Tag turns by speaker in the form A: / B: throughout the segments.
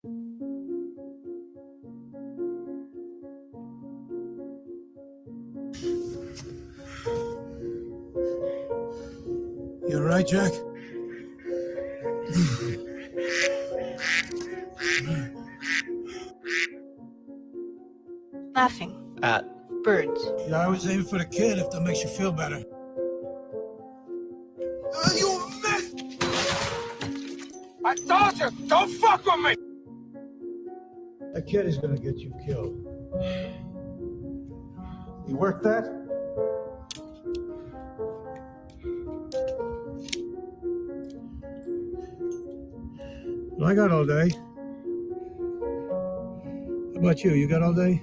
A: You all right, Jack?
B: Laughing
C: At
B: birds.
A: Yeah, I was aiming for the kid, if that makes you feel better. You missed! I told you, don't fuck with me! That kid is gonna get you killed. You work that? Well, I got all day. How about you? You got all day?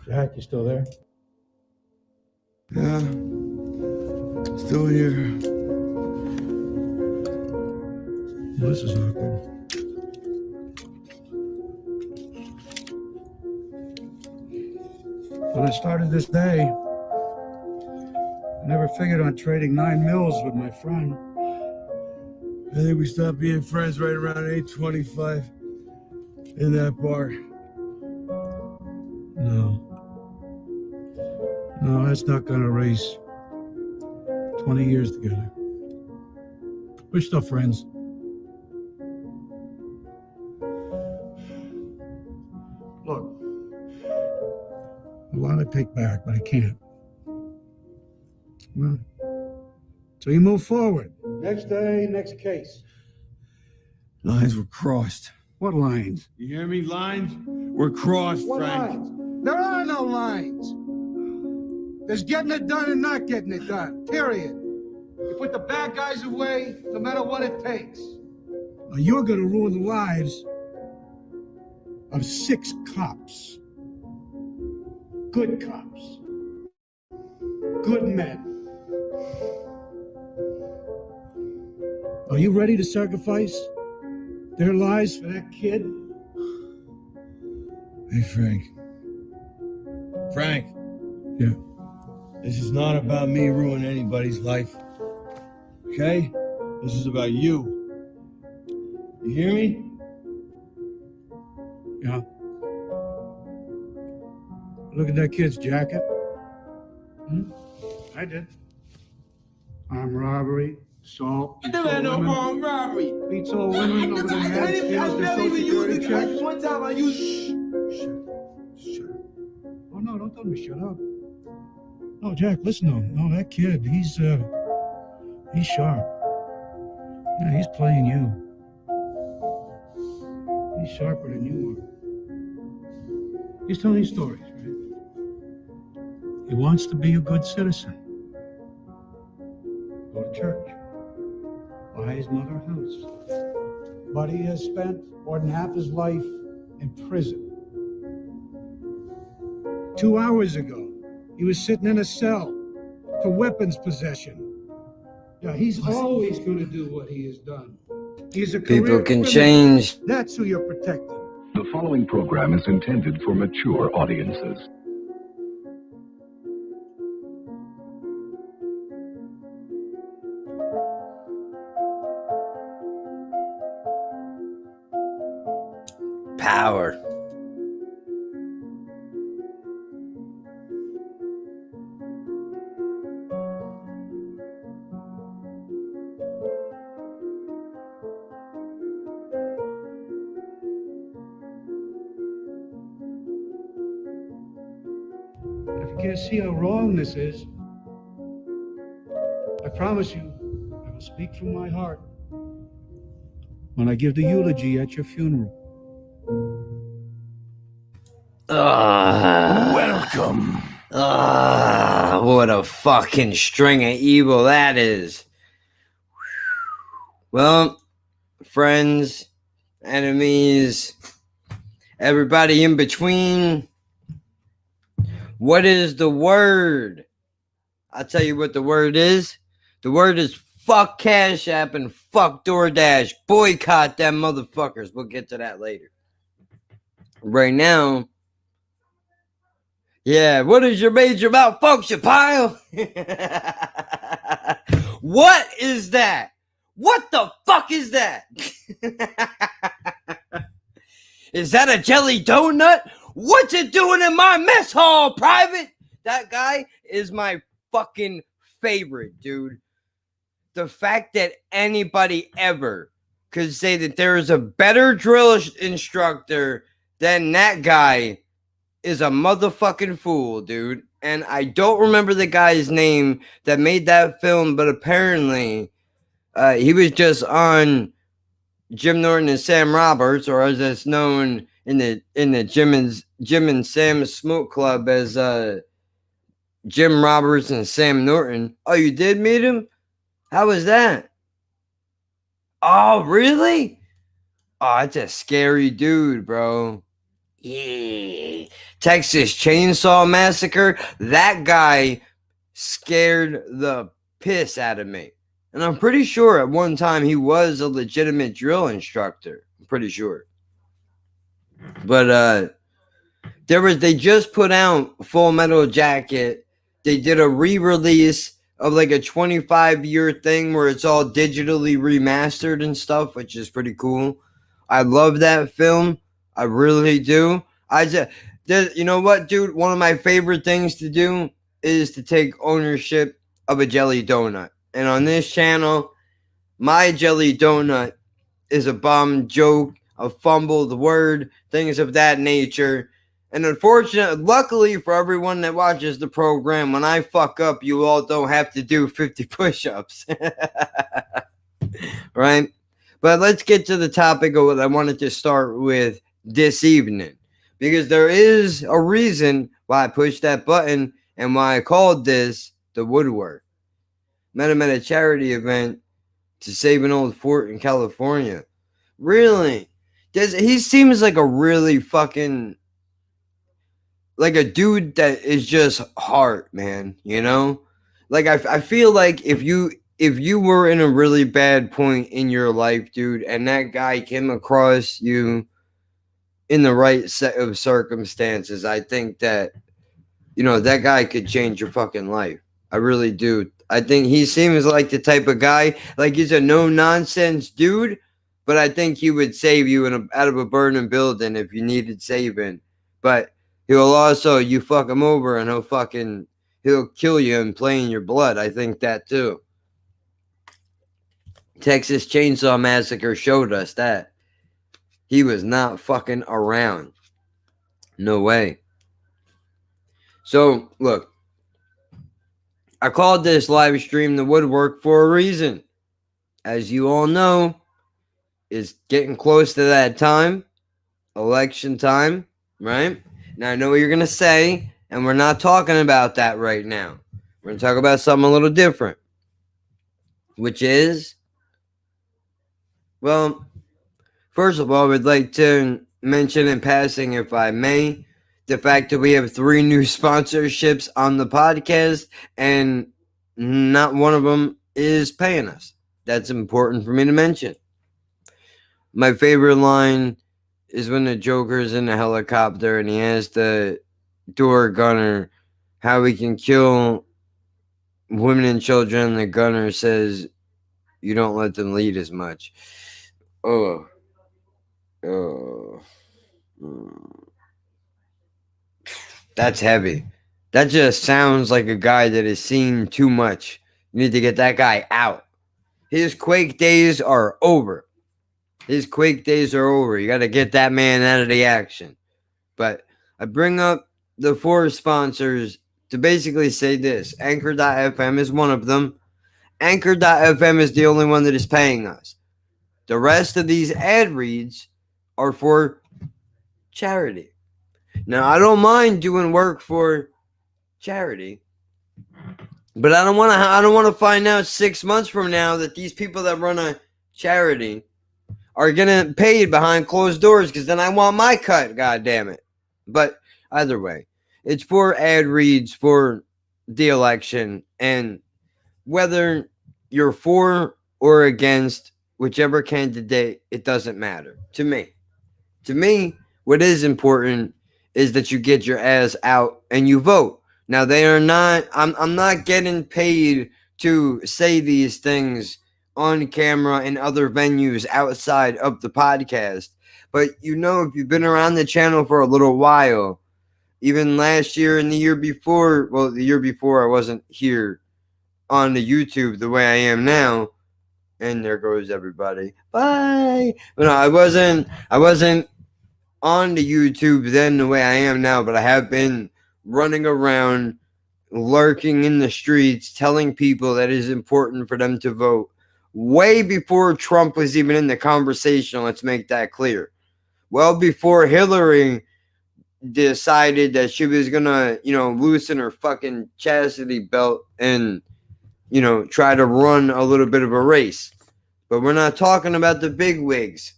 A: Jack, you still there?
D: Yeah, still here.
A: Well, this is awkward. When I started this day, I never figured on trading 9 mils with my friend.
D: I think we stopped being friends right around 8:25 in that bar.
A: No. No, that's not gonna raise 20 years together. We're still friends. Look, a lot I take back, but I can't. Well, so you move forward. Next day, next case.
D: Lines were crossed.
A: What lines?
D: You hear me? Lines were crossed,
A: What
D: Frank.
A: lines? There are no lines. There's getting it done and not getting it done, period. You put the bad guys away, no matter what it takes. Now you're gonna ruin the lives of 6 cops. Good cops. Good men. Are you ready to sacrifice their lives for that kid?
D: Hey, Frank. Frank.
A: Yeah.
D: This is not about me ruining anybody's life. Okay? This is about you. You hear me?
A: Yeah. Look at that kid's jacket. I did. Armed robbery, assault.
D: I never had no wrong robbery.
A: Beats all women over their heads. Steals their social security checks.
D: One time I used.
A: Shut up. Oh no! Don't tell me shut up. No, Jack. Listen to him. No, that kid. He's sharp. Yeah, he's playing you. He's sharper than you are. He's telling stories, right? He wants to be a good citizen. Go to church. Buy his mother a house. But he has spent more than half his life in prison. 2 hours ago, he was sitting in a cell for weapons possession. Yeah, he's always going to do what he has done. He's a
E: People
A: career
E: can
A: criminal.
E: change.
A: That's who you're protecting.
F: The following program is intended for mature audiences.
E: Power.
A: If you can't see how wrong this is, I promise you, I will speak from my heart when I give the eulogy at your funeral.
E: Welcome. What a fucking string of evil that is. Well, friends, enemies, everybody in between. What is the word? I'll tell you what the word is. The word is fuck Cash App and fuck DoorDash. Boycott them motherfuckers. We'll get to that later. Right now, yeah, what is your major malfunction, pile? What is that? What the fuck fuck is that? Is that a jelly donut? What's it doing in my mess hall, Private? That guy is my fucking favorite, dude. The fact that anybody ever could say that there is a better drill instructor than that guy is a motherfucking fool, dude. And I don't remember the guy's name that made that film, but apparently he was just on Jim Norton and Sam Roberts, or as it's known in the Jim and Sam Smoke Club as Jim Roberts and Sam Norton. Oh, you did meet him? How was that? Oh, really? Oh, that's a scary dude, bro. Yeah. Texas Chainsaw Massacre. That guy scared the piss out of me. And I'm pretty sure at one time he was a legitimate drill instructor. I'm pretty sure. But they just put out Full Metal Jacket. They did a re-release of like a 25-year thing where it's all digitally remastered and stuff, which is pretty cool. I love that film. I really do. You know what, dude? One of my favorite things to do is to take ownership of a jelly donut. And on this channel, my jelly donut is a bum joke, a fumbled word, things of that nature. And unfortunately, luckily for everyone that watches the program, when I fuck up, you all don't have to do 50 push-ups. Right? But let's get to the topic of what I wanted to start with this evening. Because there is a reason why I pushed that button and why I called this the Woodwork. Met him at a charity event to save an old fort in California. Really? He seems like a really fucking... like a dude that is just heart, man, you know? Like, I feel like if you were in a really bad point in your life, dude, and that guy came across you in the right set of circumstances, I think that, you know, that guy could change your fucking life. I really do. I think he seems like the type of guy, like he's a no-nonsense dude, but I think he would save you out of a burning building if you needed saving. But he'll also, you fuck him over and he'll kill you and play in your blood. I think that too. Texas Chainsaw Massacre showed us that. He was not fucking around. No way. So, look. I called this live stream the Woodwork for a reason. As you all know, it's getting close to that time. Election time, right? Now, I know what you're going to say, and we're not talking about that right now. We're going to talk about something a little different. Which is, well, first of all, I would like to mention in passing, if I may, the fact that we have 3 new sponsorships on the podcast, and not one of them is paying us. That's important for me to mention. My favorite line is when the Joker's in the helicopter and he asks the door gunner how he can kill women and children. The gunner says, "You don't let them lead as much." That's heavy. That just sounds like a guy that has seen too much. You need to get that guy out. His Quake days are over. You got to get that man out of the action. But I bring up the 4 sponsors to basically say this. Anchor.fm is one of them. Anchor.fm is the only one that is paying us. The rest of these ad reads are for charity. Now, I don't mind doing work for charity, but I don't want to find out 6 months from now that these people that run a charity are getting paid behind closed doors, because then I want my cut, God damn it. But either way, it's for ad reads for the election, and whether you're for or against whichever candidate, it doesn't matter to me. To me, what is important is that you get your ass out and you vote. Now, they are not, I'm not getting paid to say these things on camera in other venues outside of the podcast. But you know, if you've been around the channel for a little while, even last year and the year before, well, the year before I wasn't here on the YouTube the way I am now. And there goes everybody. Bye. But no, I wasn't on the YouTube then the way I am now, but I have been running around, lurking in the streets, telling people that it is important for them to vote way before Trump was even in the conversation. Let's make that clear. Well, before Hillary decided that she was gonna, loosen her fucking chastity belt and, try to run a little bit of a race. But we're not talking about the big wigs.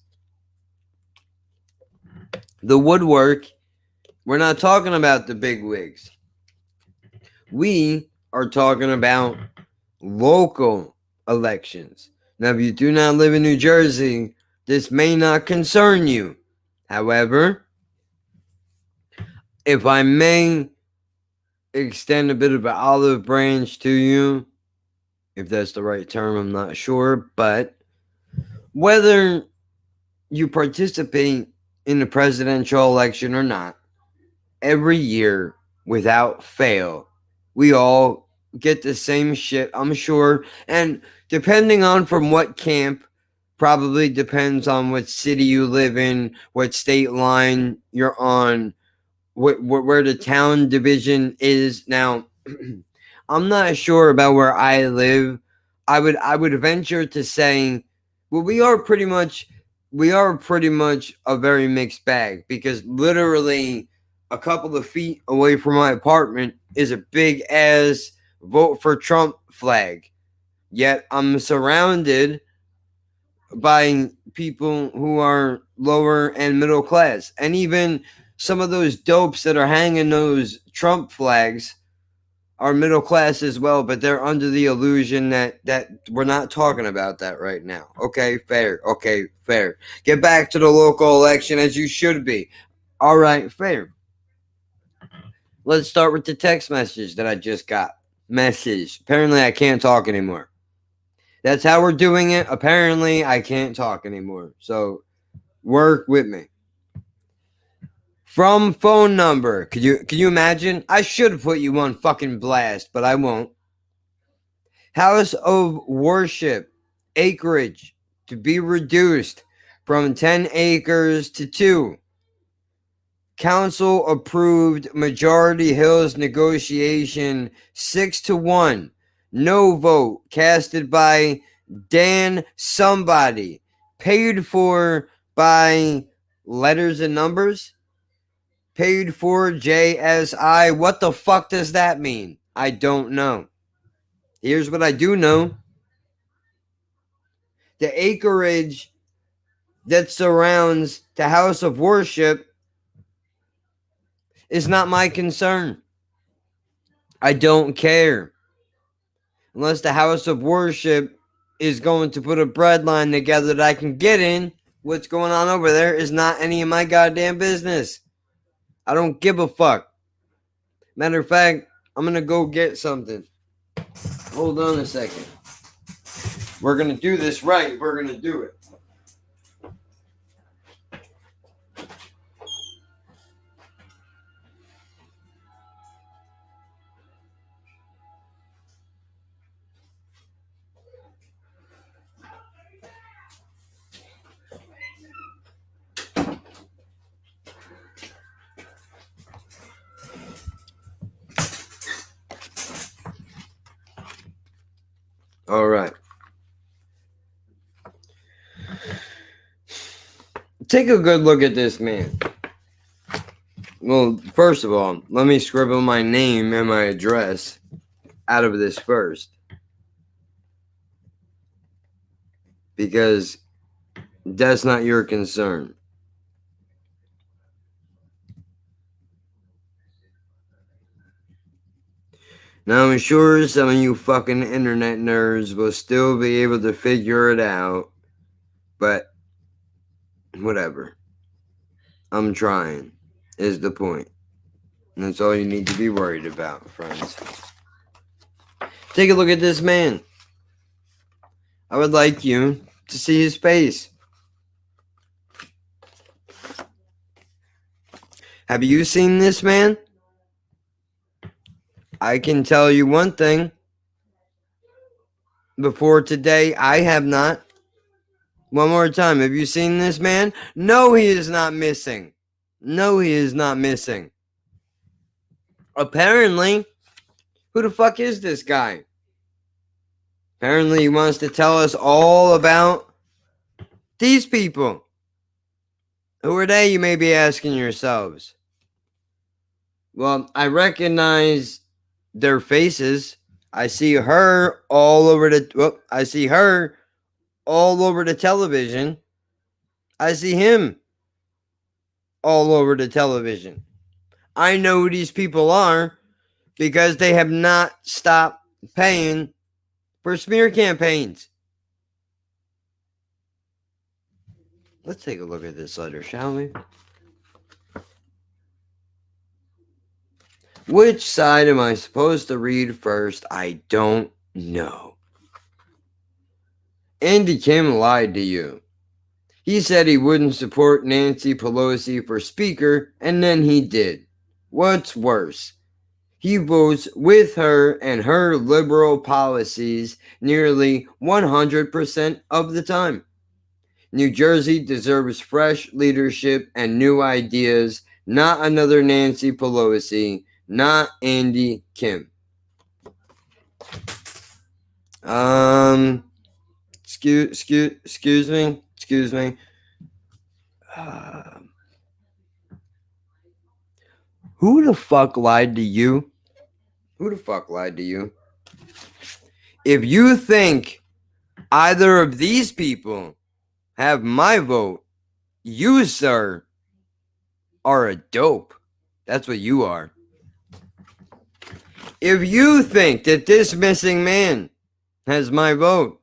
E: The woodwork, we're not talking about the big wigs. We are talking about local elections. Now, if you do not live in New Jersey, this may not concern you. However, if I may extend a bit of an olive branch to you, if that's the right term, I'm not sure, but whether you participate in the presidential election or not, every year, without fail, we all get the same shit, I'm sure. And depending on from what camp, probably depends on what city you live in, what state line you're on, where the town division is. Now, I'm not sure about where I live. I would venture to say, well, we are pretty much a very mixed bag, because literally a couple of feet away from my apartment is a big ass vote for Trump flag. Yet I'm surrounded by people who are lower and middle class. And even some of those dopes that are hanging those Trump flags are middle class as well, but they're under the illusion that we're not talking about that right now. Okay, fair. Okay, fair. Get back to the local election as you should be. All right, fair. Let's start with the text message that I just got. Message. Apparently, I can't talk anymore. That's how we're doing it. Apparently, I can't talk anymore. So, work with me. From phone number. Can you imagine? I should put you on fucking blast, but I won't. House of worship acreage to be reduced from 10 acres to 2. Council approved Majority Hills negotiation 6-1. No vote casted by Dan somebody. Paid for by letters and numbers. Paid for JSI. What the fuck does that mean? I don't know. Here's what I do know. The acreage that surrounds the house of worship is not my concern. I don't care. Unless the house of worship is going to put a bread line together that I can get in, what's going on over there is not any of my goddamn business. I don't give a fuck. Matter of fact, I'm going to go get something. Hold on a second. We're going to do this right. We're going to do it. All right. Take a good look at this man. Well, first of all, let me scribble my name and my address out of this first. Because that's not your concern. Now, I'm sure some of you fucking internet nerds will still be able to figure it out, but whatever. I'm trying, is the point. And that's all you need to be worried about, friends. Take a look at this man. I would like you to see his face. Have you seen this man? I can tell you one thing. Before today, I have not. One more time. Have you seen this man? No, he is not missing. No, he is not missing. Apparently, who the fuck is this guy? Apparently, he wants to tell us all about these people. Who are they, you may be asking yourselves? Well, I recognize their faces. I see her all over the television. I see him all over the television. I know who these people are because they have not stopped paying for smear campaigns. Let's take a look at this letter, shall we? Which side am I supposed to read first? I don't know. Andy Kim lied to you. He said he wouldn't support Nancy Pelosi for Speaker, and then he did. What's worse? He votes with her and her liberal policies nearly 100% of the time. New Jersey deserves fresh leadership and new ideas, not another Nancy Pelosi, not Andy Kim. Excuse me. Who the fuck lied to you? Who the fuck lied to you? If you think either of these people have my vote, you, sir, are a dope. That's what you are. If you think that this missing man has my vote,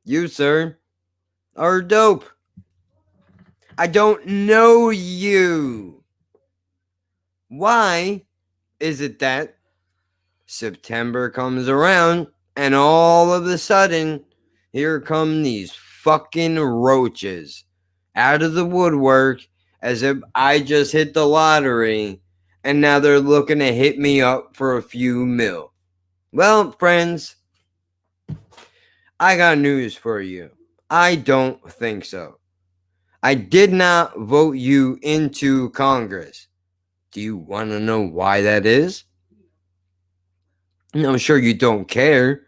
E: you, sir, are a dope. I don't know you. Why is it that September comes around and all of a sudden here come these fucking roaches out of the woodwork as if I just hit the lottery and now they're looking to hit me up for a few mil? Well, friends, I got news for you. I don't think so. I did not vote you into Congress. Do you want to know why that is? I'm sure you don't care,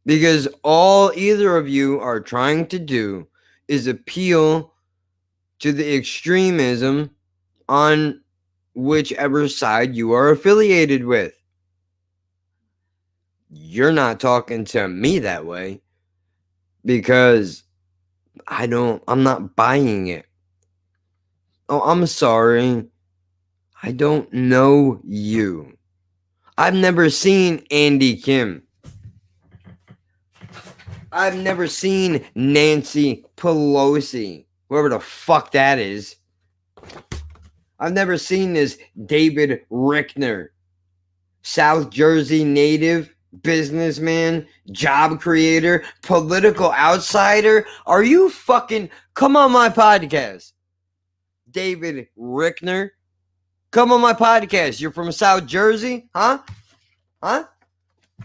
E: because all either of you are trying to do is appeal to the extremism on whichever side you are affiliated with. You're not talking to me that way because I'm not buying it. Oh, I'm sorry. I don't know you. I've never seen Andy Kim. I've never seen Nancy Pelosi, whoever the fuck that is. I've never seen this David Rickner, South Jersey native, businessman, job creator, political outsider. Are you fucking... Come on my podcast. David Rickner. Come on my podcast. You're from South Jersey? Huh?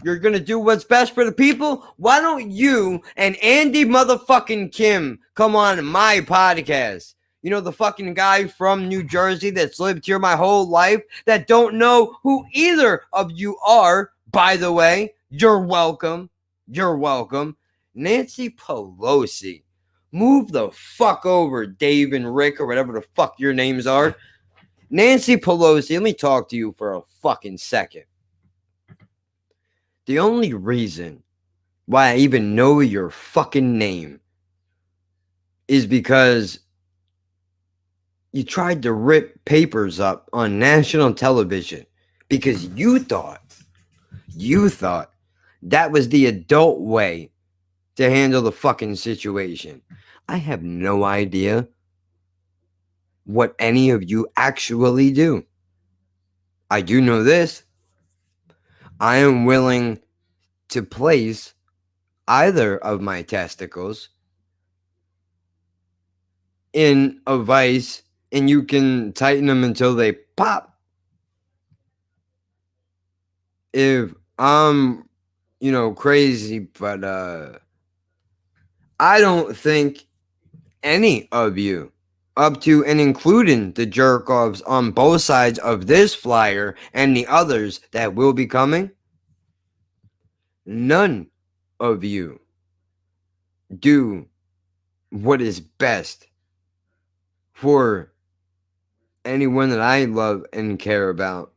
E: You're going to do what's best for the people? Why don't you and Andy motherfucking Kim come on my podcast? You know, the fucking guy from New Jersey that's lived here my whole life that don't know who either of you are. By the way, you're welcome. You're welcome. Nancy Pelosi. Move the fuck over, Dave and Rick, or whatever the fuck your names are. Nancy Pelosi, let me talk to you for a fucking second. The only reason why I even know your fucking name is because you tried to rip papers up on national television because you thought that was the adult way to handle the fucking situation. I have no idea what any of you actually do. I do know this. I am willing to place either of my testicles in a vice and you can tighten them until they pop. If I'm, crazy, but I don't think any of you, up to and including the jerk offs on both sides of this flyer and the others that will be coming, none of you do what is best for anyone that I love and care about,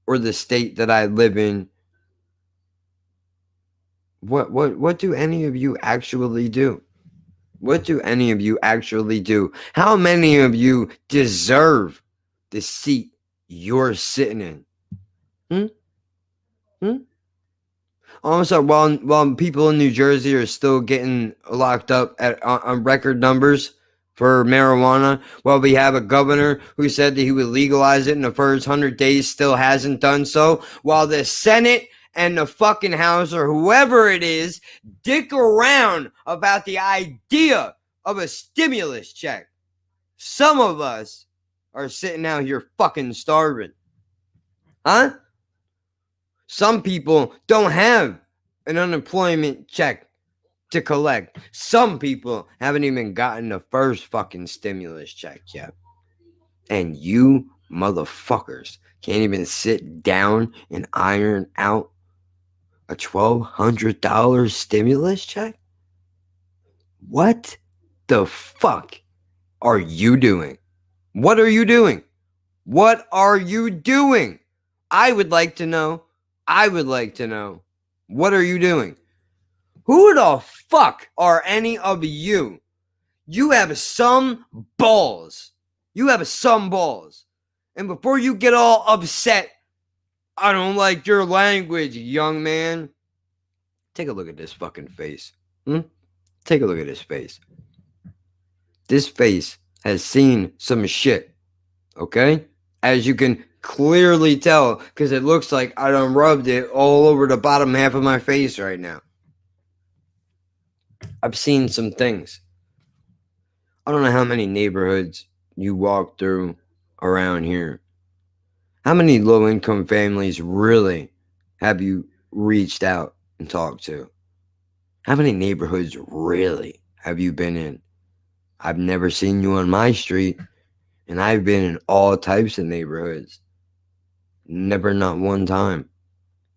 E: or the state that I live in. What do any of you actually do? What do any of you actually do? How many of you deserve the seat you're sitting in? Also, while people in New Jersey are still getting locked up on record numbers for marijuana, while we have a governor who said that he would legalize it in the first 100 days, still hasn't done so, while the Senate and the fucking House or whoever it is dick around about the idea of a stimulus check, some of us are sitting out here fucking starving. Huh? Some people don't have an unemployment check to collect. Some people haven't even gotten the first fucking stimulus check yet. And you motherfuckers can't even sit down and iron out a $1,200 stimulus check? What the fuck are you doing? What are you doing? What are you doing? I would like to know. What are you doing? Who the fuck are any of you? You have some balls. And before you get all upset, I don't like your language, young man. Take a look at this fucking face. Take a look at his face. This face has seen some shit. Okay? As you can clearly tell, because it looks like I done rubbed it all over the bottom half of my face right now. I've seen some things. I don't know how many neighborhoods you walk through around here. How many low-income families really have you reached out and talked to? How many neighborhoods really have you been in? I've never seen you on my street, and I've been in all types of neighborhoods. Never not one time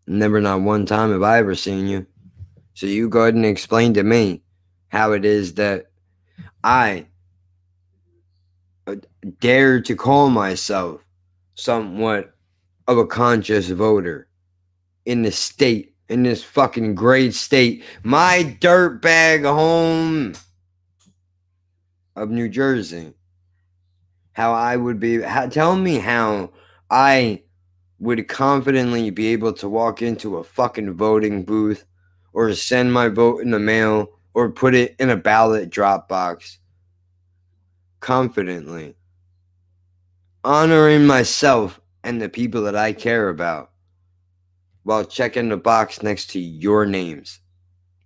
E: have I ever seen you. So you go ahead and explain to me how it is that I dare to call myself somewhat of a conscious voter in the state, in this fucking great state, my dirtbag home of New Jersey. Tell me how I would confidently be able to walk into a fucking voting booth or send my vote in the mail or put it in a ballot drop box confidently, honoring myself and the people that I care about while checking the box next to your names.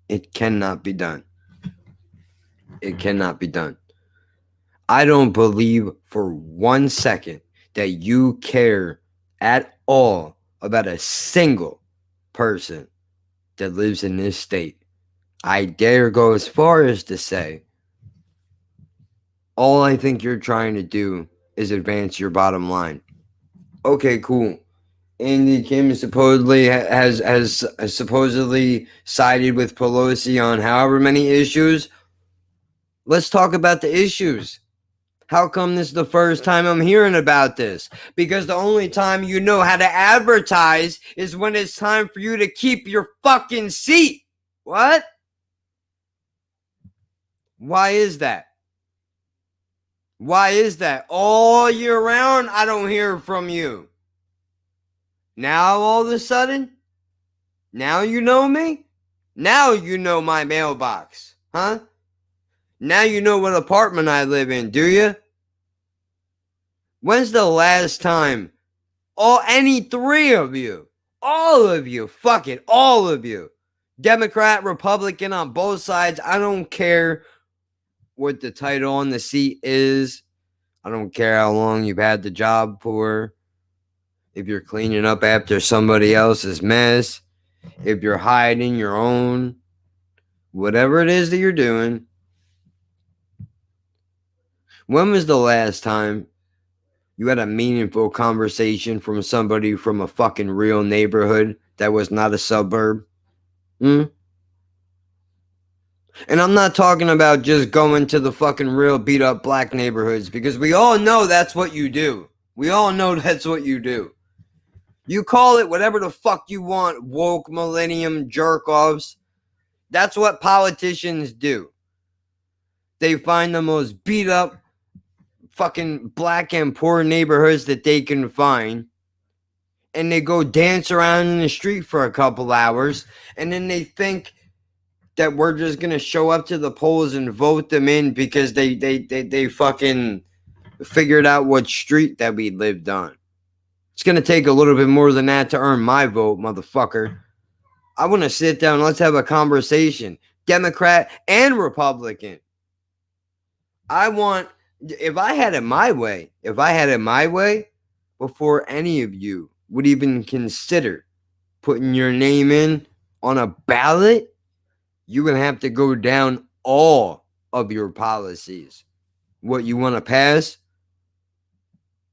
E: It cannot be done. It cannot be done. I don't believe for 1 second that you care at all about a single person that lives in this state. I dare go as far as to say, all I think you're trying to do is advance your bottom line. Okay, cool. Andy Kim supposedly has supposedly sided with Pelosi on however many issues. Let's talk about the issues. How come this is the first time I'm hearing about this? Because the only time you know how to advertise is when it's time for you to keep your fucking seat. What? Why is that? Why is that? All year round, I don't hear from you. Now all of a sudden? Now you know me? Now you know my mailbox, huh? Now you know what apartment I live in, do you? When's the last time any three of you, all of you, fuck it, all of you, Democrat, Republican, on both sides. I don't care what the title on the seat is. I don't care how long you've had the job for. If you're cleaning up after somebody else's mess. If you're hiding your own. Whatever it is that you're doing. When was the last time you had a meaningful conversation from somebody from a fucking real neighborhood that was not a suburb? And I'm not talking about just going to the fucking real beat up black neighborhoods, because we all know that's what you do. We all know that's what you do. You call it whatever the fuck you want, woke, millennium, jerk-offs. That's what politicians do. They find the most beat up fucking black and poor neighborhoods that they can find, and they go dance around in the street for a couple hours, and then they think that we're just gonna show up to the polls and vote them in because they fucking figured out what street that we lived on. It's gonna take a little bit more than that to earn my vote, motherfucker. I want to sit down, let's have a conversation, Democrat and Republican. If I had it my way, before any of you would even consider putting your name in on a ballot, you're going to have to go down all of your policies. What you want to pass,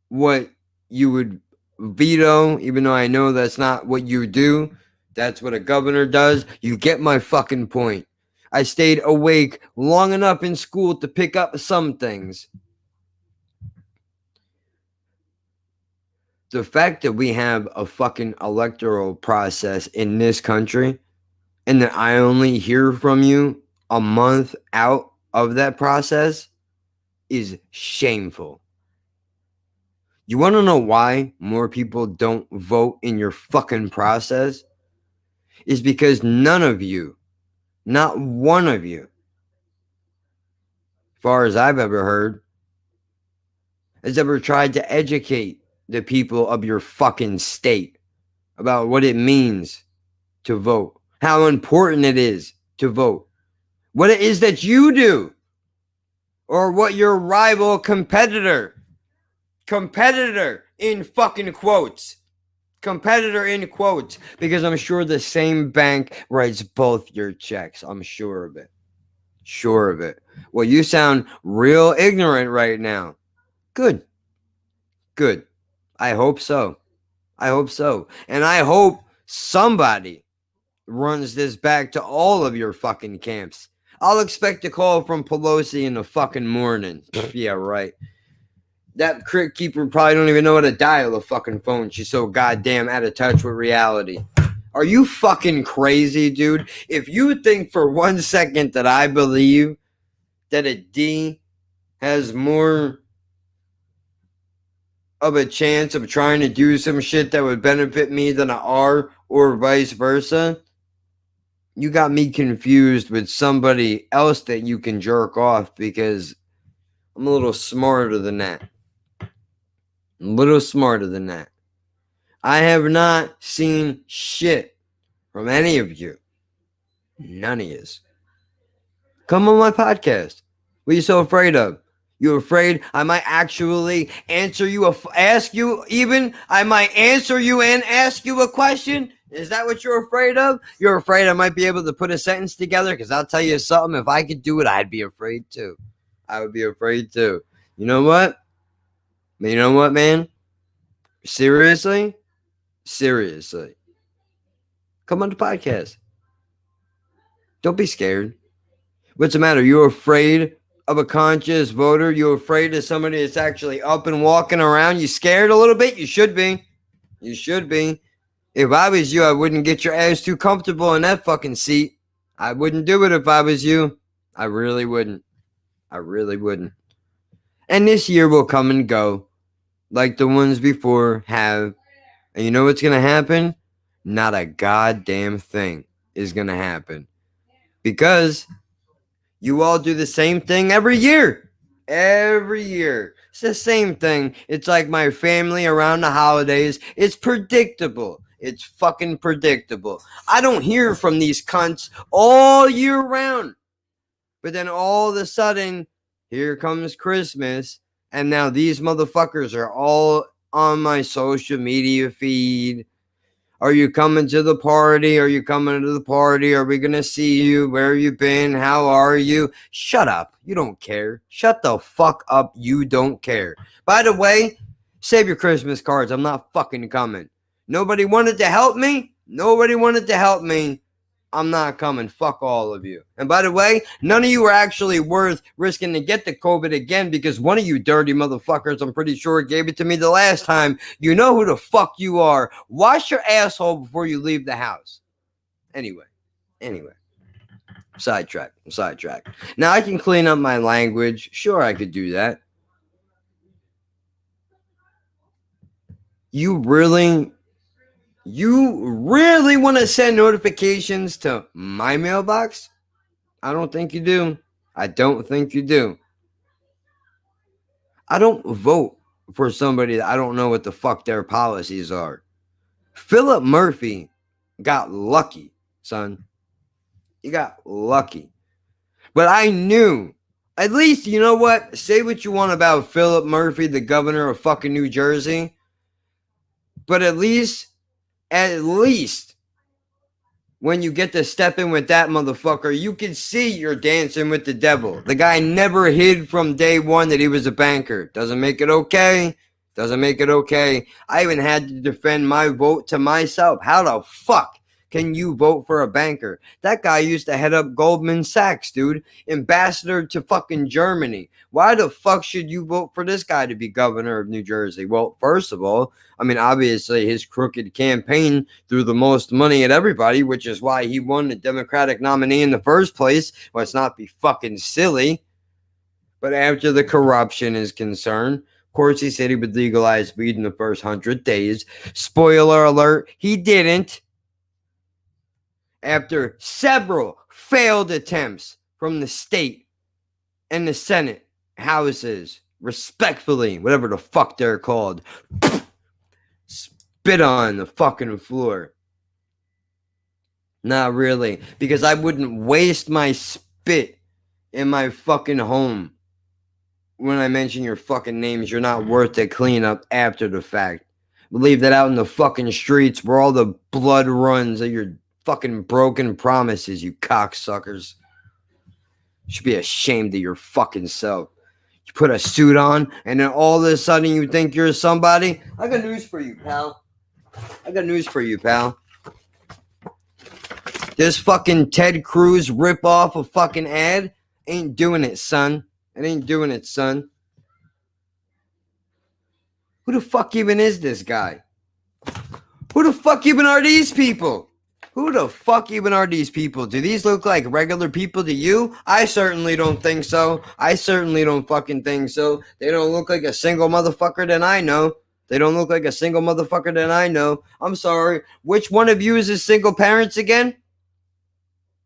E: what you would veto, even though I know that's not what you do. That's what a governor does. You get my fucking point. I stayed awake long enough in school to pick up some things. The fact that we have a fucking electoral process in this country and that I only hear from you a month out of that process is shameful. You want to know why more people don't vote in your fucking process? Is because none of you, not one of you, as far as I've ever heard, has ever tried to educate the people of your fucking state about what it means to vote, how important it is to vote, what it is that you do, or what your rival competitor in fucking quotes, competitor in quotes, because I'm sure the same bank writes both your checks. I'm sure of it. Sure of it. Well, you sound real ignorant right now. Good. I hope so. And I hope somebody runs this back to all of your fucking camps. I'll expect a call from Pelosi in the fucking morning. Yeah, right. That crick keeper probably don't even know how to dial a fucking phone. She's so goddamn out of touch with reality. Are you fucking crazy, dude? If you think for 1 second that I believe that a D has more of a chance of trying to do some shit that would benefit me than an R, or vice versa, you got me confused with somebody else that you can jerk off, because I'm a little smarter than that. I have not seen shit from any of you. None of you. Come on my podcast. What are you so afraid of? You afraid I might actually answer you, I might answer you and ask you a question? Is that what you're afraid of? You're afraid I might be able to put a sentence together? Because I'll tell you something, if I could do it, I'd be afraid too. I would be afraid too. You know what, man? Seriously? Come on the podcast. Don't be scared. What's the matter? You're afraid of a conscious voter? You're afraid of somebody that's actually up and walking around? You scared a little bit? You should be. If I was you, I wouldn't get your ass too comfortable in that fucking seat. I wouldn't do it if I was you. I really wouldn't. And this year will come and go like the ones before have. And you know what's going to happen? Not a goddamn thing is going to happen. Because you all do the same thing every year. It's the same thing. It's like my family around the holidays. It's predictable. It's fucking predictable. I don't hear from these cunts all year round. But then all of a sudden, here comes Christmas, and now these motherfuckers are all on my social media feed. Are you coming to the party? Are you coming to the party? Are we going to see you? Where have you been? How are you? Shut up. You don't care. Shut the fuck up. You don't care. By the way, save your Christmas cards. I'm not fucking coming. Nobody wanted to help me. Nobody wanted to help me. I'm not coming. Fuck all of you. And by the way, none of you are actually worth risking to get the COVID again, because one of you dirty motherfuckers, I'm pretty sure, gave it to me the last time. You know who the fuck you are. Wash your asshole before you leave the house. Anyway. Sidetrack. Now I can clean up my language. Sure, I could do that. You really want to send notifications to my mailbox? I don't think you do. I don't vote for somebody that I don't know what the fuck their policies are. Philip Murphy got lucky, son. He got lucky. But I knew, at least, you know what? Say what you want about Philip Murphy, the governor of fucking New Jersey. But at least, when you get to step in with that motherfucker, you can see you're dancing with the devil. The guy never hid from day one that he was a banker. Doesn't make it okay. I even had to defend my vote to myself. How the fuck can you vote for a banker? That guy used to head up Goldman Sachs, dude. Ambassador to fucking Germany. Why the fuck should you vote for this guy to be governor of New Jersey? Well, first of all, I mean, obviously his crooked campaign threw the most money at everybody, which is why he won the Democratic nominee in the first place. Let's not be fucking silly. But after the corruption is concerned, of course, he said he would legalize weed in the first 100 days. Spoiler alert, he didn't. After several failed attempts from the state and the Senate houses, respectfully, whatever the fuck they're called, spit on the fucking floor. Not really, because I wouldn't waste my spit in my fucking home. When I mention your fucking names, you're not worth the cleanup after the fact. Leave that out in the fucking streets where all the blood runs of your fucking broken promises, you cocksuckers. You should be ashamed of your fucking self. You put a suit on, and then all of a sudden you think you're somebody? I got news for you, pal. This fucking Ted Cruz rip-off a fucking ad ain't doing it, son. It ain't doing it, son. Who the fuck even is this guy? Who the fuck even are these people? Who the fuck even are these people? Do these look like regular people to you? I certainly don't think so. I certainly don't fucking think so. They don't look like a single motherfucker that I know. I'm sorry. Which one of you is his single parents again?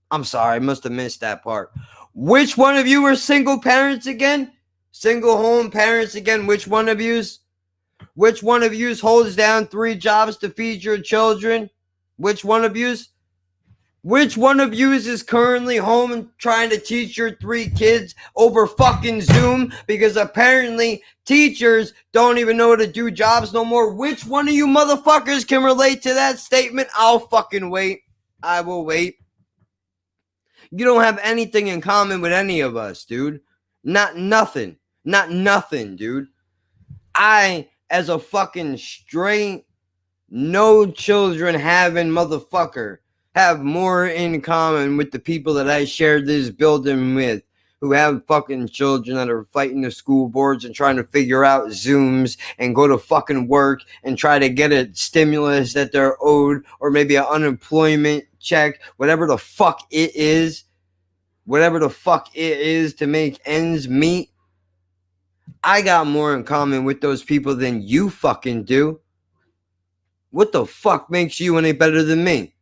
E: I'm sorry. I must have missed that part. Which one of you are single parents again? Single home parents again? Which one of yous? Which one of yous holds down 3 jobs to feed your children? Which one of yous? Which one of yous is currently home and trying to teach your 3 kids over fucking Zoom? Because apparently teachers don't even know how to do jobs no more. Which one of you motherfuckers can relate to that statement? I'll fucking wait. I will wait. You don't have anything in common with any of us, dude. Not nothing, dude. I, as a fucking straight, no children having motherfucker, have more in common with the people that I shared this building with, who have fucking children that are fighting the school boards and trying to figure out Zooms and go to fucking work and try to get a stimulus that they're owed, or maybe an unemployment check, whatever the fuck it is to make ends meet. I got more in common with those people than you fucking do. What the fuck makes you any better than me?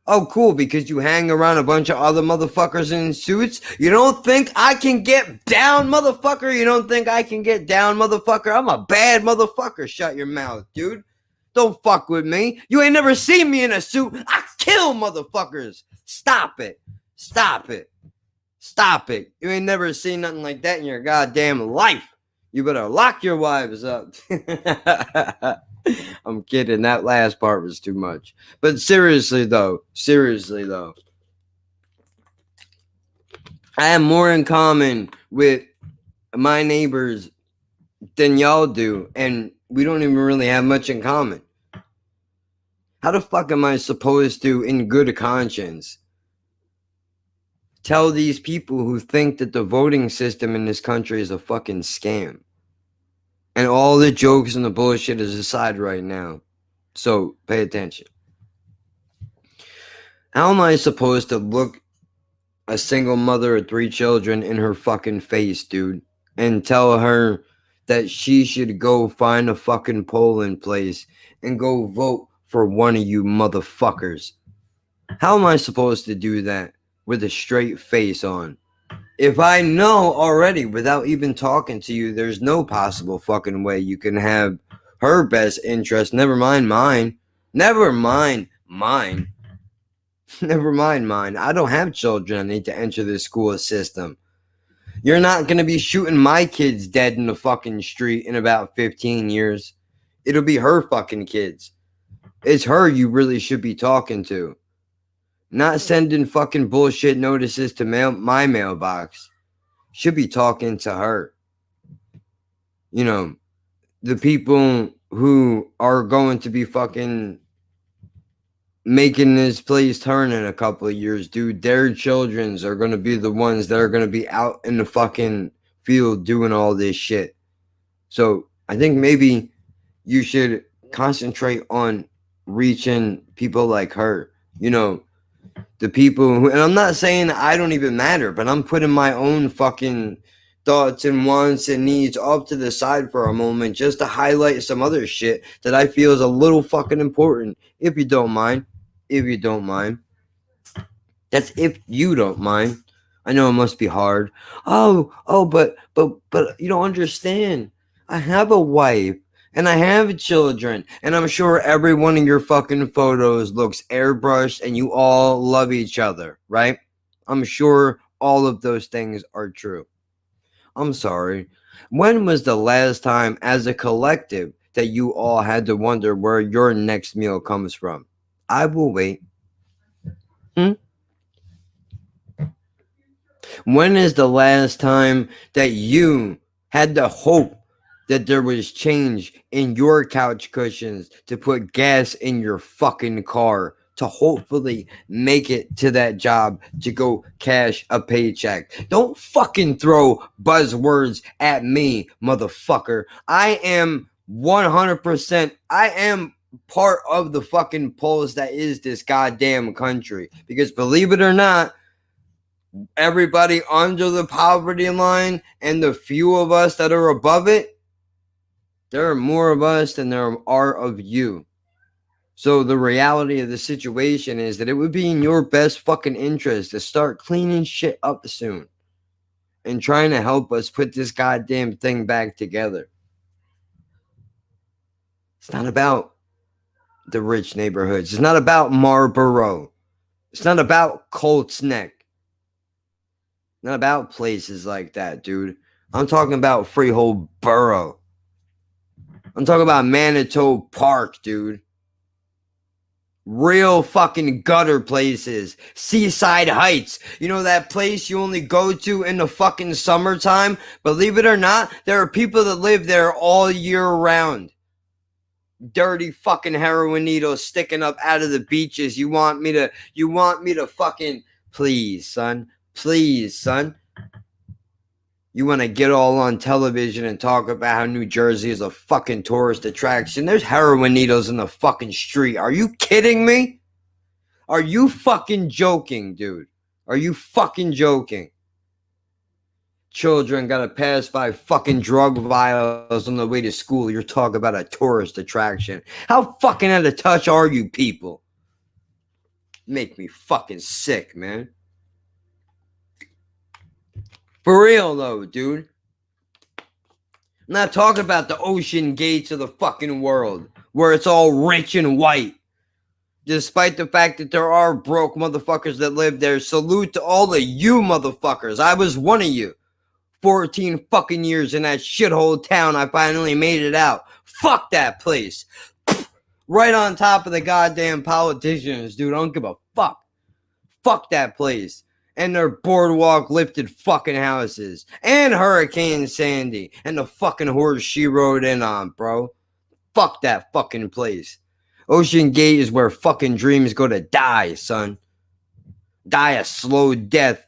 E: Oh, cool, because you hang around a bunch of other motherfuckers in suits? You don't think I can get down, motherfucker? I'm a bad motherfucker. Shut your mouth, dude. Don't fuck with me. You ain't never seen me in a suit. I kill motherfuckers. Stop it. Stop it. Stop it. You ain't never seen nothing like that in your goddamn life. You better lock your wives up. I'm kidding. That last part was too much. But seriously though, I have more in common with my neighbors than y'all do, and we don't even really have much in common. How the fuck am I supposed to, in good conscience, tell these people who think that the voting system in this country is a fucking scam? And all the jokes and the bullshit is aside right now. So pay attention. How am I supposed to look a single mother of 3 children in her fucking face, dude, and tell her that she should go find a fucking polling place and go vote for one of you motherfuckers? How am I supposed to do that with a straight face on? If I know already without even talking to you, there's no possible fucking way you can have her best interest. Never mind mine. Never mind mine. Never mind mine. I don't have children I need to enter the school system. You're not going to be shooting my kids dead in the fucking street in about 15 years. It'll be her fucking kids. It's her you really should be talking to. Not sending fucking bullshit notices to my mailbox. Should be talking to her. You know, the people who are going to be fucking making this place turn in a couple of years, dude. Their childrens are going to be the ones that are going to be out in the fucking field doing all this shit. So I think maybe you should concentrate on reaching people like her. You know, the people who, and I'm not saying I don't even matter, but I'm putting my own fucking thoughts and wants and needs off to the side for a moment just to highlight some other shit that I feel is a little fucking important. If you don't mind. If you don't mind. That's if you don't mind. I know it must be hard. But you don't understand. I have a wife and I have children, and I'm sure every one of your fucking photos looks airbrushed and you all love each other, right? I'm sure all of those things are true. I'm sorry. When was the last time as a collective that you all had to wonder where your next meal comes from? I will wait. When is the last time that you had the hope that there was change in your couch cushions to put gas in your fucking car to hopefully make it to that job to go cash a paycheck? Don't fucking throw buzzwords at me, motherfucker. I am 100%. I am part of the fucking pulse that is this goddamn country. Because believe it or not, everybody under the poverty line and the few of us that are above it, there are more of us than there are of you. So the reality of the situation is that it would be in your best fucking interest to start cleaning shit up soon and trying to help us put this goddamn thing back together. It's not about the rich neighborhoods. It's not about Marlboro. It's not about Colts Neck. Not about places like that, dude. I'm talking about Freehold Borough. I'm talking about Manitou Park, dude. Real fucking gutter places. Seaside Heights. You know that place you only go to in the fucking summertime? Believe it or not, there are people that live there all year round. Dirty fucking heroin needles sticking up out of the beaches. You want me to fucking, please, son. Please, son. You want to get all on television and talk about how New Jersey is a fucking tourist attraction. There's heroin needles in the fucking street. Are you kidding me? Are you fucking joking, dude? Are you fucking joking? Children gotta pass by fucking drug vials on the way to school. You're talking about a tourist attraction. How fucking out of touch are you people? Make me fucking sick, man. For real though, dude. I'm not talking about the ocean gates of the fucking world. where it's all rich and white. Despite the fact that there are broke motherfuckers that live there, salute to all of you motherfuckers. I was one of you. 14 fucking years in that shithole town, I finally made it out. Fuck that place. Right on top of the goddamn politicians, dude. I don't give a fuck. Fuck that place. And their boardwalk lifted fucking houses. And Hurricane Sandy. And the fucking horse she rode in on, bro. Fuck that fucking place. Ocean Gate is where fucking dreams go to die, son. Die a slow death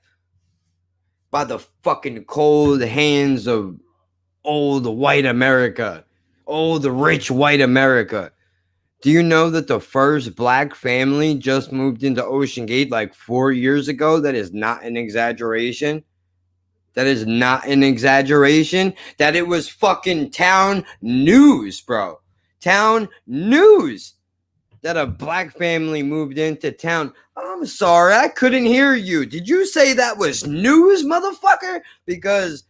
E: by the fucking cold hands of old white America. Old rich white America. Do you know that the first black family just moved into Ocean Gate like 4 years ago? That is not an exaggeration. That is not an exaggeration. That it was fucking town news, bro. Town news. That a black family moved into town. I'm sorry, I couldn't hear you. Did you say that was news, motherfucker? Because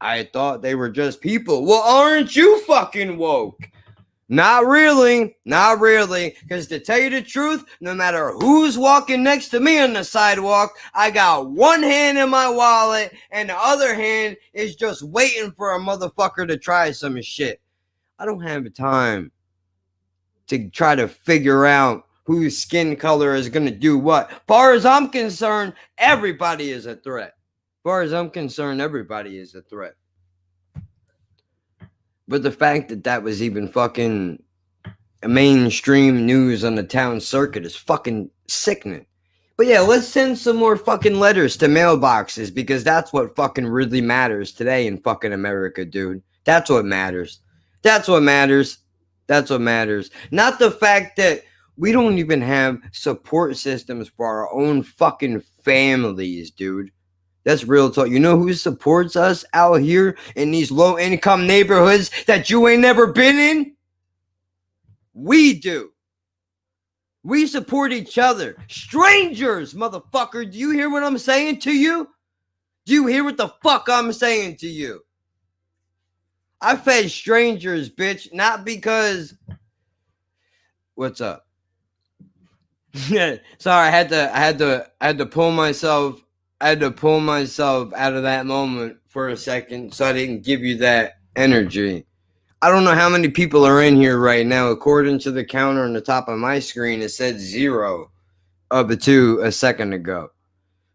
E: I thought they were just people. Well, aren't you fucking woke? Not really. Not really. Because to tell you the truth, no matter who's walking next to me on the sidewalk, I got one hand in my wallet and the other hand is just waiting for a motherfucker to try some shit. I don't have time to try to figure out whose skin color is going to do what. Far as I'm concerned, everybody is a threat. Far as I'm concerned, everybody is a threat. But the fact that that was even fucking mainstream news on the town circuit is fucking sickening. But yeah, let's send some more fucking letters to mailboxes because that's what fucking really matters today in fucking America, dude. That's what matters. That's what matters. That's what matters. Not the fact that we don't even have support systems for our own fucking families, dude. That's real talk. You know who supports us out here in these low-income neighborhoods that you ain't never been in? We do. We support each other. Strangers, motherfucker. Do you hear what I'm saying to you? Do you hear what the fuck I'm saying to you? I fed strangers, bitch, not because... What's up? Sorry, I had to pull myself out of that moment for a second so I didn't give you that energy. I don't know how many people are in here right now. According to the counter on the top of my screen, it said 0 up to a second ago.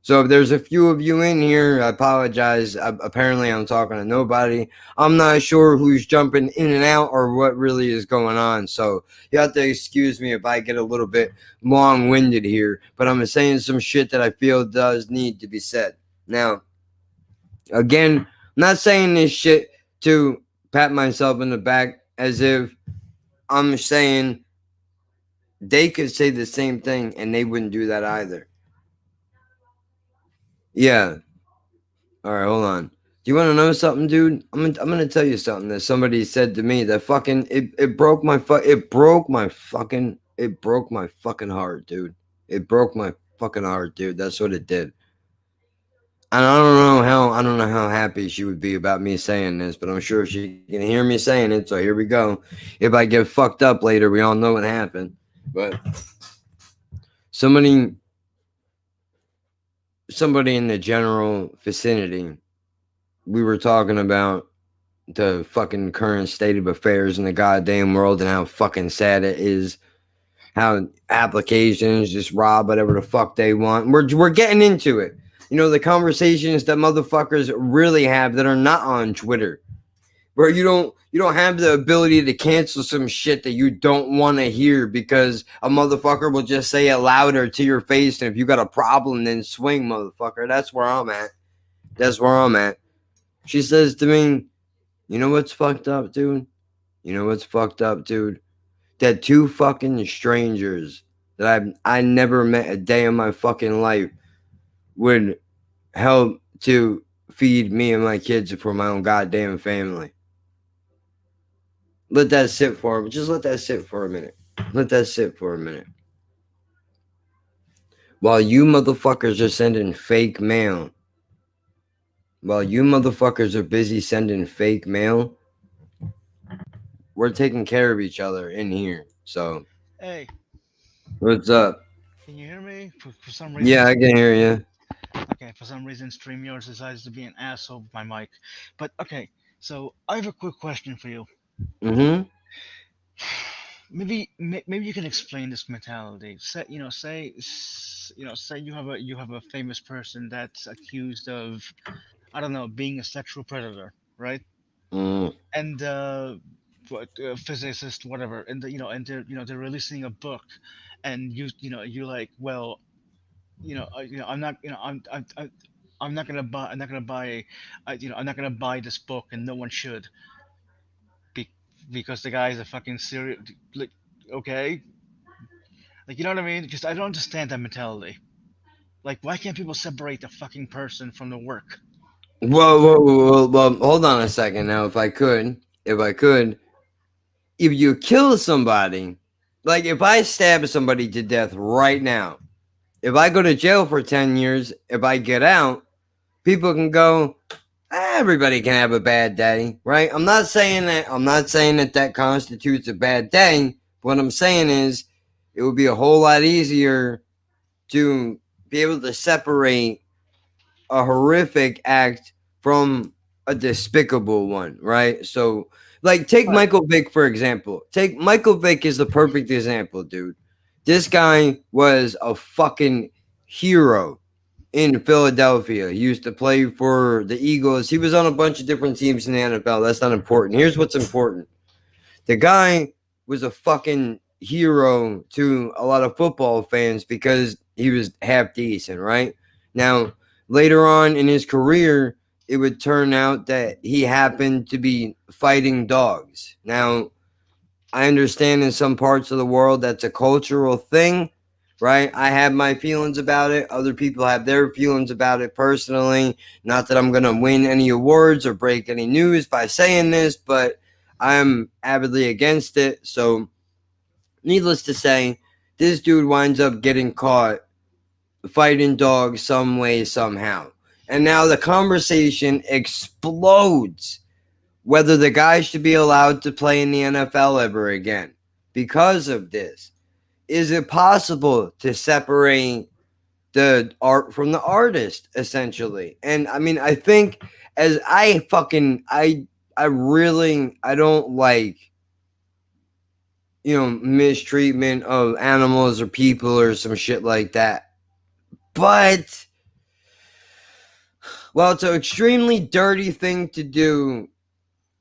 E: So if there's a few of you in here, I apologize. Apparently, I'm talking to nobody. I'm not sure who's jumping in and out or what really is going on. So you have to excuse me if I get a little bit long-winded here. But I'm saying some shit that I feel does need to be said. Now, again, I'm not saying this shit to pat myself in the back as if I'm saying they could say the same thing and they wouldn't do that either. Yeah. All right, hold on. Do you want to know something, dude? I'm gonna tell you something that somebody said to me that fucking it broke my fucking heart, dude. It broke my fucking heart, dude. That's what it did. And I don't know how happy she would be about me saying this, but I'm sure she can hear me saying it. So here we go. If I get fucked up later, we all know what happened. But somebody in the general vicinity, we were talking about the fucking current state of affairs in the goddamn world and how fucking sad it is. How applications just rob whatever the fuck they want. We're getting into it. You know, the conversations that motherfuckers really have that are not on Twitter. Where you don't have the ability to cancel some shit that you don't want to hear because a motherfucker will just say it louder to your face, and if you got a problem, then swing, motherfucker. That's where I'm at. That's where I'm at. She says to me, you know what's fucked up, dude? You know what's fucked up, dude? That 2 fucking strangers that I never met a day in my fucking life would help to feed me and my kids for my own goddamn family. Let that sit for just let that sit for a minute. Let that sit for a minute. While you motherfuckers are sending fake mail, while you motherfuckers are busy sending fake mail, we're taking care of each other in here. So
B: Hey,
E: what's up?
B: can you hear me? For some reason,
E: Yeah, I can hear you.
B: okay. For some reason, StreamYard decides to be an asshole with my mic. But okay, so I have a quick question for you.
E: Mm-hmm.
B: Maybe you can explain this mentality. Say you have a famous person that's accused of, I don't know, being a sexual predator, right?
E: Mm.
B: And physicist, whatever, and and they're releasing a book, and you're like, well, I'm not, I'm not gonna buy, I'm not gonna buy this book, and no one should, be, because the guy is a fucking serial, like, okay, like, you know what I mean? Just I don't understand that mentality. Like, why can't people separate the fucking person from the work?
E: Well, hold on a second now. If I could, if you kill somebody, like if I stab somebody to death right now, if I go to jail for 10 years, if I get out, people can go, everybody can have a bad day, right? I'm not saying that that constitutes a bad day. What I'm saying is it would be a whole lot easier to be able to separate a horrific act from a despicable one, right? So, like, take
B: Right.
E: Michael Vick, for example. Take Michael Vick is the perfect example, dude. This guy was a fucking hero in Philadelphia. He used to play for the Eagles. He was on a bunch of different teams in the NFL. That's not important. Here's what's important. The guy was a fucking hero to a lot of football fans because he was half decent, right? Now, later on in his career, it would turn out that he happened to be fighting dogs. Now, I understand in some parts of the world that's a cultural thing, right? I have my feelings about it. Other people have their feelings about it personally. Not that I'm going to win any awards or break any news by saying this, but I'm avidly against it. So, needless to say, this dude winds up getting caught fighting dogs some way, somehow. And now the conversation explodes whether the guy should be allowed to play in the NFL ever again because of this. Is it possible to separate the art from the artist, essentially? And I mean, I think as I don't like, mistreatment of animals or people or some shit like that. But, well, it's an extremely dirty thing to do.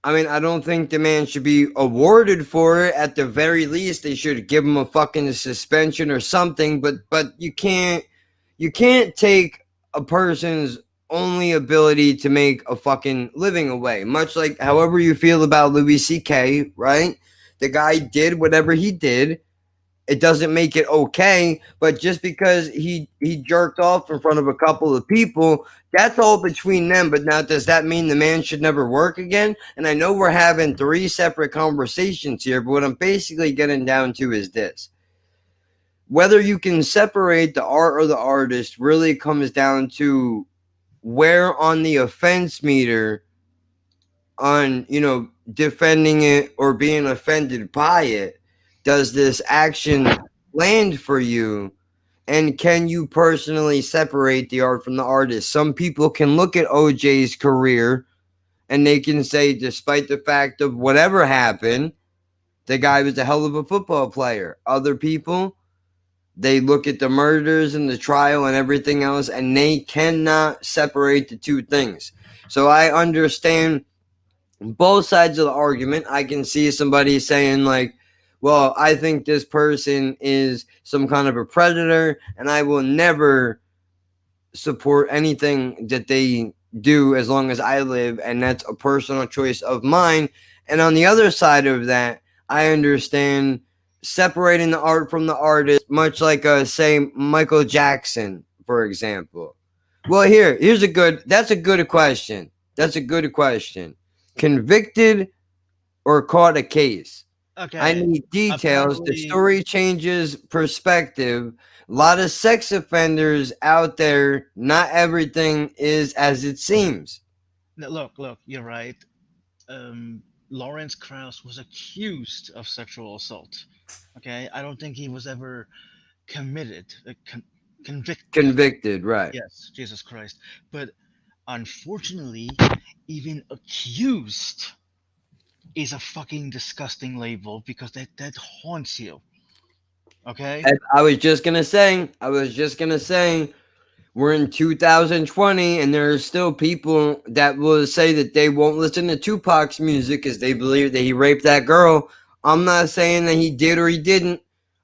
E: I mean, I don't think the man should be awarded for it. At the very least, they should give him a fucking suspension or something. But you can't take a person's only ability to make a fucking living away. Much like however you feel about Louis C.K., right? The guy did whatever he did. It doesn't make it okay, but just because he jerked off in front of a couple of people, that's all between them. But now, does that mean the man should never work again? And I know we're having 3 separate conversations here, but what I'm basically getting down to is this. Whether you can separate the art or the artist really comes down to where on the offense meter on, defending it or being offended by it, does this action land for you? And can you personally separate the art from the artist? Some people can look at OJ's career and they can say, despite the fact of whatever happened, the guy was a hell of a football player. Other people, they look at the murders and the trial and everything else, and they cannot separate the two things. So I understand both sides of the argument. I can see somebody saying, like, well, I think this person is some kind of a predator, and I will never support anything that they do as long as I live, and that's a personal choice of mine. And on the other side of that, I understand separating the art from the artist, much like, say, Michael Jackson, for example. Well, that's a good question. That's a good question. Convicted or caught a case?
B: Okay.
E: I need details. The story changes perspective. A lot of sex offenders out there. Not everything is as it seems.
B: Look, you're right. Lawrence Krauss was accused of sexual assault. Okay, I don't think he was ever committed, convicted.
E: Convicted, right?
B: Yes, Jesus Christ. But unfortunately, even accused is a fucking disgusting label because that haunts you. Okay?
E: And I was just gonna say, we're in 2020, and there are still people that will say that they won't listen to Tupac's music because they believe that he raped that girl. I'm not saying that he did or he didn't.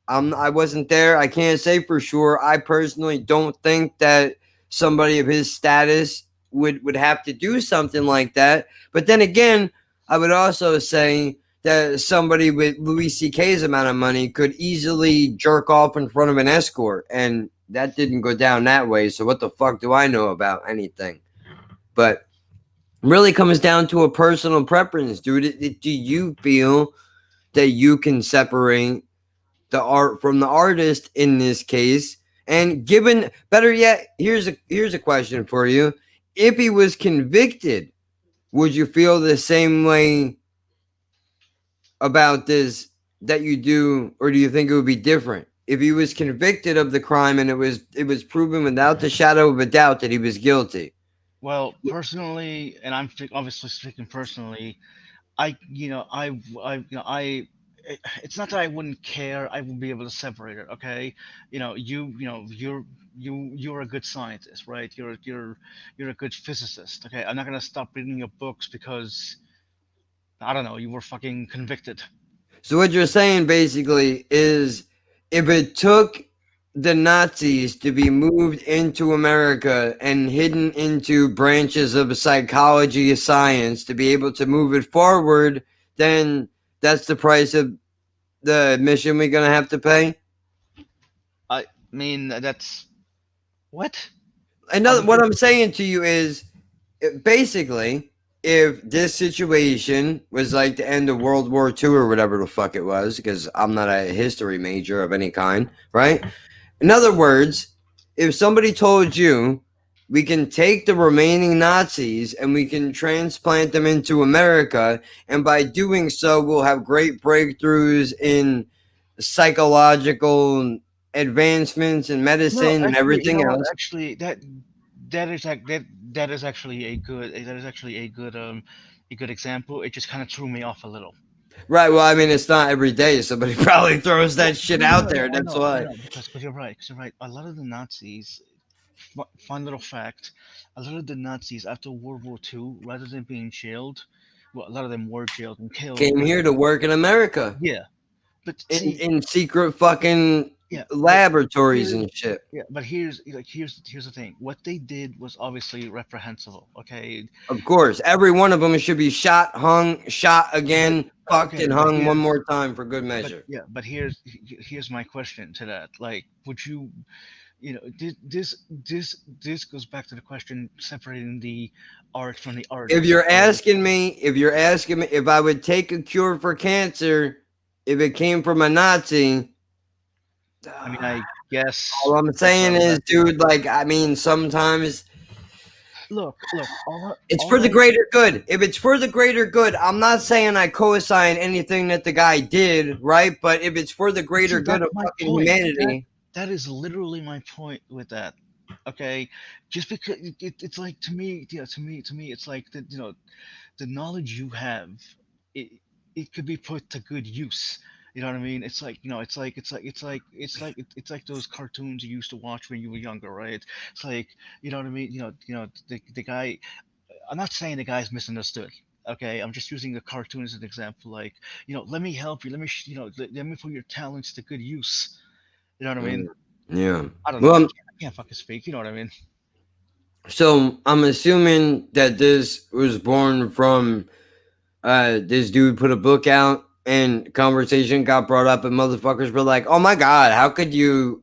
E: I wasn't there. I can't say for sure. I personally don't think that somebody of his status would have to do something like that. But then again, I would also say that somebody with Louis C.K.'s amount of money could easily jerk off in front of an escort, and that didn't go down that way. So what the fuck do I know about anything? But really comes down to a personal preference, dude. Do you feel that you can separate the art from the artist in this case? And given, better yet, here's a question for you. If he was convicted, would you feel the same way about this that you do, or do you think it would be different if he was convicted of the crime and it was proven without the shadow of a doubt that he was guilty?
B: Well, personally, and obviously speaking personally, it's not that I wouldn't care. I would be able to separate it. Okay, you're a good scientist, right? You're a good physicist. Okay, I'm not gonna stop reading your books because I don't know, you were fucking convicted.
E: So what you're saying basically is, if it took the Nazis to be moved into America and hidden into branches of psychology science to be able to move it forward, then that's the price of the admission we're gonna have to pay.
B: I mean, that's what?
E: What I'm saying to you is, basically, if this situation was like the end of World War II or whatever the fuck it was, because I'm not a history major of any kind, right? In other words, if somebody told you we can take the remaining Nazis and we can transplant them into America, and by doing so, we'll have great breakthroughs in psychological advancements in medicine and everything else.
B: Actually, that is actually a good example. It just kind of threw me off a little.
E: Right. Well, I mean, it's not every day. Somebody probably throws that shit out there. That's why.
B: Because you're right. Because you're right. A lot of the Nazis, fun little fact, a lot of the Nazis after World War II, rather than being jailed, well, a lot of them were jailed and killed.
E: Came here to work in America.
B: Yeah, but
E: in secret fucking laboratories and shit.
B: Yeah, but here's the thing. What they did was obviously reprehensible. Okay.
E: Of course, every one of them should be shot, hung, shot again, fucked, and hung one more time for good measure.
B: But here's my question to that. Like, would you, this goes back to the question separating the art from the artist.
E: If you're asking me if I would take a cure for cancer if it came from a Nazi,
B: I mean, I guess
E: all I'm saying is, dude, like, I mean, sometimes
B: look,
E: it's for the greater good. If it's for the greater good, I'm not saying I co-sign anything that the guy did, right? But if it's for the greater good of fucking humanity,
B: that is literally my point with that. Okay, just because it's like, to me, it's like the knowledge you have, it could be put to good use. You know what I mean? It's like, it's like those cartoons you used to watch when you were younger, right? It's like, you know what I mean? The guy. I'm not saying the guy's misunderstood. Okay, I'm just using the cartoon as an example. Like, let me help you. Let me, let me put your talents to good use. You know what I mean?
E: Yeah.
B: I don't know. I can't fucking speak. You know what I mean?
E: So I'm assuming that this was born from this dude put a book out, and conversation got brought up, and motherfuckers were like, "Oh my god, how could you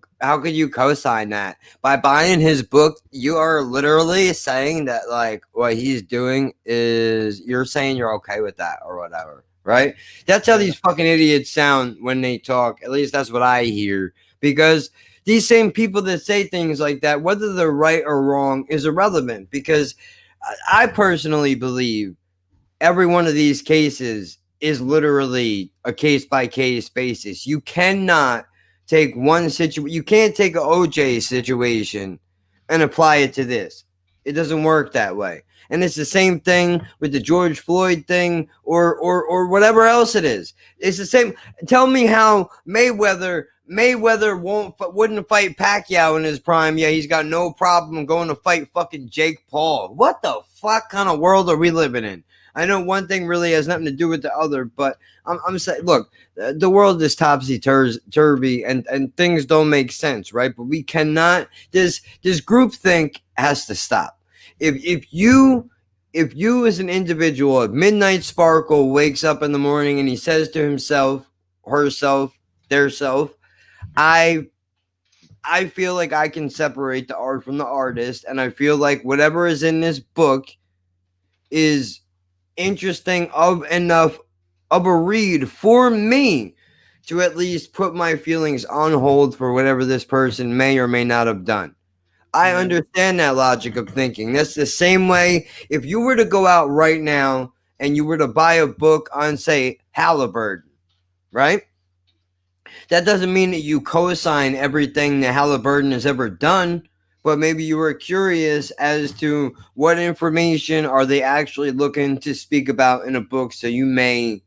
E: co-sign that?" By buying his book, you are literally saying that, like, what he's doing is, you're saying you're okay with that or whatever, right? That's how these fucking idiots sound when they talk. At least that's what I hear. Because these same people that say things like that, whether they're right or wrong, is irrelevant. Because I personally believe, every one of these cases is literally a case by case basis. You cannot take one situation. You can't take an OJ situation and apply it to this. It doesn't work that way. And it's the same thing with the George Floyd thing or whatever else it is. It's the same. Tell me how Mayweather wouldn't fight Pacquiao in his prime. Yeah, he's got no problem going to fight fucking Jake Paul. What the fuck kind of world are we living in? I know one thing really has nothing to do with the other, but I'm saying, look, the world is topsy-turvy and things don't make sense, right? But we cannot, this groupthink has to stop. If you as an individual, if Midnight Sparkle wakes up in the morning and he says to himself, herself, theirself, I feel like I can separate the art from the artist, and I feel like whatever is in this book is interesting enough of a read for me to at least put my feelings on hold for whatever this person may or may not have done. I understand that logic of thinking. That's the same way if you were to go out right now and you were to buy a book on, say, Halliburton, right? That doesn't mean that you co-sign everything that Halliburton has ever done, but maybe you were curious as to what information are they actually looking to speak about in a book, so you may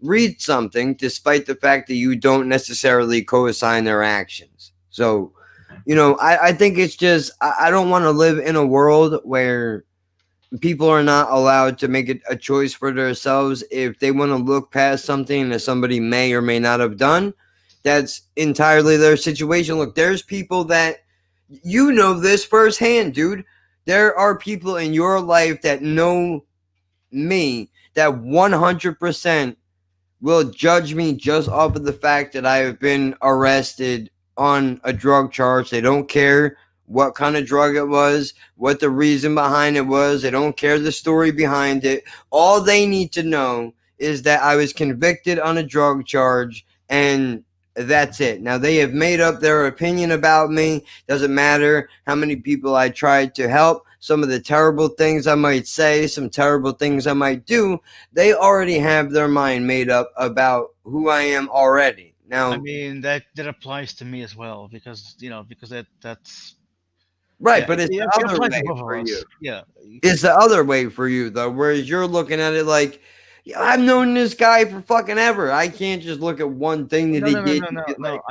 E: read something despite the fact that you don't necessarily co-sign their actions. So, you know, I think it's just, I don't want to live in a world where people are not allowed to make it a choice for themselves. If they want to look past something that somebody may or may not have done, that's entirely their situation. Look, there's people that, you know this firsthand, dude. There are people in your life that know me that 100% will judge me just off of the fact that I have been arrested on a drug charge. They don't care what kind of drug it was, what the reason behind it was. They don't care the story behind it. All they need to know is that I was convicted on a drug charge, and that's it. Now, they have made up their opinion about me. Doesn't matter how many people I tried to help, some of the terrible things I might say, some terrible things I might do. They already have their mind made up about who I am already. Now,
B: I mean, that applies to me as well, because that's
E: right,
B: yeah,
E: but it's
B: it
E: the other
B: applies to
E: way
B: both of
E: for
B: us.
E: you.
B: Yeah.
E: It's the other way for you, though, whereas you're looking at it like, yeah, I've known this guy for fucking ever. I can't just look at one thing that
B: No,
E: he
B: no, no,
E: did
B: no,
E: and
B: no,
E: be
B: no.
E: like,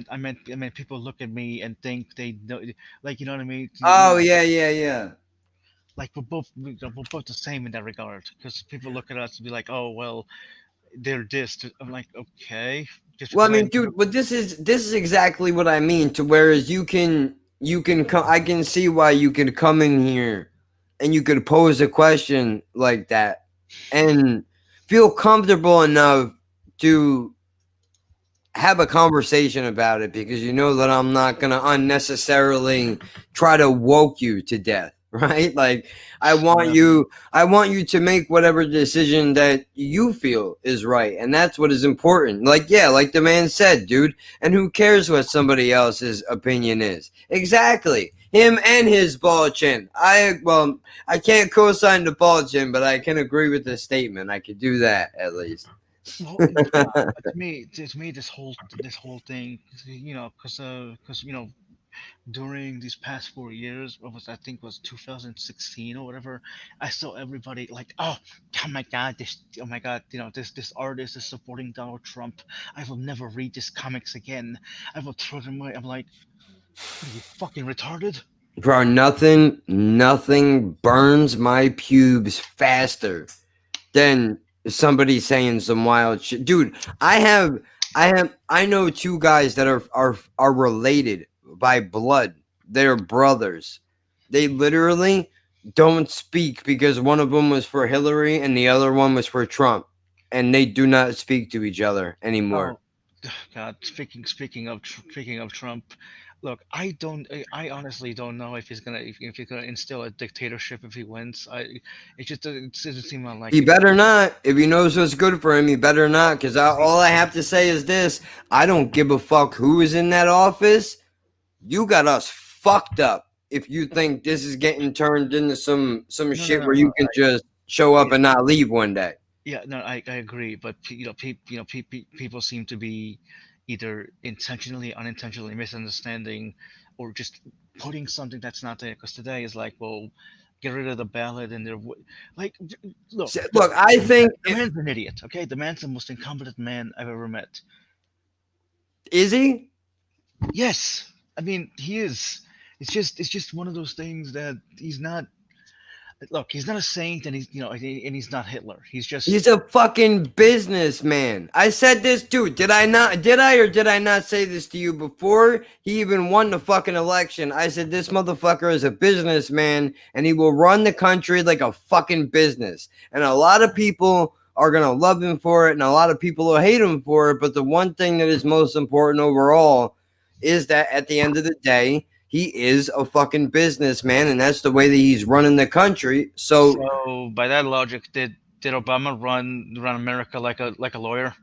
B: I meant people look at me and think they know, like, you know what I mean?
E: oh, yeah.
B: Like we're both the same in that regard, because people look at us and be like, oh well, they're this. I'm like, okay, just
E: Well, I
B: because
E: mean, dude, but this is exactly what I mean. To whereas you can come, I can see why you could come in here and you could pose a question like that and feel comfortable enough to have a conversation about it, because you know that I'm not going to unnecessarily try to woke you to death, right? Like I want you to make whatever decision that you feel is right, and that's what is important. Like, yeah, like the man said, dude, and who cares what somebody else's opinion is? Exactly. Him and his ball chin. I can't co-sign the ball chin, but I can agree with the statement. I could do that at least.
B: well, yeah, to me, this whole thing, because during these past 4 years, I think was 2016 or whatever, I saw everybody like, oh my god, this artist is supporting Donald Trump. I will never read his comics again. I will throw them away. I'm like, what are you, fucking retarded?
E: Bro, nothing burns my pubes faster than somebody saying some wild shit. Dude, I know two guys that are related by blood. They're brothers. They literally don't speak because one of them was for Hillary and the other one was for Trump, and they do not speak to each other anymore.
B: Oh, God, speaking of Trump, look, I honestly don't know if he's gonna instill a dictatorship if he wins. It doesn't seem unlikely.
E: He better not. If he knows what's good for him, he better not. Because all I have to say is this: I don't give a fuck who is in that office. You got us fucked up if you think this is getting turned into some shit where you can just show up and not leave one day.
B: Yeah, no, I agree, but people seem to be either intentionally, unintentionally misunderstanding, or just putting something that's not there. Because today is like, well, get rid of the ballot, and like, look,
E: Look, I think
B: the man's an idiot. Okay, the man's the most incompetent man I've ever met.
E: is he?
B: Yes, I mean he is. It's just one of those things that he's not. Look, he's not a saint, and he's not Hitler. He's just.
E: He's a fucking businessman. I said this, dude. Did I or did I not say this to you before he even won the fucking election? I said this motherfucker is a businessman and he will run the country like a fucking business. And a lot of people are going to love him for it and a lot of people will hate him for it. But the one thing that is most important overall is that at the end of the day, he is a fucking businessman, and that's the way that he's running the country.
B: So by that logic, did Obama run America like a lawyer?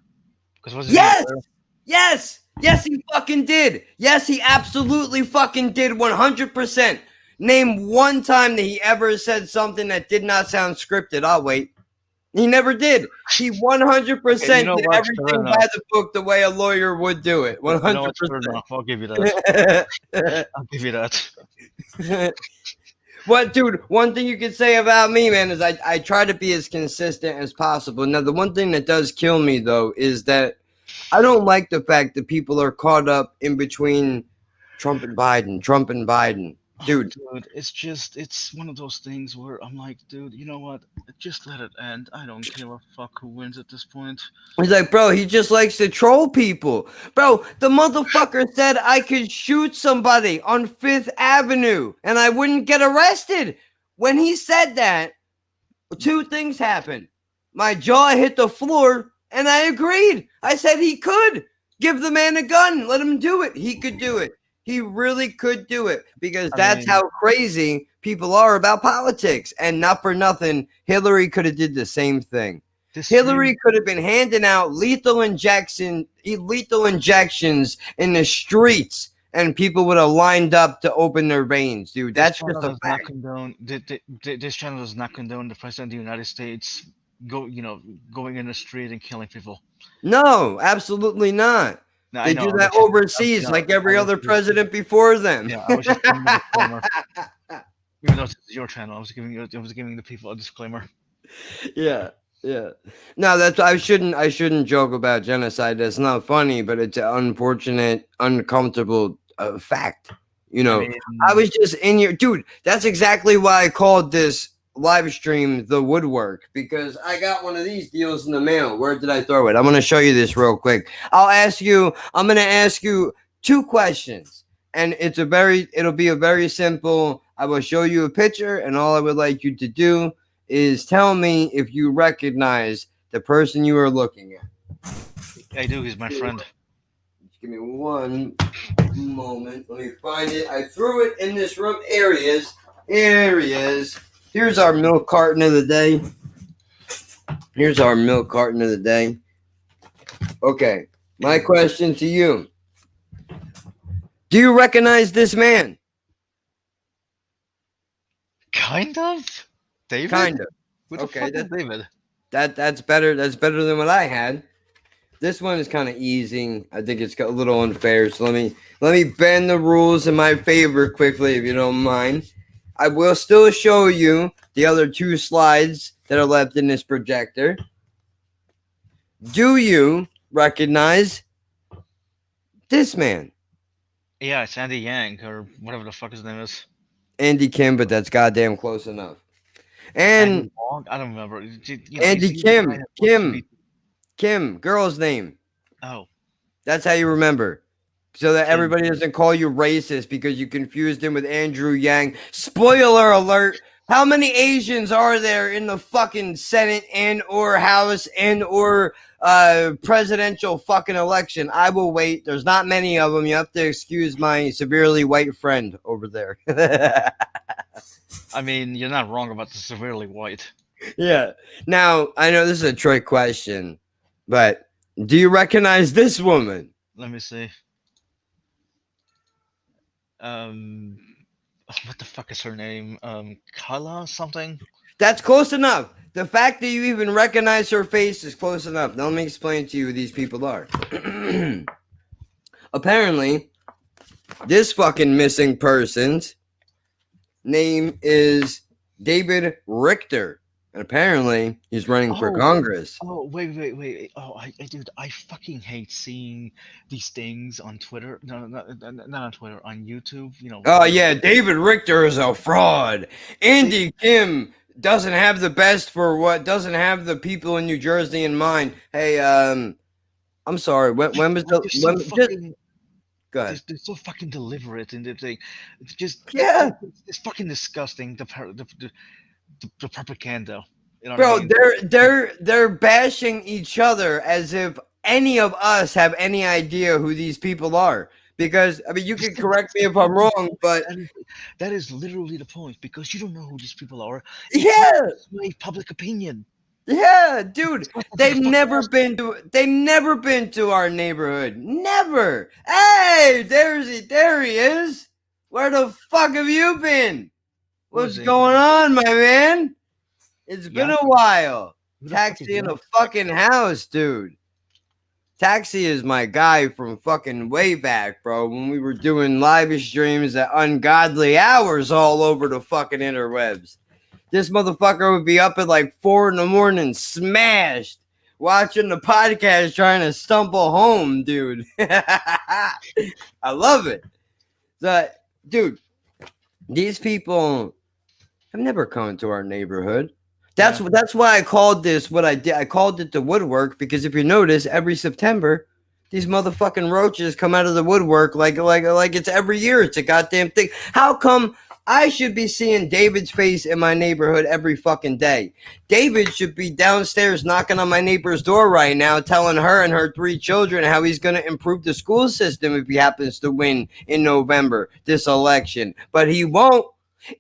B: Because was
E: Yes, he fucking did. Yes, he absolutely fucking did. 100%. Name one time that he ever said something that did not sound scripted. I'll wait. He never did. He 100% did everything by the book the way a lawyer would do it. 100%.
B: I'll give you that. I'll give you that.
E: What, dude, one thing you can say about me, man, is I try to be as consistent as possible. Now, the one thing that does kill me, though, is that I don't like the fact that people are caught up in between Trump and Biden. Dude,
B: it's one of those things where I'm like, dude, you know what? Just let it end. I don't give a fuck who wins at this point.
E: He's like, bro, he just likes to troll people. Bro, the motherfucker said I could shoot somebody on 5th Avenue and I wouldn't get arrested. When he said that, two things happened. My jaw hit the floor and I agreed. I said he could. Give the man a gun. Let him do it. He could do it. He really could do it because that's how crazy people are about politics. And not for nothing, Hillary could have did the same thing. Hillary could have been handing out lethal injections in the streets, and people would have lined up to open their veins, dude. That's just a fact.
B: This channel does not condone the president of the United States going in the street and killing people.
E: No, absolutely not.
B: No,
E: they do that overseas like every other president before them.
B: Yeah, I was just giving you a disclaimer. Even though it's your channel, I was giving the people a disclaimer.
E: Yeah. No, I shouldn't joke about genocide. That's not funny, but it's an unfortunate, uncomfortable fact. I was just in your dude. That's exactly why I called this live stream The Woodwork, because I got one of these deals in the mail. Where did I throw it? I'm going to show you this real quick. I'm going to ask you 2 questions, and it'll be a very simple. I will show you a picture, and all I would like you to do is tell me if you recognize the person you are looking at.
B: I do. He's my friend.
E: Just give me one moment. Let me find it. I threw it in this room. Here he is. Here's our milk carton of the day. Okay, my question to you. Do you recognize this man?
B: Kind of. David?
E: Kind of.
B: Who the fuck is David?
E: That's better. That's better than what I had. This one is kind of easy. I think it's a little unfair. So let me bend the rules in my favor quickly, if you don't mind. I will still show you the other 2 slides that are left in this projector. Do you recognize this man?
B: Yeah, it's Andy Yang, or whatever the fuck his name is.
E: Andy Kim, but that's goddamn close enough. And
B: I don't remember.
E: Andy Kim, girl's name.
B: Oh.
E: That's how you remember. So that everybody doesn't call you racist because you confused him with Andrew Yang. Spoiler alert. How many Asians are there in the fucking Senate and or House and or presidential fucking election? I will wait. There's not many of them. You have to excuse my severely white friend over there.
B: I mean, you're not wrong about the severely white.
E: Yeah. Now, I know this is a trick question, but do you recognize this woman?
B: Let me see. What the fuck is her name? Kala something?
E: That's close enough. The fact that you even recognize her face is close enough. Now let me explain to you who these people are. Apparently, this fucking missing person's name is David Richter. And apparently, he's running for Congress.
B: Oh, wait. Oh, dude, I fucking hate seeing these things on Twitter. No, not on Twitter, on YouTube. You know.
E: Oh, yeah, David Richter is a fraud. Andy Kim doesn't have the best for what, doesn't have the people in New Jersey in mind. Hey, I'm sorry. When was the,
B: They're so fucking,
E: go ahead.
B: they're so fucking deliberate in the thing. It's just
E: Yeah.
B: it's fucking disgusting. The propaganda. You know what
E: Bro,
B: I mean?
E: they're bashing each other as if any of us have any idea who these people are. Because I mean, you can correct me if I'm wrong, but
B: That is literally the point, because you don't know who these people are.
E: yeah,
B: Sway public opinion.
E: yeah, dude,
B: It's not the
E: they've
B: fucking
E: never
B: awesome.
E: never been to our neighborhood, never. Hey, there he is. Where the fuck have you been?
B: Who
E: What's
B: is he?
E: going on, my man? It's been
B: Yeah.
E: a while.
B: Who the fuck is
E: Taxi in
B: that?
E: the fucking house, dude. Taxi is my guy from fucking way back, bro, when we were doing live streams at ungodly hours all over the fucking interwebs. This motherfucker would be up at like 4 a.m, smashed, watching the podcast, trying to stumble home, dude. I love it. So, dude, these people have never come to our neighborhood. That's why I called this what I did. I called it the woodwork, because if you notice, every September, these motherfucking roaches come out of the woodwork like it's every year. It's a goddamn thing. How come I should be seeing David's face in my neighborhood every fucking day? David should be downstairs knocking on my neighbor's door right now, telling her and her 3 children how he's going to improve the school system if he happens to win in November this election. But he won't.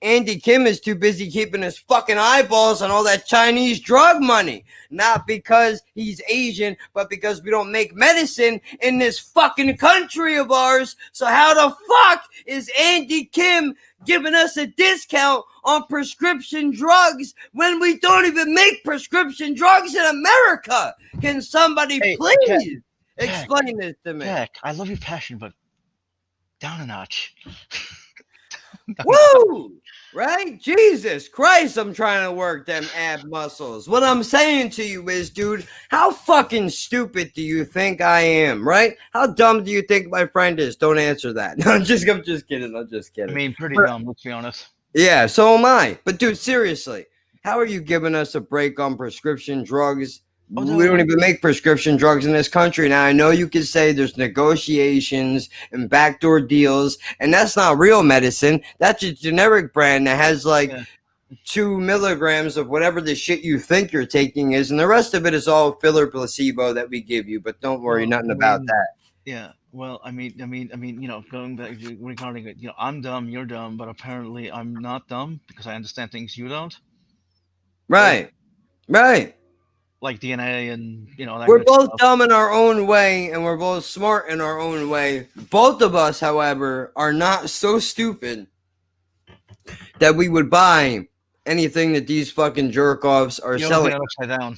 E: Andy Kim is too busy keeping his fucking eyeballs on all that Chinese drug money. Not because he's Asian, but because we don't make medicine in this fucking country of ours. So how the fuck is Andy Kim giving us a discount on prescription drugs when we don't even make prescription drugs in America? Can somebody please explain this to me?
B: Jack, I love your passion, but down a notch.
E: Woo! Right? Jesus Christ, I'm trying to work them ab muscles. What I'm saying to you is, dude, how fucking stupid do you think I am, right? How dumb do you think my friend is? Don't answer that. No, I'm just kidding.
B: I mean, pretty dumb, let's be honest.
E: Yeah, so am I. But dude, seriously, how are you giving us a break on prescription drugs?
B: Oh, no.
E: We don't even make prescription drugs in this country. Now, I know you could say there's negotiations and backdoor deals, and that's not real medicine. That's a generic brand that has like 2 milligrams of whatever the shit you think you're taking is, and the rest of it is all filler placebo that we give you. But don't worry, nothing about that.
B: Yeah, well, I mean, you know, going back regarding it, you know, I'm dumb, you're dumb, but apparently I'm not dumb because I understand things you don't.
E: Right.
B: Like DNA and, you know, that
E: We're
B: good stuff.
E: both dumb in our own way, and we're both smart in our own way. Both of us, however, are not so stupid that we would buy anything that these fucking jerk-offs are
B: You
E: selling.
B: know, upside down.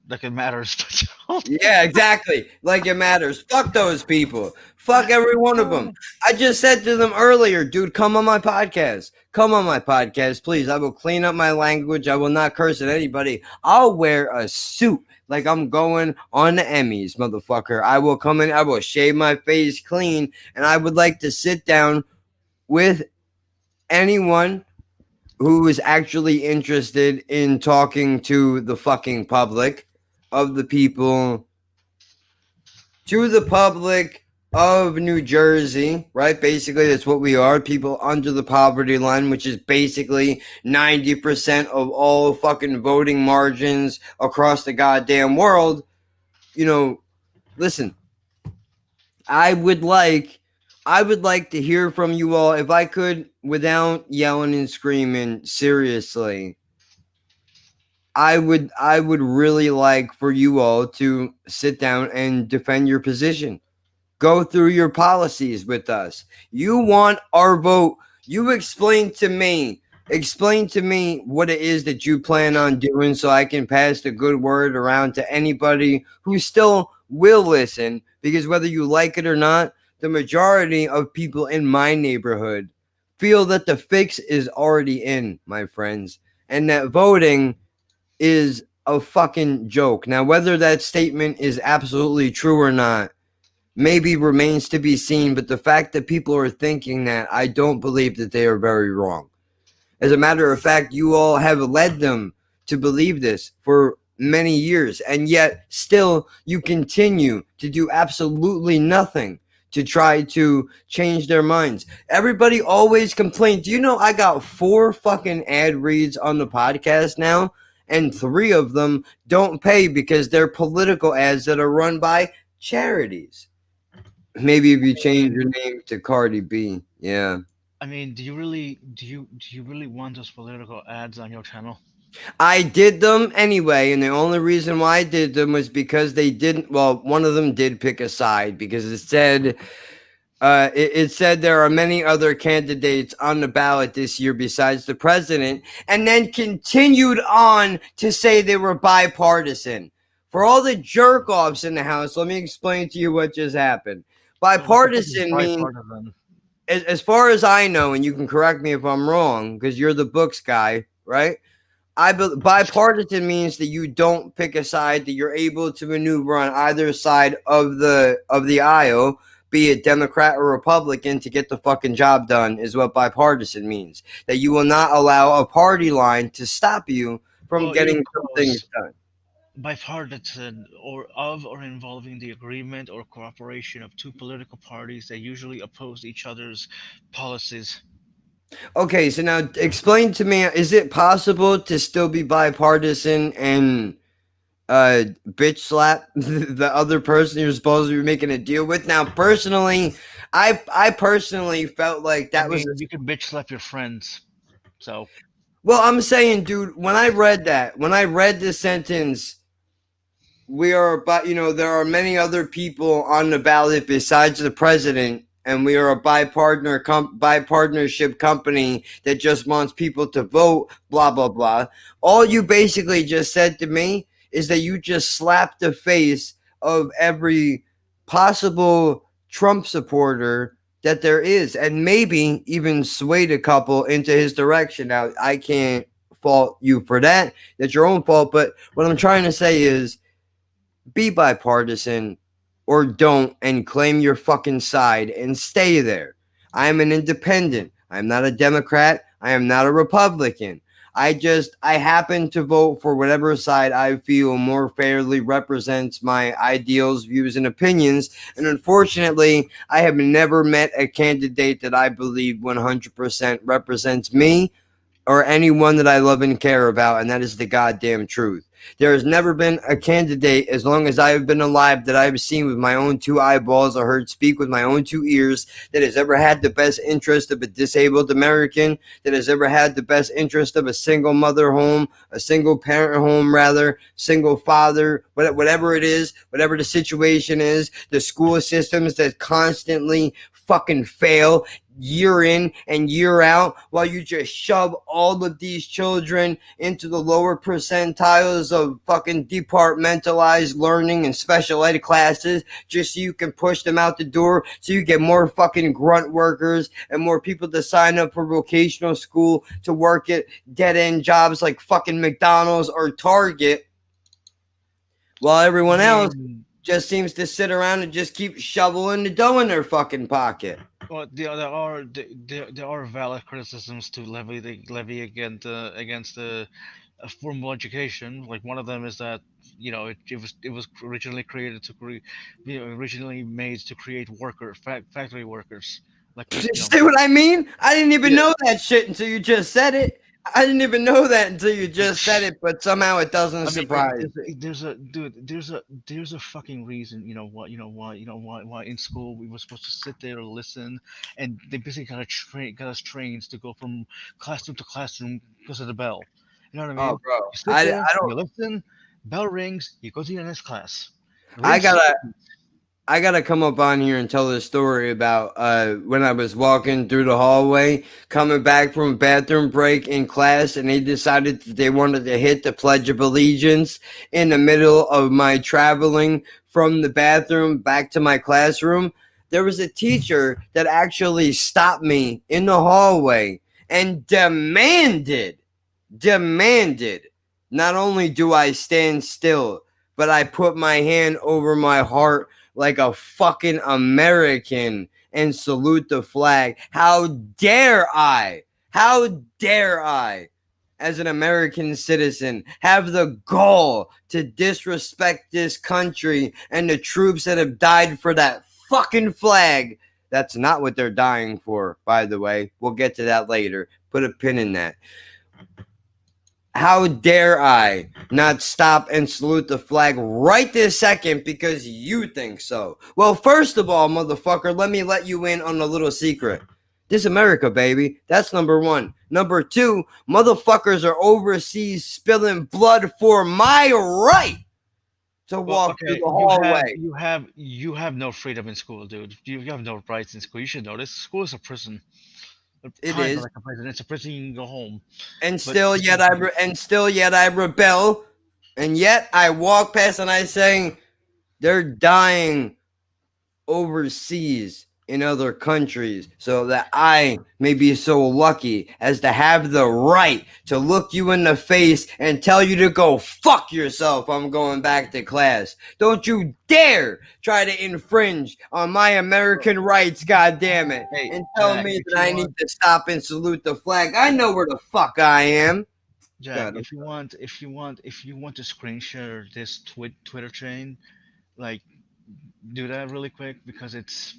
B: Like it matters.
E: Yeah, exactly. Like it matters. Fuck those people. Fuck every one of them. I just said to them earlier, dude, come on my podcast. Come on my podcast, please. I will clean up my language. I will not curse at anybody. I'll wear a suit like I'm going on the Emmys, motherfucker. I will come in. I will shave my face clean. And I would like to sit down with anyone who is actually interested in talking to the fucking public of the people, to the public of New Jersey, right? Basically, that's what we are. People under the poverty line, which is basically 90% of all fucking voting margins across the goddamn world. You know, listen, I would like to hear from you all, if I could, without yelling and screaming, seriously. I would really like for you all to sit down and defend your position. Go through your policies with us. You want our vote. You explain to me explain to me what it is that you plan on doing so I can pass the good word around to anybody who still will listen, because whether you like it or not, the majority of people in my neighborhood feel that the fix is already in, my friends, and that voting is a fucking joke. Now, whether that statement is absolutely true or not maybe remains to be seen, but the fact that people are thinking that, I don't believe that they are very wrong. As a matter of fact, you all have led them to believe this for many years, and yet still you continue to do absolutely nothing to try to change their minds. Everybody always complains. Do you know I got 4 fucking ad reads on the podcast now, and 3 of them don't pay because they're political ads that are run by charities. Maybe if you change your name to Cardi B, yeah.
B: I mean, do you really want those political ads on your channel?
E: I did them anyway, and the only reason why I did them was because they didn't. Well, one of them did pick a side because it said, it said there are many other candidates on the ballot this year besides the president, and then continued on to say they were bipartisan. For all the jerk offs in the House, let me explain to you what just happened. Bipartisan means, as far as I know, and you can correct me if I'm wrong because you're the books guy, right? Bipartisan means that you don't pick a side, that you're able to maneuver on either side of the aisle, be it Democrat or Republican, to get the fucking job done, is what bipartisan means. That you will not allow a party line to stop you from getting things done.
B: Bipartisan or involving the agreement or cooperation of 2 political parties that usually oppose each other's policies.
E: Okay, so now explain to me, is it possible to still be bipartisan and bitch slap the other person you're supposed to be making a deal with? Now, personally, I personally felt like that was...
B: You can bitch slap your friends, so...
E: Well, I'm saying, dude, when I read this sentence, we are about, there are many other people on the ballot besides the president, and we are a bipartnership company that just wants people to vote, blah, blah, blah. All you basically just said to me is that you just slapped the face of every possible Trump supporter that there is, and maybe even swayed a couple into his direction. Now, I can't fault you for that. That's your own fault. But what I'm trying to say is, be bipartisan or don't, and claim your fucking side and stay there. I am an independent. I'm not a Democrat. I am not a Republican. I happen to vote for whatever side I feel more fairly represents my ideals, views, and opinions. And unfortunately, I have never met a candidate that I believe 100% represents me or anyone that I love and care about, and that is the goddamn truth. There has never been a candidate, as long as I have been alive, that I've seen with my own 2 eyeballs or heard speak with my own 2 ears, that has ever had the best interest of a disabled American, that has ever had the best interest of a single mother home, a single parent home, rather, single father, whatever it is, whatever the situation is, the school systems that constantly fucking fail year in and year out, while you just shove all of these children into the lower percentiles of fucking departmentalized learning and special ed classes just so you can push them out the door, so you get more fucking grunt workers and more people to sign up for vocational school to work at dead-end jobs like fucking McDonald's or Target, while everyone else just seems to sit around and just keep shoveling the dough in their fucking pocket.
B: Well, there are valid criticisms to levy against formal education. Like, one of them is that it was originally made to create factory workers. Like,
E: see what I mean? I didn't even know that shit until you just said it. I didn't even know that until you just said it, but somehow it doesn't surprise.
B: There's a fucking reason, why in school we were supposed to sit there and listen, and they basically got us trained to go from classroom to classroom because of the bell. You know what I mean?
E: Oh, bro,
B: You sit there, you listen, bell rings, you go to your next class.
E: I I gotta come up on here and tell this story about when I was walking through the hallway, coming back from bathroom break in class, and they decided that they wanted to hit the Pledge of Allegiance in the middle of my traveling from the bathroom back to my classroom. There was a teacher that actually stopped me in the hallway and demanded, not only do I stand still, but I put my hand over my heart like a fucking American and salute the flag. How dare I? How dare I, as an American citizen, have the gall to disrespect this country and the troops that have died for that fucking flag? That's not what they're dying for, by the way. We'll get to that later. Put a pin in that. How dare I not stop and salute the flag right this second because you think so? Well, first of all, motherfucker, let me let you in on a little secret. This America, baby. That's number one. Number two, motherfuckers are overseas spilling blood for my right to walk through the hallway.
B: You have no freedom in school, dude. You have no rights in school. You should know this. School is a prison.
E: It
B: Kind of
E: is.
B: like a prison. It's a prison. You can go home.
E: And
B: But
E: still yet I rebel, and yet I walk past and I say they're dying overseas in other countries, so that I may be so lucky as to have the right to look you in the face and tell you to go fuck yourself. I'm going back to class. Don't you dare try to infringe on my American rights, goddammit,
B: Hey,
E: and tell
B: Jack,
E: me
B: if
E: that
B: you
E: I need to stop and salute the flag. I know where the fuck I am.
B: Jack,
E: God,
B: if you want to screen share this Twitter chain, like do that really quick because it's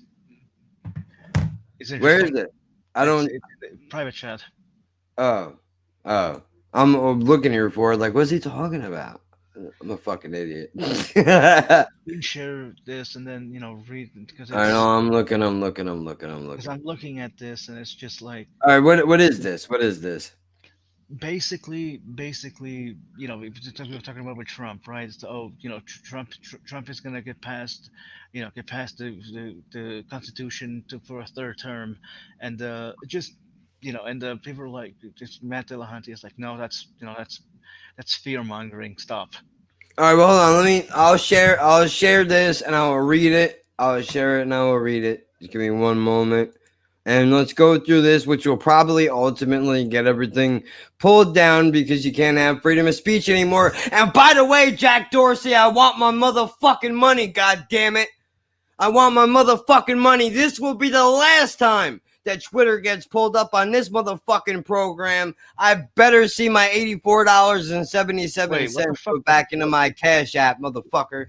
E: where is
B: interesting.
E: it? I don't.
B: It's private chat.
E: Oh, I'm looking here for it. Like, what's he talking about? I'm a fucking idiot.
B: Screen share this and then read because
E: I know. I'm looking.
B: because I'm looking at this and it's just like
E: All right. What is this? What is this?
B: basically we were talking about with Trump, right? So Trump is gonna get past the Constitution for a third term, and just and the people are like just Matt Dillahunty is like, no, that's fear mongering. Stop.
E: All right. Well, hold on. I'll share this and I will read it. I'll share it and I will read it. Just give me one moment. And let's go through this, which will probably ultimately get everything pulled down because you can't have freedom of speech anymore. And by the way, Jack Dorsey, I want my motherfucking money, god damn it. I want my motherfucking money. This will be the last time that Twitter gets pulled up on this motherfucking program. I better see my $84.77 put back into my Cash App, motherfucker.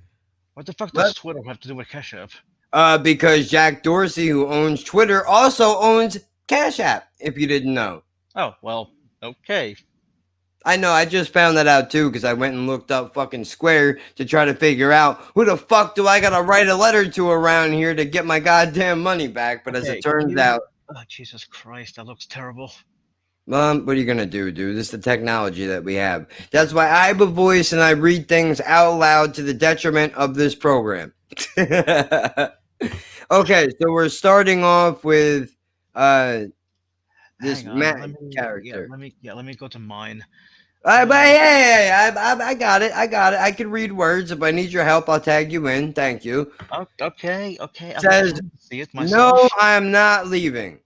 B: What the fuck does Twitter have to do with Cash App?
E: Because Jack Dorsey, who owns Twitter, also owns Cash App, if you didn't know.
B: Oh, well, okay.
E: I know, I just found that out too, because I went and looked up fucking Square to try to figure out who the fuck do I gotta write a letter to around here to get my goddamn money back, but as it turns out...
B: Oh, Jesus Christ, that looks terrible.
E: What are you gonna do, dude? This is the technology that we have. That's why I have a voice and I read things out loud to the detriment of this program. Okay, so we're starting off with this Matt character.
B: Let me go to mine.
E: But hey, I got it. I can read words. If I need your help, I'll tag you in. Thank you.
B: Okay.
E: Says,
B: see it myself.
E: No, I'm not leaving.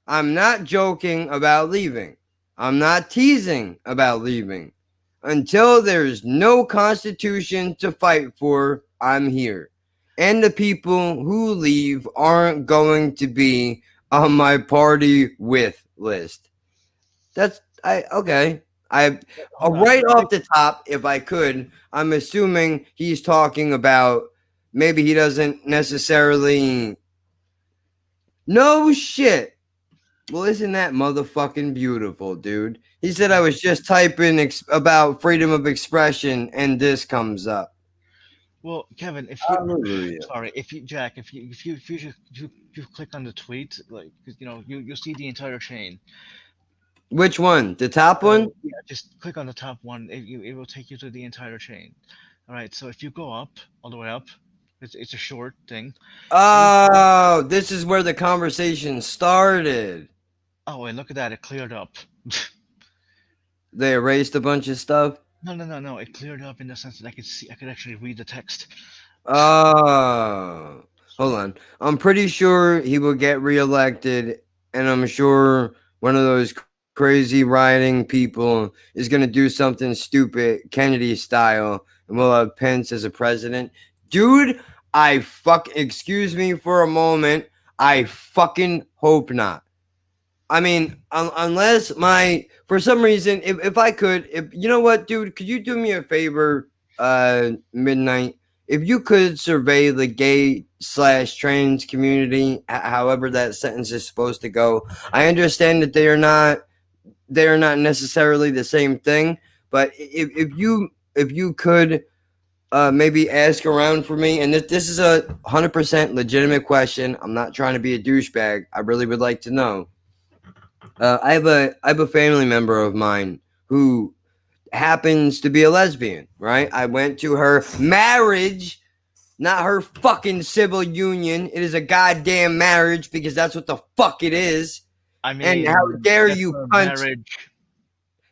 E: I'm not joking about leaving. I'm not teasing about leaving. Until there's no constitution to fight for, I'm here. And the people who leave aren't going to be on my party with list. Okay. Right off the top, if I could, I'm assuming he's talking about maybe he doesn't necessarily. No shit. Well, isn't that motherfucking beautiful, dude? He said I was just typing about freedom of expression, and this comes up.
B: Well, Kevin, if you click on the tweet, like you see the entire chain.
E: Which one? The top one?
B: Yeah, just click on the top one. It will take you to the entire chain. All right. So if you go up, all the way up, It's a short thing.
E: Oh, this is where the conversation started.
B: Oh, and look at that, it cleared up.
E: They erased a bunch of stuff.
B: No, no, no, no. It cleared up in the sense that I could actually read the text.
E: Oh, hold on. I'm pretty sure he will get reelected, and I'm sure one of those crazy rioting people is going to do something stupid, Kennedy style, and we'll have Pence as a president. Dude, excuse me for a moment. I fucking hope not. I mean, unless for some reason, if I could, you know what, dude, could you do me a favor, Midnight? If you could survey the gay/trans community, however that sentence is supposed to go. I understand that they are not necessarily the same thing, but if you could maybe ask around for me, and this is a 100% legitimate question. I'm not trying to be a douchebag. I really would like to know. I have a family member of mine who happens to be a lesbian, right? I went to her marriage, not her fucking civil union. It is a goddamn marriage because that's what the fuck it is.
B: I
E: And
B: mean,
E: how dare
B: that's
E: you
B: where
E: cunts,
B: marriage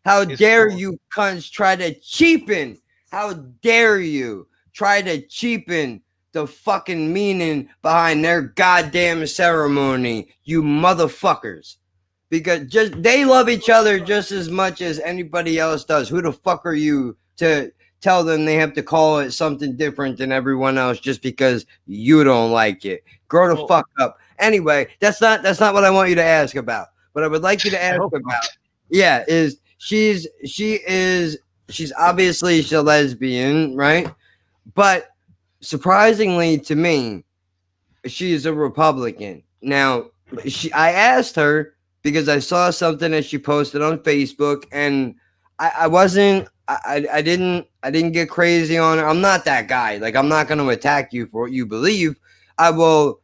E: how
B: is
E: dare
B: for.
E: you cunts try to cheapen, how dare you try to cheapen the fucking meaning behind their goddamn ceremony, you motherfuckers. Because just they love each other just as much as anybody else does. Who the fuck are you to tell them they have to call it something different than everyone else just because you don't like it? Grow the
B: Well,
E: fuck up. Anyway, that's not what I want you to ask about. What I would like you to
B: I
E: ask
B: hope
E: about,
B: not.
E: yeah, is she's obviously she's a lesbian, right? But surprisingly to me, she is a Republican. Now, I asked her because I saw something that she posted on Facebook, and I wasn't, I didn't get crazy on her. I'm not that guy. Like, I'm not going to attack you for what you believe. I will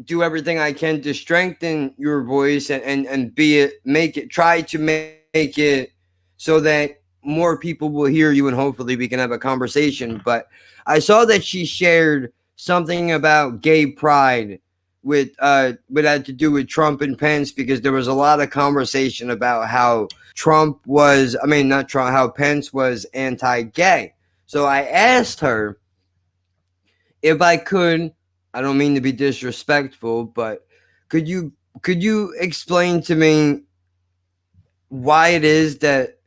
E: do everything I can to strengthen your voice and try to make it so that more people will hear you and hopefully we can have a conversation. But I saw that she shared something about gay pride with had to do with Trump and Pence because there was a lot of conversation about how not Trump, how Pence was anti-gay. So I asked her if I could, I don't mean to be disrespectful, but could you explain to me why it is that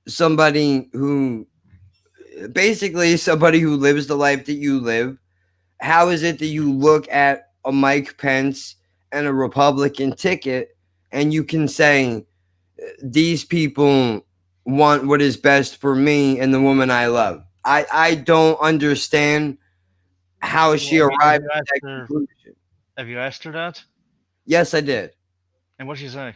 E: somebody who somebody who lives the life that you live, how is it that you look at a Mike Pence and a Republican ticket and you can say these people want what is best for me and the woman I love? I don't understand how she
B: Well, I mean,
E: arrived at that conclusion.
B: have you asked her that?
E: Yes, I did.
B: And what'd she say?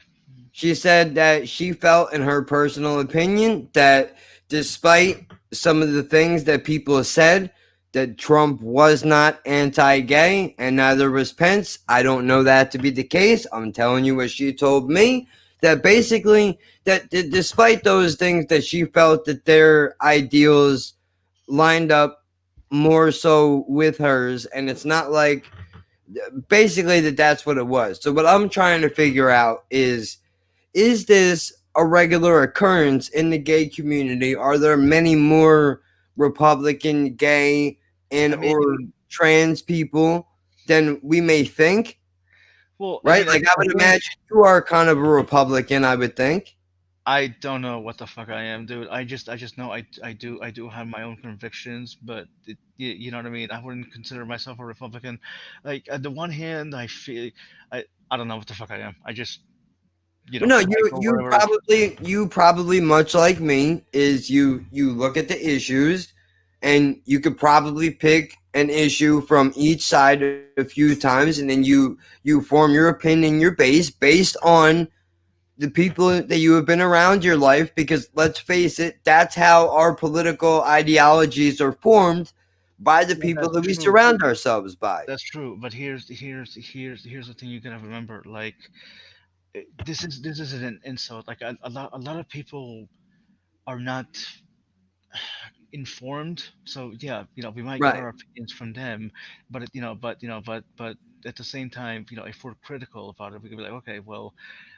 E: She said that she felt, in her personal opinion, that despite some of the things that people said, that Trump was not anti-gay and neither was Pence. I don't know that to be the case. I'm telling you what she told me. That basically, despite those things, that she felt that their ideals lined up more so with hers, and it's not like basically that's what it was. So what I'm trying to figure out is this a regular occurrence in the gay community? Are there many more Republican, gay, and
B: I mean,
E: or trans people than we may think?
B: well, I
E: Right?
B: mean,
E: Like I would imagine you are kind of a Republican, I would think.
B: I don't know what the fuck I am, dude. I just know I do have my own convictions, but you know what I mean. I wouldn't consider myself a Republican. Like at the one hand, I don't know what the fuck I am. I just
E: But no,
B: I go wherever.
E: you probably much like me is you look at the issues and you could probably pick an issue from each side a few times and then you form your opinion, your based on the people that you have been around your life, because let's face it, that's how our political ideologies are formed, by the
B: Yeah,
E: people
B: that's
E: that we
B: true.
E: surround ourselves by.
B: That's true. But here's the thing you gotta remember. Like this is an insult. Like a lot of people are not informed. So yeah, we might get
E: Right.
B: our opinions from them, but but at the same time, if we're critical about it, we could be like, okay, well,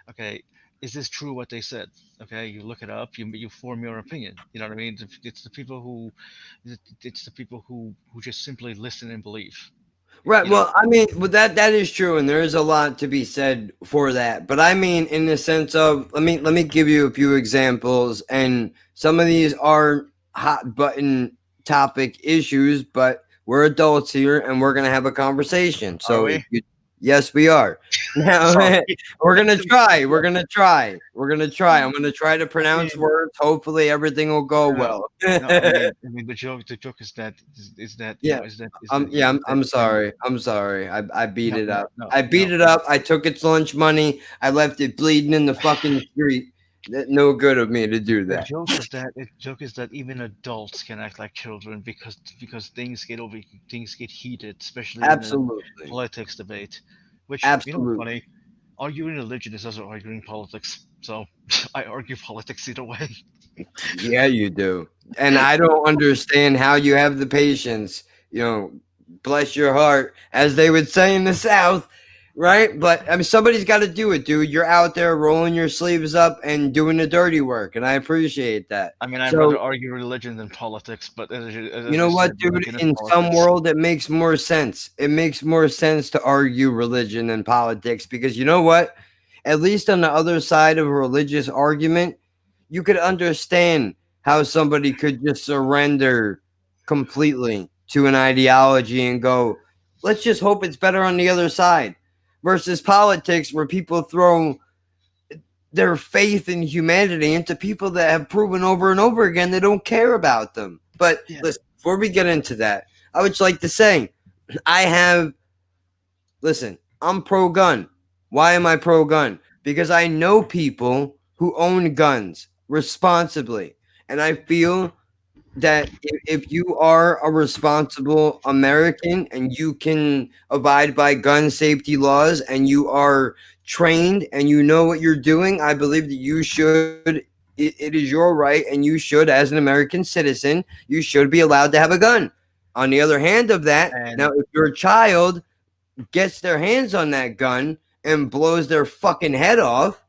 B: okay, is this true what they said? Okay, you look it up, you form your opinion. You know what I mean? It's the people who, it's the people who just simply listen and believe.
E: Right.
B: You know.
E: Well, I mean, well, that is true, and there is a lot to be said for that. But I mean, in the sense of, let me give you a few examples, and some of these are hot button topic issues, but we're adults here, and we're gonna have a conversation.
B: Are
E: So,
B: we?
E: yes, we are. Now,
B: Sorry.
E: we're gonna try. We're gonna try. We're gonna try. I'm gonna try to pronounce
B: mean,
E: words. Hopefully, everything will go well.
B: No, I mean, the joke is that
E: Yeah.
B: is that
E: Yeah,
B: is that
E: I'm sorry. I'm sorry. I beat
B: no
E: it
B: no
E: up.
B: no
E: I beat
B: no.
E: it up. I took its lunch money. I left it bleeding in the fucking street. No good of me to do
B: The
E: that.
B: joke is that even adults can act like children because things get heated, especially in a
E: Absolutely.
B: politics debate. Which,
E: Absolutely.
B: funny, arguing religion is also arguing politics. So I argue politics either way.
E: Yeah, you do. And I don't understand how you have the patience, bless your heart, as they would say in the South, right? But I mean, somebody's got to do it, dude. You're out there rolling your sleeves up and doing the dirty work, and I appreciate that.
B: I mean, I'd rather
E: So,
B: argue religion than politics, but
E: you
B: as
E: know
B: you
E: what,
B: said,
E: dude?
B: religion is
E: In some
B: politics.
E: world, it makes more sense. It makes more sense to argue religion than politics because you know what? At least on the other side of a religious argument, you could understand how somebody could just surrender completely to an ideology and go, let's just hope it's better on the other side. Versus politics, where people throw their faith in humanity into people that have proven over and over again they don't care about them. But
B: Yeah.
E: listen, before we get into that, I would just like to say I'm pro gun. Why am I pro gun? Because I know people who own guns responsibly. And I feel that if you are a responsible American and you can abide by gun safety laws and you are trained and you know what you're doing, I believe that you should. It is your right, and you should, as an American citizen, you should be allowed to have a gun. On the other hand of that, now
B: And
E: if your child gets their hands on that gun and blows their fucking head off,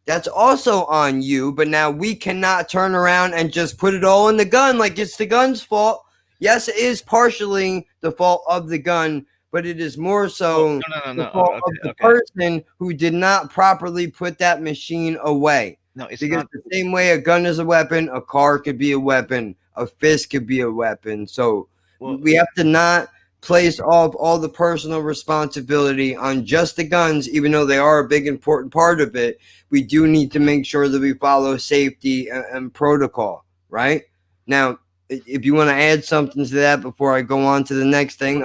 E: that's also on you. But now we cannot turn around and just put it all in the gun like it's the gun's fault. Yes, it is partially the fault of the gun, but it is more so the fault of the
B: okay.
E: person who did not properly put that machine away.
B: No, it's
E: Because
B: not.
E: the same way a gun is a weapon, a car could be a weapon, a fist could be a weapon. So
B: Well,
E: we have to not place all the personal responsibility on just the guns, even though they are a big important part of it. We do need to make sure that we follow safety and protocol, right? Now, if you want to add something to that before I go on to the next thing,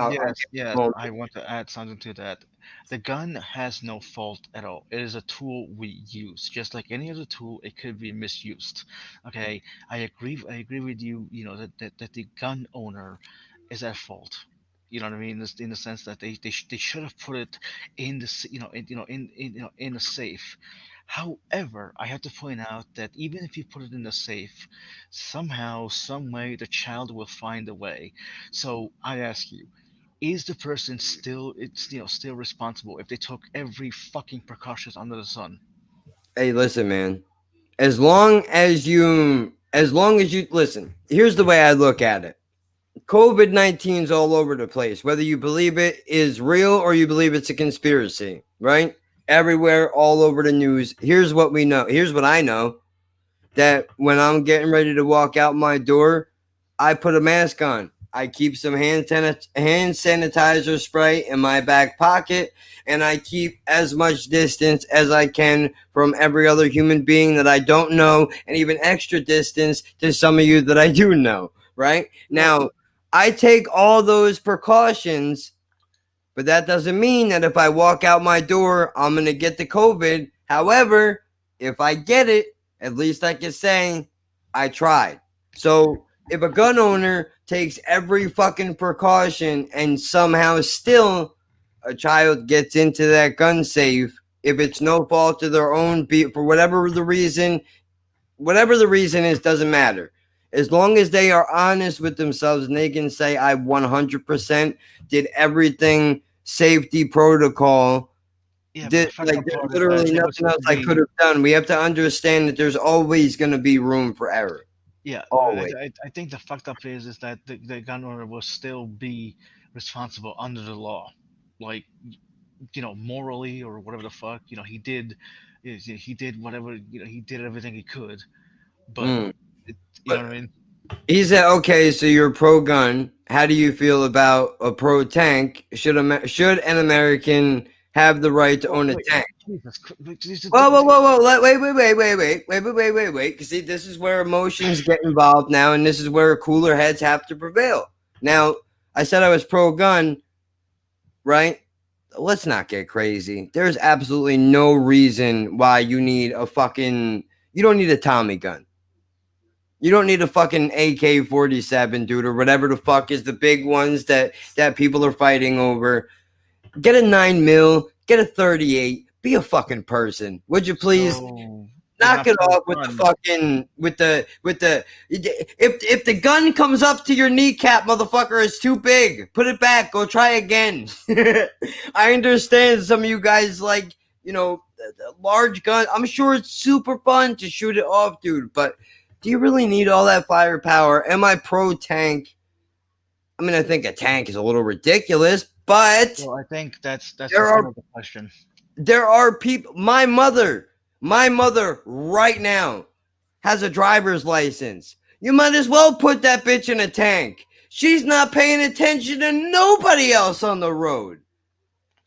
B: yes,
E: I'll
B: I want to add something to that. The gun has no fault at all. It is a tool we use, just like any other tool. It could be misused. Okay, I agree. I agree with you. That the gun owner is at fault. You know what I mean? In the sense that they should have put it in the in a safe. However, I have to point out that even if you put it in the safe, somehow, some way, the child will find a way. So I ask you, is the person still responsible if they took every fucking precautions under the sun?
E: Hey, listen, man. As long as you listen, here's the way I look at it. COVID-19 is all over the place. Whether you believe it is real or you believe it's a conspiracy, right? Everywhere, all over the news. Here's what we know. Here's what I know. That when I'm getting ready to walk out my door, I put a mask on. I keep some hand sanitizer spray in my back pocket, and I keep as much distance as I can from every other human being that I don't know, and even extra distance to some of you that I do know, right? Now, I take all those precautions, but that doesn't mean that if I walk out my door, I'm going to get the COVID. However, if I get it, at least I can say I tried. So if a gun owner takes every fucking precaution and somehow still a child gets into that gun safe, if it's no fault of their own, for whatever the reason is, doesn't matter. As long as they are honest with themselves and they can say, I 100% did everything safety protocol.
B: Yeah, but
E: Did,
B: the fucked
E: like,
B: up
E: there's
B: part is that
E: literally
B: there was
E: nothing else
B: supposed to
E: I could
B: be.
E: have done. We have to understand that there's always going to be room for error.
B: Yeah,
E: Always.
B: I think the fucked up is that the gun owner will still be responsible under the law, like morally or whatever the fuck. He did whatever he did everything he could, but
E: Mm.
B: you know what I mean.
E: He said, "Okay, so you're pro gun. How do you feel about a pro tank? Should an American have the right to
B: Oh,
E: own a
B: wait,
E: tank?"
B: Jesus,
E: Whoa, whoa, whoa, whoa! Wait! Because see, this is where emotions get involved now, and this is where cooler heads have to prevail. Now, I said I was pro gun, right? Let's not get crazy. There's absolutely no reason why you need a fucking. You don't need a Tommy gun. You don't need a fucking AK-47, dude, or whatever the fuck is the big ones that people are fighting over. Get a 9mm, get a 38. Be a fucking person, would you please?
B: So,
E: Knock it off with the fucking with the if the gun comes up to your kneecap, motherfucker, it's too big. Put it back. Go try again. I understand some of you guys like large gun. I'm sure it's super fun to shoot it off, dude. But do you really need all that firepower? Am I pro tank? I mean, I think a tank is a little ridiculous, but
B: well, I think that's
E: there
B: part
E: are
B: of the question.
E: there are people. My mother right now has a driver's license. You might as well put that bitch in a tank. She's not paying attention to nobody else on the road.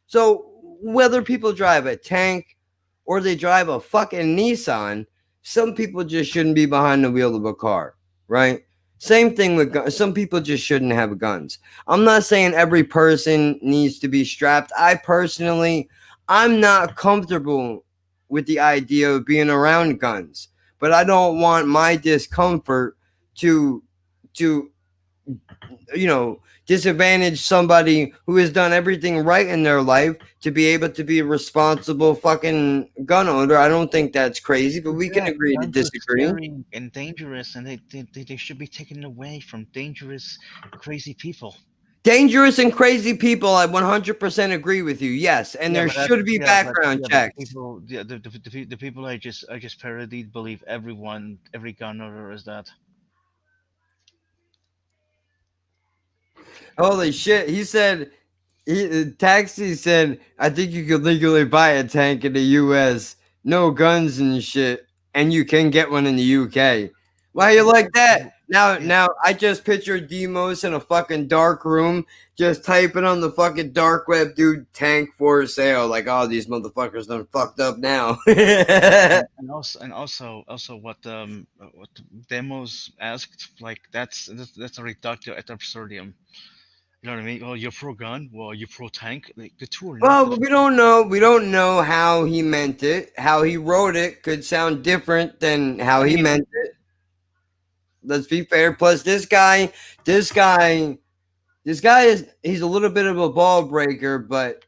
E: So whether people drive a tank or they drive a fucking Nissan, some people just shouldn't be behind the wheel of a car, right? Same thing with guns. Some people just shouldn't have guns. I'm not saying every person needs to be strapped. I'm not comfortable with the idea of being around guns, but I don't want my discomfort to disadvantage somebody who has done everything right in their life to be able to be a responsible fucking gun owner. I don't think that's crazy, but we can agree to disagree.
B: Scary and dangerous, and they should be taken away from dangerous, crazy people.
E: Dangerous and crazy people, I 100% agree with you. Yes, and there should be background checks.
B: The people I just parodied believe every gun owner is that.
E: Holy shit! He said, Taxi said, I think you could legally buy a tank in the U.S. No guns and shit, and you can get one in the UK. Why you like that? Now I just pictured Demos in a fucking dark room, just typing on the fucking dark web, dude, tank for sale. Like, oh, these motherfuckers done fucked up now.
B: and also what Demos asked, like that's a reductio ad absurdum. You know what I mean? Oh, you're pro gun. Well, you're pro tank. Like, the two are not.
E: Well, we don't know. We don't know how he meant it. How he wrote it could sound different than how he meant it. Let's be fair. Plus, this guy he's a little bit of a ball breaker, but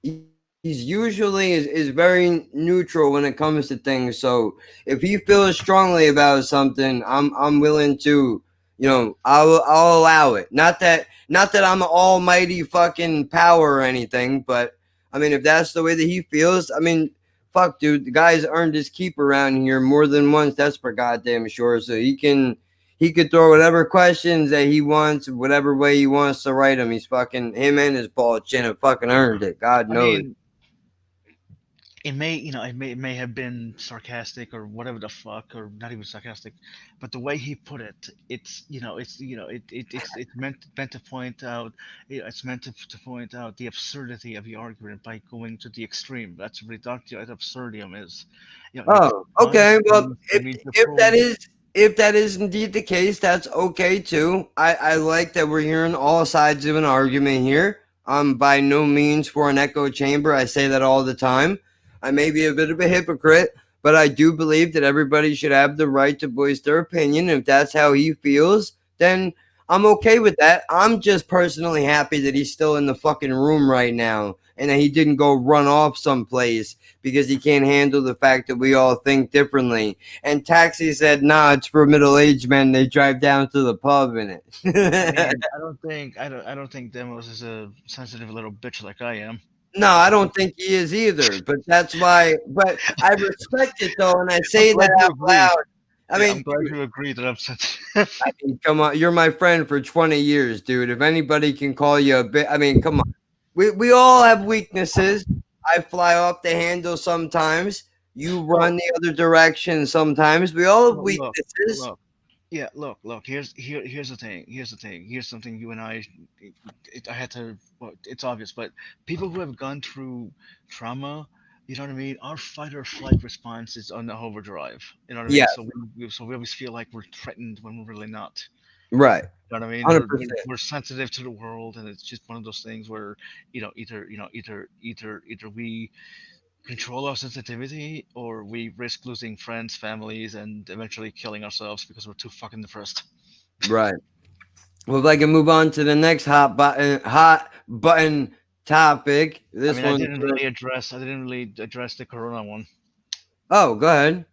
E: he's usually is very neutral when it comes to things. So if he feels strongly about something, I'm willing to, I'll allow it. Not that I'm an almighty fucking power or anything, but I mean, if that's the way that he feels, I mean, fuck, dude, the guy's earned his keep around here more than once. That's for goddamn sure. So he could throw whatever questions that he wants, whatever way he wants to write them. He's fucking, him and his ball chin have fucking earned it. God knows.
B: I mean, it may have been sarcastic or whatever the fuck, or not even sarcastic, but the way he put it, it's meant to point out, it's meant to point out the absurdity of the argument by going to the extreme. That's reductio ad absurdum is.
E: Oh, okay. Well, if that is indeed the case, that's okay too. I like that we're hearing all sides of an argument here. I'm by no means for an echo chamber. I say that all the time. I may be a bit of a hypocrite, but I do believe that everybody should have the right to voice their opinion. If that's how he feels, then I'm okay with that. I'm just personally happy that he's still in the fucking room right now and that he didn't go run off someplace because he can't handle the fact that we all think differently. And Taxi said, "Nah, it's for middle-aged men. They drive down to the pub in it."
B: I mean, I don't think Demos is a sensitive little bitch like I am.
E: No, I don't think he is either. But that's why. But I respect it though, and I say
B: I'm glad
E: that
B: you
E: out
B: agree.
E: loud. I
B: Yeah,
E: mean,
B: I'm glad you agree that I'm sensitive.
E: I mean, come on, you're my friend for 20 years, dude. If anybody can call you a bit, I mean, come on. We all have weaknesses. I fly off the handle sometimes. You run the other direction sometimes. We all have
B: Look,
E: weaknesses.
B: look, yeah, look. Here's the thing. Here's the thing. Here's something you and I had to. Well, it's obvious, but people who have gone through trauma, you know what I mean. Our fight or flight response is on the overdrive. You know what I mean.
E: Yeah,
B: So we always feel like we're threatened when we're really not.
E: right.
B: You know what I mean?
E: 100%.
B: We're sensitive to the world, and it's just one of those things where either we control our sensitivity or we risk losing friends, families, and eventually killing ourselves because we're too fucking depressed.
E: Right. Well, if I can move on to the next hot button topic. This
B: I mean,
E: one.
B: I didn't really address the corona one.
E: Oh, go ahead.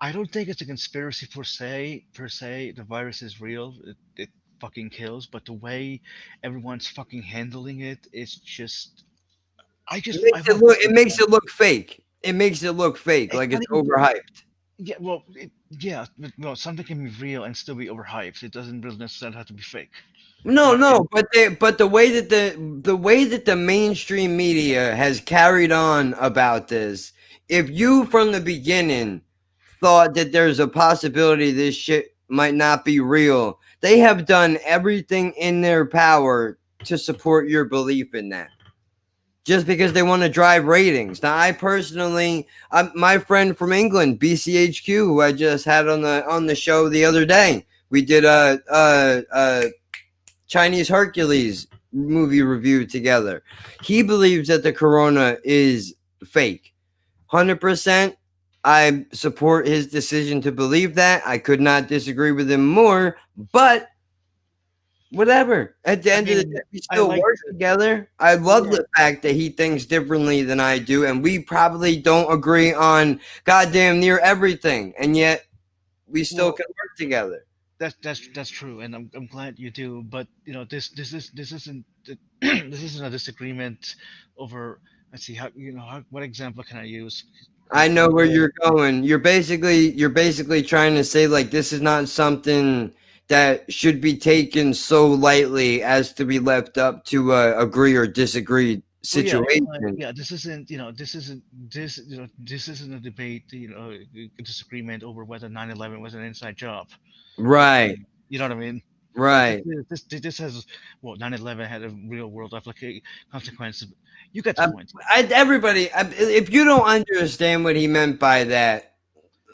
B: I don't think it's a conspiracy per se. The virus is real. It fucking kills, but the way everyone's fucking handling it is just.
E: It makes it look fake. It makes it look fake, like it's
B: not even-
E: overhyped.
B: Yeah, well, something can be real and still be overhyped. It doesn't really necessarily have to be fake.
E: No, but the way that the mainstream media has carried on about this, if you from the beginning thought that there's a possibility this shit might not be real, they have done everything in their power to support your belief in that. Just because they want to drive ratings. Now, I personally, my friend from England, BCHQ, who I just had on the show the other day, we did a Chinese Hercules movie review together. He believes that the corona is fake. 100%. I support his decision to believe that. I could not disagree with him more, but whatever. At the end of the day, we still work together. I love the fact that he thinks differently than I do, and we probably don't agree on goddamn near everything, and yet we still can work together.
B: That's true, and I'm glad you do. But this isn't this isn't a disagreement over. Let's see what example can I use?
E: I know where you're going. You're basically trying to say like this is not something that should be taken so lightly as to be left up to agree or disagree situation.
B: This isn't a debate, a disagreement over whether 9/11 was an inside job.
E: Right.
B: You know what I mean?
E: Right.
B: This has 9/11 had a real world consequences. You get the point.
E: Everybody, if you don't understand what he meant by that,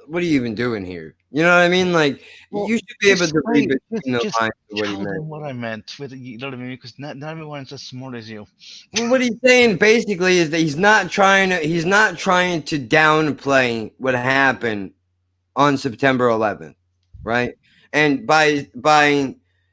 E: what are you even doing here? You know what I mean? Like, you should be able to read between the lines of what he meant.
B: What I meant with you know what I mean? Because not everyone's as smart as you.
E: Well, what he's saying basically is that he's not trying to downplay what happened on September 11th, right? And by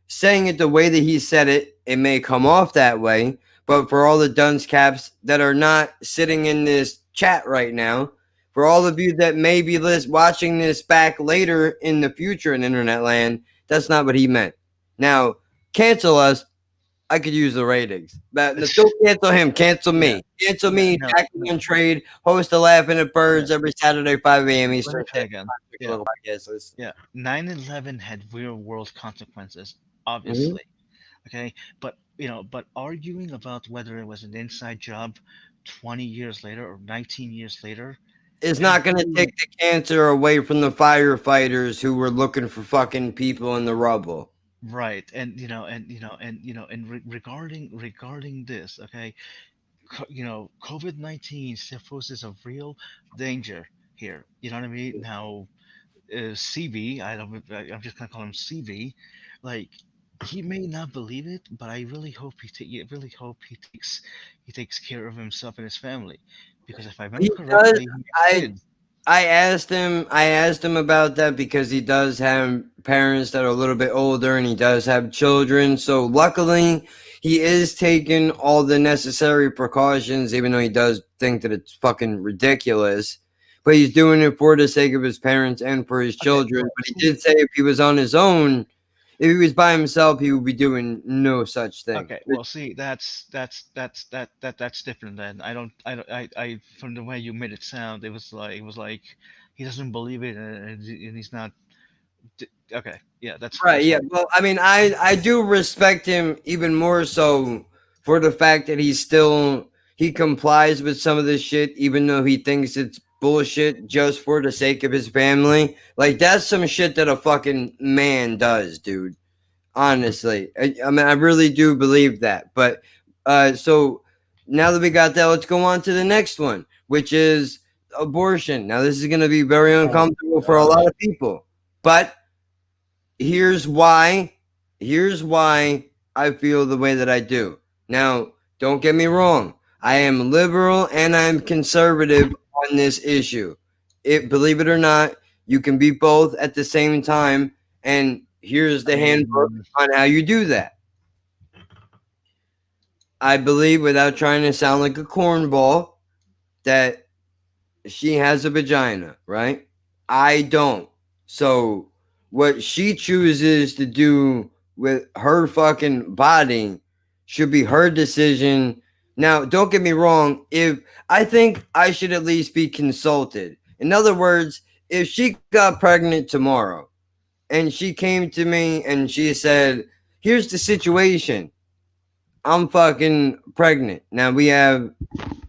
E: saying it the way that he said it, it may come off that way. But for all the dunce caps that are not sitting in this chat right now, for all of you that may be watching this back later in the future in internet land, that's not what he meant. Now, cancel us. I could use the ratings. But don't cancel him. Cancel me.
B: Yeah.
E: Cancel me. Tackling on Trade. Host of Laughing at Birds every Saturday, 5 a.m. Eastern.
B: Again. Yeah. 9/11 had real world consequences, obviously. Okay, but arguing about whether it was an inside job 20 years later or 19 years later
E: is not going to take the cancer away from the firefighters who were looking for fucking people in the rubble.
B: Right, and regarding this, okay, COVID-19 still poses a real danger here. You know what I mean? Now, CB, I'm just gonna call him CB, like. He may not believe it, but I really hope he takes care of himself and his family, because if I remember correctly,
E: I asked him about that because he does have parents that are a little bit older and he does have children. So luckily, he is taking all the necessary precautions, even though he does think that it's fucking ridiculous. But he's doing it for the sake of his parents and for his children. But he did say if he was on his own, if he was by himself, he would be doing no such thing.
B: Okay, well, see, that's different. Then I from the way you made it sound, it was like he doesn't believe it, and he's not. Okay, yeah, that's
E: Right, yeah. Well, I mean, I do respect him even more so for the fact that he complies with some of this shit, even though he thinks it's bullshit just for the sake of his family. Like, that's some shit that a fucking man does, dude. Honestly, I mean, I really do believe that. But so now that we got that, let's go on to the next one, which is abortion. Now, this is going to be very uncomfortable for a lot of people, but here's why I feel the way that I do. Now, don't get me wrong. I am liberal and I'm conservative on this issue. Believe it or not, you can be both at the same time. And here's the handbook on how you do that. I believe, without trying to sound like a cornball, that she has a vagina, right? I don't. So what she chooses to do with her fucking body should be her decision. Now, don't get me wrong. If I think I should at least be consulted. In other words, if she got pregnant tomorrow and she came to me and she said, here's the situation. I'm fucking pregnant. Now we have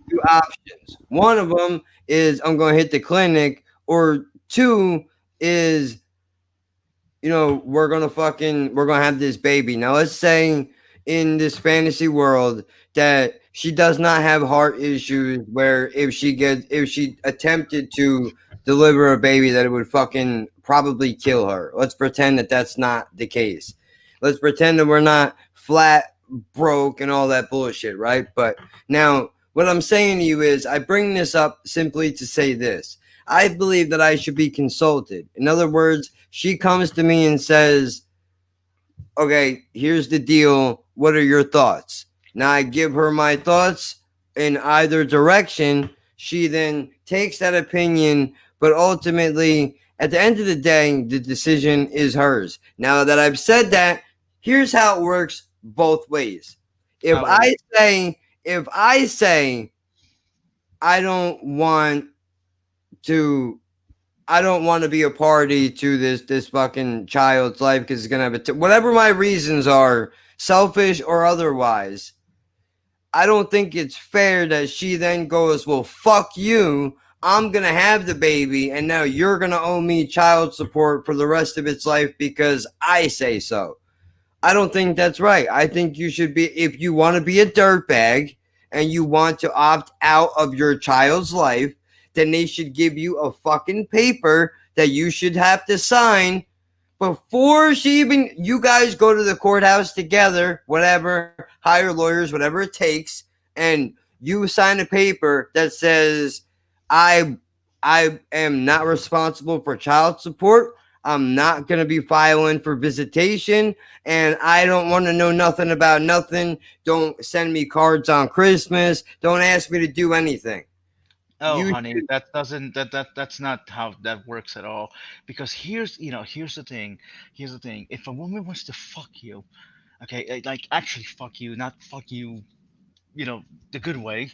E: two options. One of them is I'm going to hit the clinic, or two is, you know, we're going to have this baby. Now let's say in this fantasy world that she does not have heart issues, where if she attempted to deliver a baby that it would fucking probably kill her. Let's pretend that that's not the case. Let's pretend that we're not flat broke and all that bullshit, right? But now what I'm saying to you is I bring this up simply to say this. I believe that I should be consulted. In other words, she comes to me and says, okay, here's the deal. What are your thoughts? Now I give her my thoughts in either direction. She then takes that opinion, but ultimately, at the end of the day, the decision is hers. Now that I've said that, here's how it works both ways. If I say I don't want to be a party to this fucking child's life because it's gonna have whatever my reasons are, selfish or otherwise, I don't think it's fair that she then goes, well, fuck you, I'm gonna have the baby and now you're gonna owe me child support for the rest of its life because I say so. I don't think that's right. I think you should be, if you want to be a dirtbag and you want to opt out of your child's life, then they should give you a fucking paper that you should have to sign before you guys go to the courthouse together, whatever, hire lawyers, whatever it takes, and you sign a paper that says, I am not responsible for child support. I'm not going to be filing for visitation, and I don't want to know nothing about nothing. Don't send me cards on Christmas. Don't ask me to do anything.
B: Oh, honey, that's not how that works at all. Because here's the thing. Here's the thing. If a woman wants to fuck you, okay, like actually fuck you, not fuck you, the good way.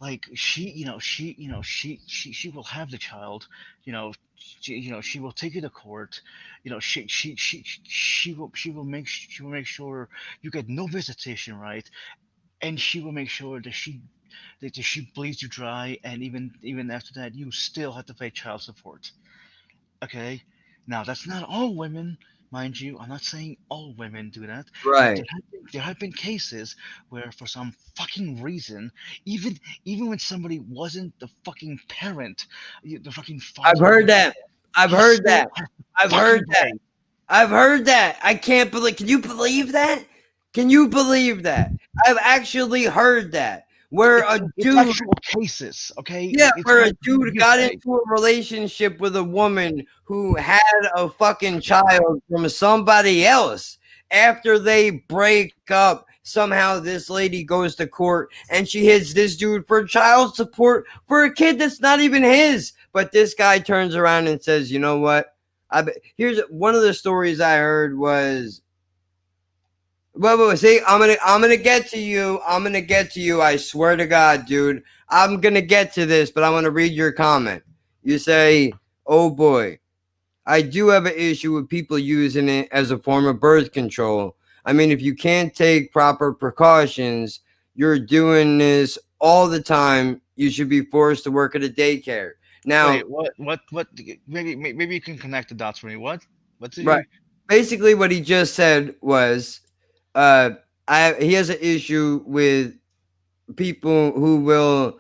B: Like she will have the child, she will take you to court, she will make sure you get no visitation, right? And she will make sure that she bleeds you dry, and even after that, you still have to pay child support. Okay, now that's not all women, mind you. I'm not saying all women do that.
E: Right.
B: There have been cases where, for some fucking reason, even when somebody wasn't the fucking parent, the fucking father.
E: I've heard that. I've heard that. I can't believe. Can you believe that? Can you believe that? I've actually heard that. Where a dude,
B: actual cases, okay?
E: Yeah, where a dude got into a relationship with a woman who had a fucking child from somebody else. After they break up, somehow this lady goes to court and she hits this dude for child support for a kid that's not even his. But this guy turns around and says, you know what? Here's one of the stories I heard was, well, see, I'm gonna get to you. I'm gonna get to you. I swear to God, dude. I'm gonna get to this, but I want to read your comment. You say, oh boy, I do have an issue with people using it as a form of birth control. I mean, if you can't take proper precautions, you're doing this all the time. You should be forced to work at a daycare. Now,
B: Wait, what? Maybe you can connect the dots for me. What's it?
E: right. Basically, what he just said was, he has an issue with people who will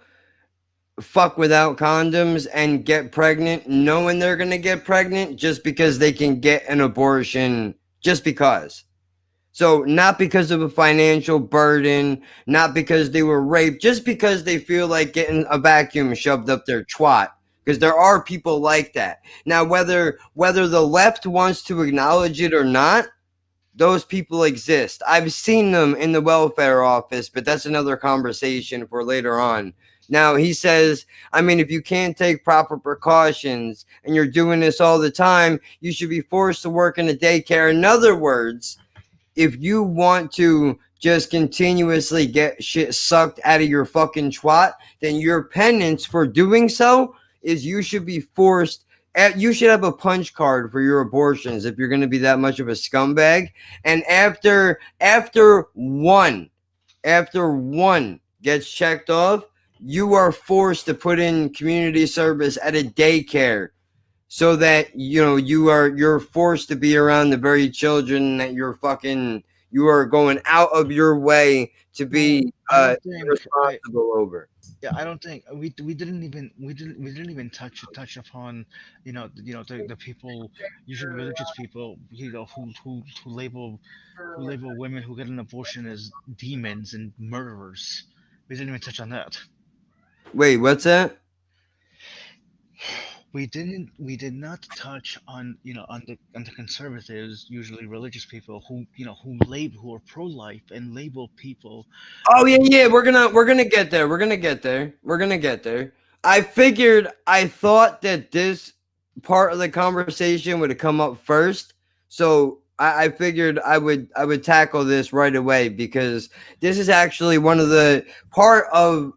E: fuck without condoms and get pregnant knowing they're gonna get pregnant just because they can get an abortion just because. So not because of a financial burden, not because they were raped, just because they feel like getting a vacuum shoved up their twat, because there are people like that. Now whether the left wants to acknowledge it or not, those people exist. I've seen them in the welfare office, but that's another conversation for later on. Now, he says, I mean, if you can't take proper precautions and you're doing this all the time, you should be forced to work in a daycare. In other words, if you want to just continuously get shit sucked out of your fucking twat, then your penance for doing so is you should be forced. You should have a punch card for your abortions if you're going to be that much of a scumbag. And after one gets checked off, you are forced to put in community service at a daycare so that you're forced to be around the very children that you are going out of your way to be responsible over.
B: Yeah, I don't think we didn't even touch upon the people, usually religious people, who label women who get an abortion as demons and murderers. We didn't even touch on that.
E: Wait, what's that?
B: We did not touch on the conservatives, usually religious people who are pro-life and label people.
E: Oh yeah, we're gonna get there. We're gonna get there. I thought that this part of the conversation would have come up first, so I figured I would tackle this right away, because this is actually one of the part of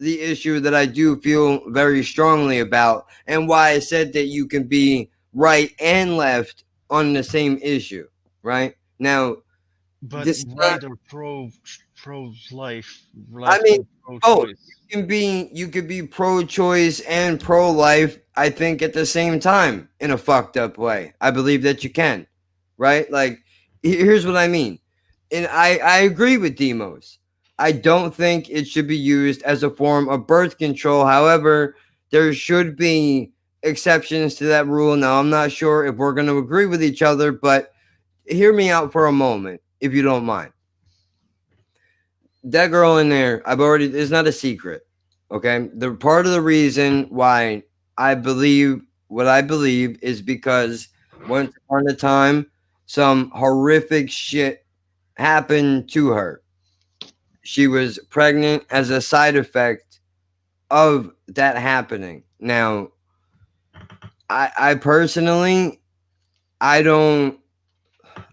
E: the issue that I do feel very strongly about, and why I said that you can be right and left on the same issue, right? Now,
B: but
E: this
B: right or pro-life.
E: I mean,
B: pro-choice.
E: you could be pro-choice and pro-life, I think, at the same time in a fucked up way. I believe that you can, right? Like, here's what I mean. And I agree with Demos. I don't think it should be used as a form of birth control. However, there should be exceptions to that rule. Now, I'm not sure if we're going to agree with each other, but hear me out for a moment, if you don't mind. That girl in there, it's not a secret, okay? The part of the reason why I believe what I believe is because once upon a time, some horrific shit happened to her. She was pregnant as a side effect of that happening. Now, I personally, I don't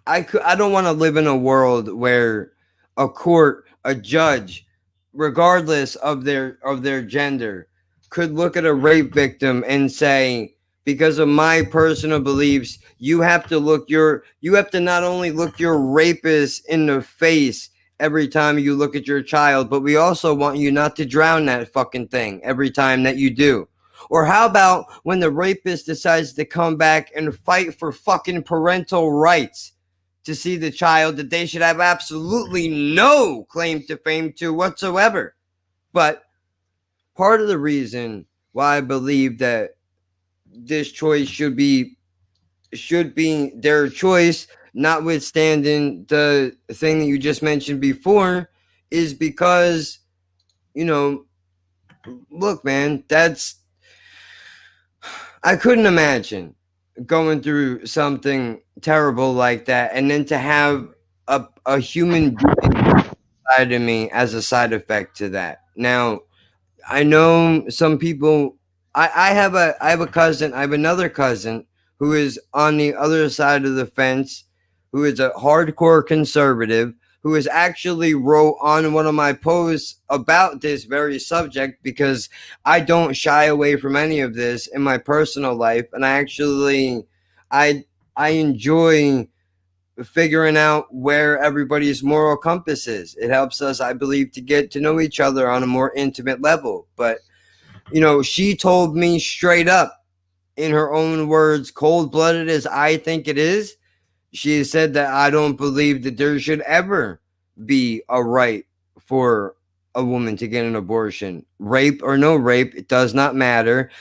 E: want to live in a world where a court, a judge, regardless of their gender, could look at a rape victim and say, because of my personal beliefs, you have to not only look your rapist in the face every time you look at your child, but we also want you not to drown that fucking thing every time that you do. Or how about when the rapist decides to come back and fight for fucking parental rights to see the child that they should have absolutely no claim to fame to whatsoever? But part of the reason why I believe that this choice should be their choice, notwithstanding the thing that you just mentioned before, is because, look, man, I couldn't imagine going through something terrible like that, and then to have a human being side of me as a side effect to that. Now, I know some people. I have a cousin. I have another cousin who is on the other side of the fence, who is a hardcore conservative, who has actually wrote on one of my posts about this very subject, because I don't shy away from any of this in my personal life, and I enjoy figuring out where everybody's moral compass is. It helps us, I believe, to get to know each other on a more intimate level. But she told me straight up, in her own words, cold-blooded as I think it is, she said that I don't believe that there should ever be a right for a woman to get an abortion. Rape or no rape, it does not matter.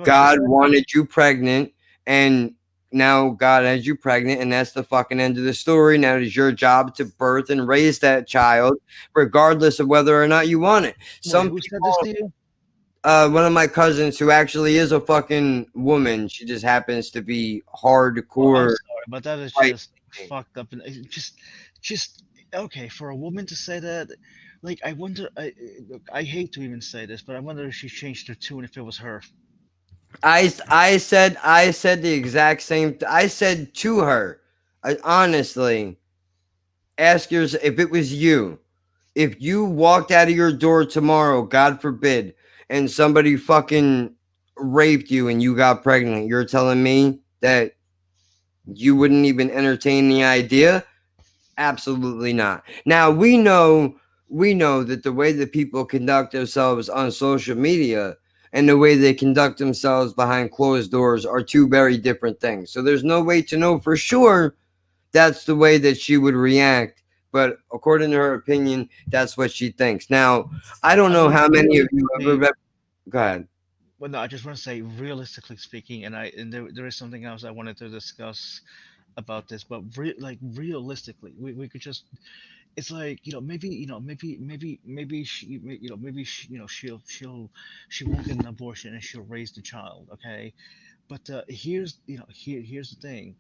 E: God wanted you pregnant, and now God has you pregnant, and that's the fucking end of the story. Now it is your job to birth and raise that child, regardless of whether or not you want it. Some
B: Who said
E: people,
B: this to you?
E: one of my cousins, who actually is a fucking woman, she just happens to be hardcore.
B: I'm sorry, but that is
E: Right.
B: just fucked up, and it just okay for a woman to say that. Like, I wonder. Look, I hate to even say this, but I wonder if she changed her tune if it was her.
E: I said the exact same. I said to her, honestly, ask yourself, if it was you, if you walked out of your door tomorrow, God forbid, and somebody fucking raped you and you got pregnant, you're telling me that you wouldn't even entertain the idea? Absolutely not. Now we know that the way that people conduct themselves on social media and the way they conduct themselves behind closed doors are two very different things. So there's no way to know for sure that's the way that she would react. But according to her opinion, that's what she thinks. Now, I don't know how many of you ever read. Go ahead.
B: Well, no, I just want to say, realistically speaking, and there is something else I wanted to discuss about this, but realistically, we could just, it's like, maybe she won't get an abortion and she'll raise the child, okay? But here's the thing.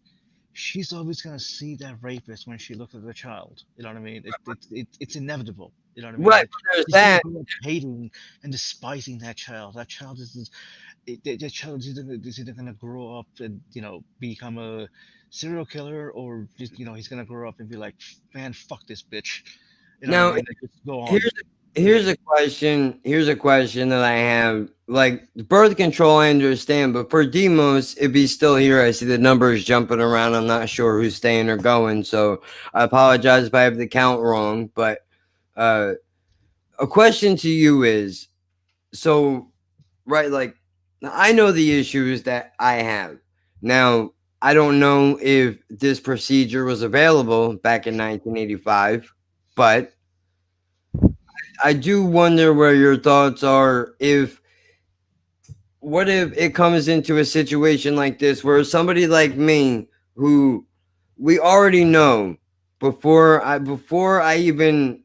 B: She's always gonna see that rapist when she looks at the child. You know what I mean? It's inevitable. You know what I mean?
E: Right,
B: Like,
E: there's
B: she's gonna
E: that.
B: grow up hating and despising that child. That child that child is either gonna grow up and become a serial killer, or just he's gonna grow up and be like, man, fuck this bitch. You know what I
E: Now,
B: mean? Like, just go on.
E: here's a question. Here's a question that I have. Like, birth control, I understand, but for Demos, if he's still here, I see the numbers jumping around. I'm not sure who's staying or going, so I apologize if I have the count wrong. But a question to you is, so, right, like, I know the issues that I have. Now, I don't know if this procedure was available back in 1985, but I do wonder where your thoughts are. What if it comes into a situation like this where somebody like me, who we already know before I even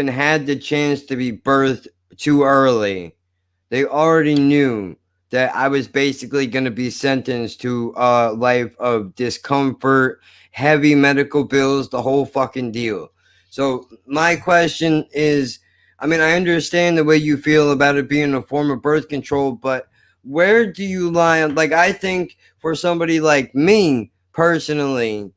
E: had the chance to be birthed too early, they already knew that I was basically going to be sentenced to a life of discomfort, heavy medical bills, the whole fucking deal. So my question is, I mean, I understand the way you feel about it being a form of birth control, but where do you lie? Like, I think for somebody like me personally,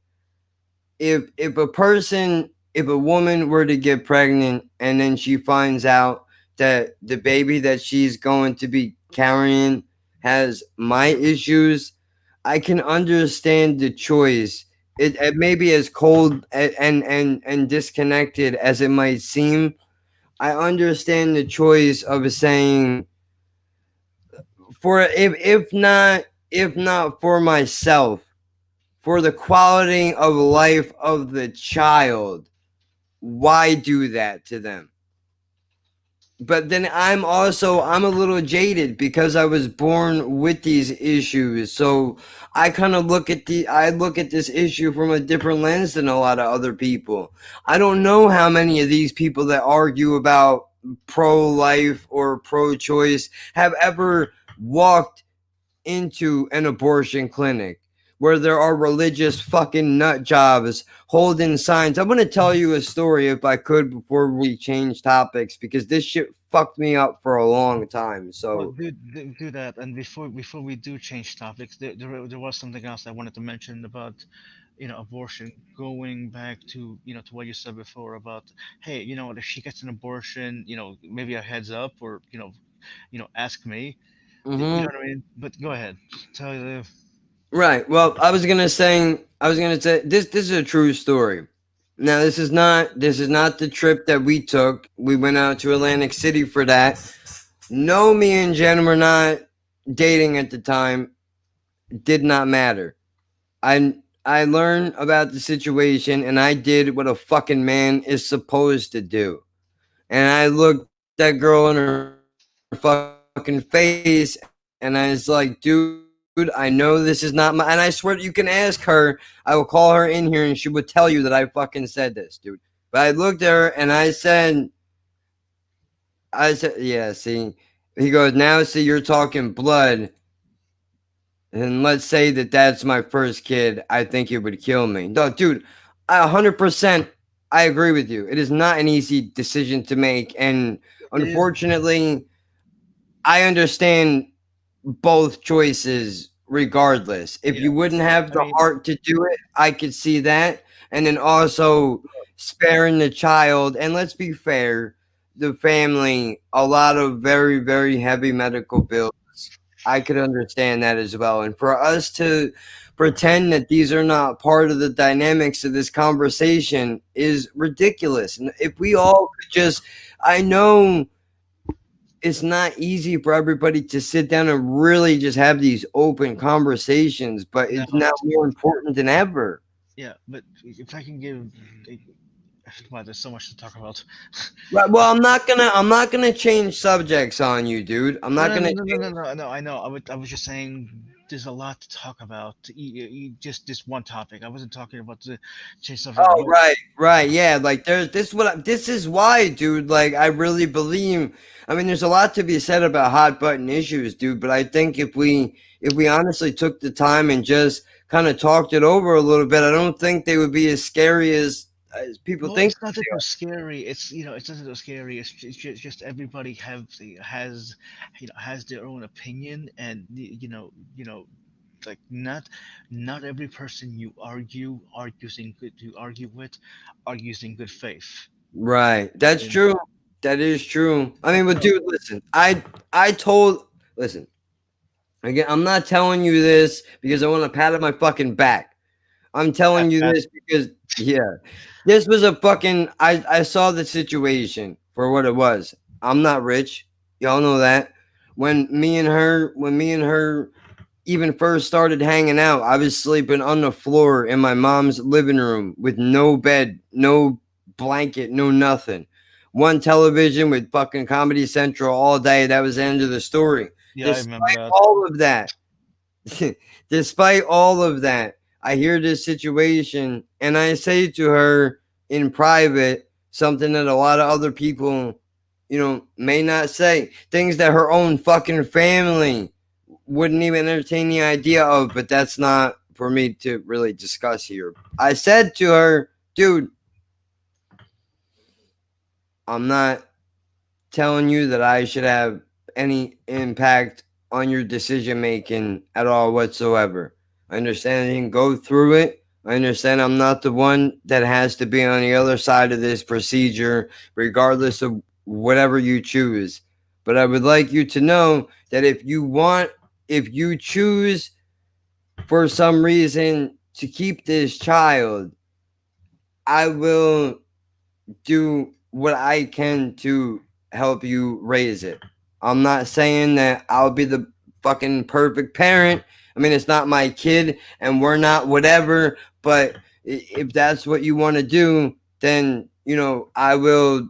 E: if a woman were to get pregnant and then she finds out that the baby that she's going to be carrying has my issues, I can understand the choice. It may be as cold and disconnected as it might seem. I understand the choice of saying, for if not for myself, for the quality of life of the child, why do that to them? But then I'm a little jaded because I was born with these issues. So I kind of look at this issue from a different lens than a lot of other people. I don't know how many of these people that argue about pro-life or pro-choice have ever walked into an abortion clinic. where there are religious fucking nut jobs holding signs. I'm gonna tell you a story if I could before we change topics, because this shit fucked me up for a long time.
B: Well,
E: So
B: do that. And before we do change topics, there was something else I wanted to mention about, abortion. Going back to, to what you said before about, hey, if she gets an abortion, maybe a heads up, or ask me. You
E: mhm.
B: know what I mean? But go ahead, tell you the.
E: Right. Well, I was gonna say this is a true story. Now, this is not the trip that we took. We went out to Atlantic City for that. No, me and Jen were not dating at the time. Did not matter. I learned about the situation and I did what a fucking man is supposed to do. And I looked that girl in her fucking face and I was like, dude, I know this is not my. And I swear you can ask her. I will call her in here and she would tell you that I fucking said this, dude. But I looked at her and I said, yeah, see. He goes, now see, you're talking blood. And let's say that that's my first kid. I think it would kill me. No, dude, 100%. I agree with you. It is not an easy decision to make. And unfortunately, I understand both choices regardless. If you wouldn't have the heart to do it, I could see that. And then also sparing the child. And let's be fair, the family, a lot of very, very heavy medical bills. I could understand that as well. And for us to pretend that these are not part of the dynamics of this conversation is ridiculous. And if we all could just, I know it's not easy for everybody to sit down and really just have these open conversations, but it's
B: No.
E: now more important than ever.
B: Yeah, but if I can give, wow, there's so much to talk about.
E: Right, well, I'm not gonna change subjects on you, dude. I'm not
B: No,
E: gonna.
B: no, no, no, no, no, no, I know. I was just saying there's a lot to talk about. Just this one topic. I wasn't talking about the change subject.
E: Oh, right, yeah. Like there's this is why, dude. Like I really believe. I mean, there's a lot to be said about hot button issues, dude. But I think if we honestly took the time and just kind of talked it over a little bit, I don't think they would be as scary as people
B: Well,
E: think.
B: it's not that they're scary. It's it's not that they're scary. It's just everybody has their own opinion, and like not every person you argue with argues in good faith.
E: Right, that's
B: And
E: true. That is true. I mean, but
B: no,
E: dude, listen. Listen. Again, I'm not telling you this because I want to pat on my fucking back. I'm telling you this because, yeah, this was a fucking. I saw the situation for what it was. I'm not rich, y'all know that. When me and her even first started hanging out, I was sleeping on the floor in my mom's living room with no bed, no blanket, no nothing. One television with fucking Comedy Central all day. That was the end of the story.
B: yeah, I remember
E: Despite
B: that.
E: all of that, despite all of that, I hear this situation and I say to her in private something that a lot of other people, may not say. Things that her own fucking family wouldn't even entertain the idea of, but that's not for me to really discuss here. I said to her, dude, I'm not telling you that I should have any impact on your decision making at all whatsoever. I understand you can go through it. I understand I'm not the one that has to be on the other side of this procedure, regardless of whatever you choose. But I would like you to know that if you choose for some reason to keep this child, I will do what I can to help you raise it. I'm not saying that I'll be the fucking perfect parent. I mean, it's not my kid and we're not whatever, but if that's what you want to do, then, I will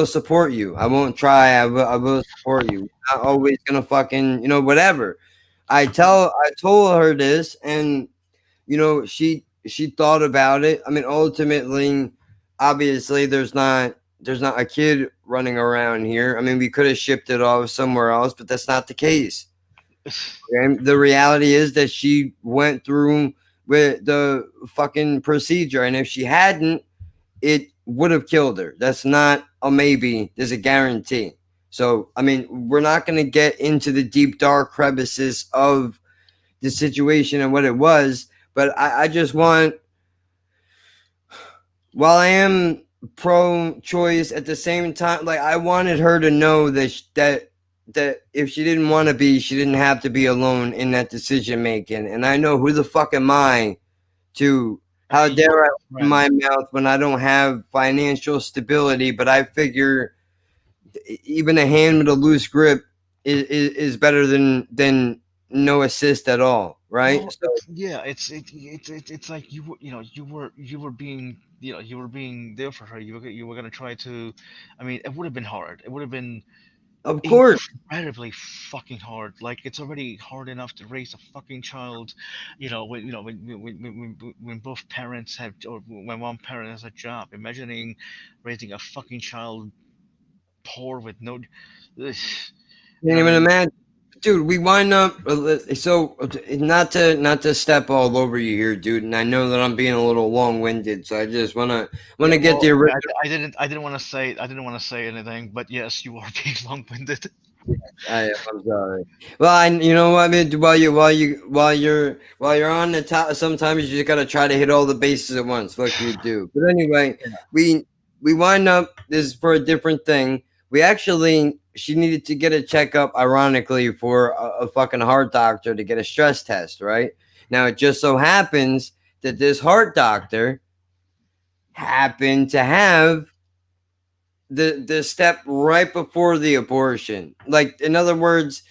E: support you. I won't try. I will support you. I'm not always going to fucking, whatever. I told her this and, she thought about it. I mean, ultimately, obviously, there's not a kid running around here. I mean, we could have shipped it off somewhere else, but that's not the case. And the reality is that she went through with the fucking procedure, and if she hadn't, it would have killed her. That's not a maybe. There's a guarantee. So, I mean, we're not going to get into the deep, dark crevices of the situation and what it was, but I just want, while I am pro-choice at the same time, like, I wanted her to know that if she didn't want to be, she didn't have to be alone in that decision making. And I know, who the fuck am I to, how dare I open my mouth when I don't have financial stability? But I figure even a hand with a loose grip is better than no assist at all, right?
B: Well,
E: So,
B: yeah, it's like you were being you were being there for her. You were gonna try to. I mean, it would have been hard. It would have been
E: of course,
B: incredibly fucking hard. Like, it's already hard enough to raise a fucking child, when both parents have, or when one parent has a job. Imagining raising a fucking child poor with no. Ugh.
E: can't
B: I
E: even
B: mean,
E: imagine. Dude, we wind up, so not to step all over you here, dude. And I know that I'm being a little long-winded, so I just wanna get the
B: well,
E: original.
B: I didn't want to say, anything, but yes, you are being long-winded.
E: I'm sorry. Well, you know what, I mean, while you're on the top, sometimes you just gotta try to hit all the bases at once, like you do. But anyway, we wind up. This is for a different thing. She needed to get a checkup, ironically, for a fucking heart doctor to get a stress test. Right now, it just so happens that this heart doctor happened to have the step right before the abortion. Like, in other words,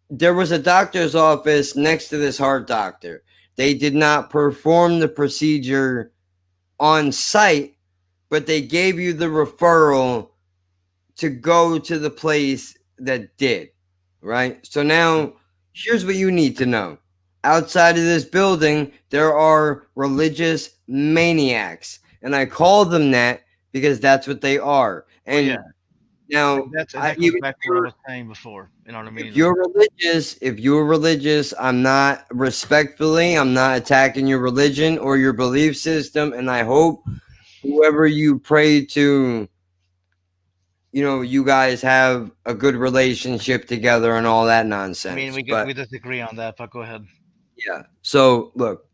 E: there was a doctor's office next to this heart doctor. They did not perform the procedure on site, but they gave you the referral to go to the place that did, right? So now, here's what you need to know. Outside of this building, there are religious maniacs, and I call them that because that's what they are. And
B: yeah.
E: now,
B: That goes back to what I was saying before. You know what I mean?
E: if you're religious, I'm not attacking your religion or your belief system, and I hope whoever you pray to, you guys have a good relationship together and all that nonsense.
B: I mean, we disagree on that, but go ahead.
E: Yeah. So look,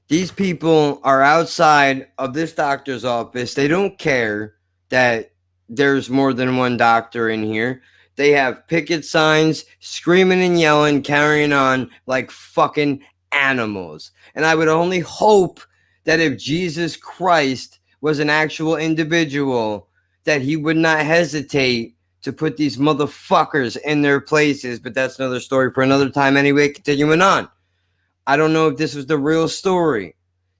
E: these people are outside of this doctor's office. They don't care that there's more than one doctor in here. They have picket signs, screaming and yelling, carrying on like fucking animals. And I would only hope that if Jesus Christ was an actual individual, that he would not hesitate to put these motherfuckers in their places. But that's another story for another time anyway. Continuing on. I don't know if this was the real story.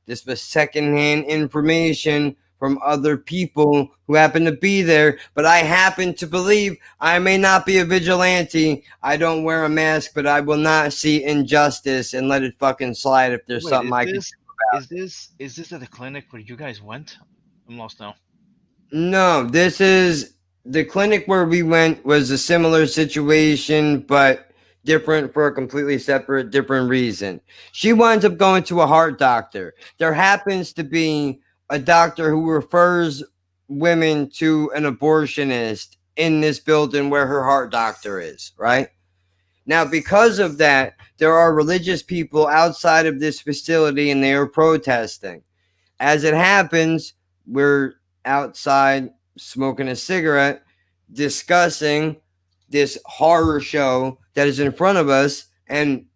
E: This was secondhand information from other people who happen to be there. But I happen to believe, I may not be a vigilante. I don't wear a mask, but I will not see injustice and let it fucking slide if there's something I can do about.
B: Is this at the clinic where you guys went? I'm lost now.
E: No, this is the clinic where we went. Was a similar situation, but different for a completely separate, different reason. She winds up going to a heart doctor. There happens to be a doctor who refers women to an abortionist in this building where her heart doctor is, right? Now, because of that, there are religious people outside of this facility and they are protesting. As it happens, we're outside smoking a cigarette, discussing this horror show that is in front of us. And,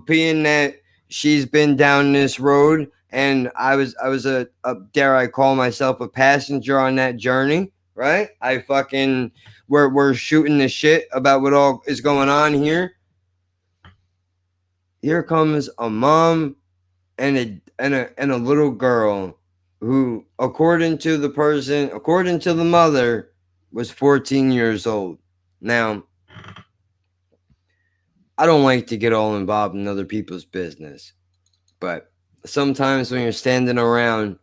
E: being that she's been down this road and I was a dare I call myself a passenger on that journey, right? We're shooting the shit about what all is going on here. Here comes a mom and a little girl who, according to the mother, was 14 years old. Now, I don't like to get all involved in other people's business, but sometimes when you're standing around,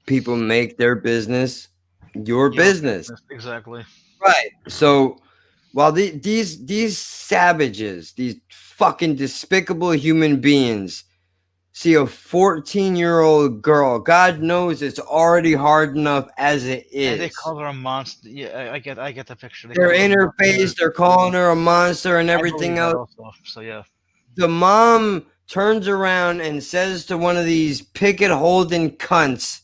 E: people make their business your business.
B: Exactly.
E: Right. So While these savages, these fucking despicable human beings, see a 14-year-old girl, God knows it's already hard enough as it
B: And they
E: is.
B: call her a monster. Yeah, I get the picture. They
E: They're
B: call her a
E: in her
B: monster.
E: face, they're calling her a monster and
B: I
E: everything
B: believe that
E: else.
B: also. So yeah.
E: The mom turns around and says to one of these picket holding cunts,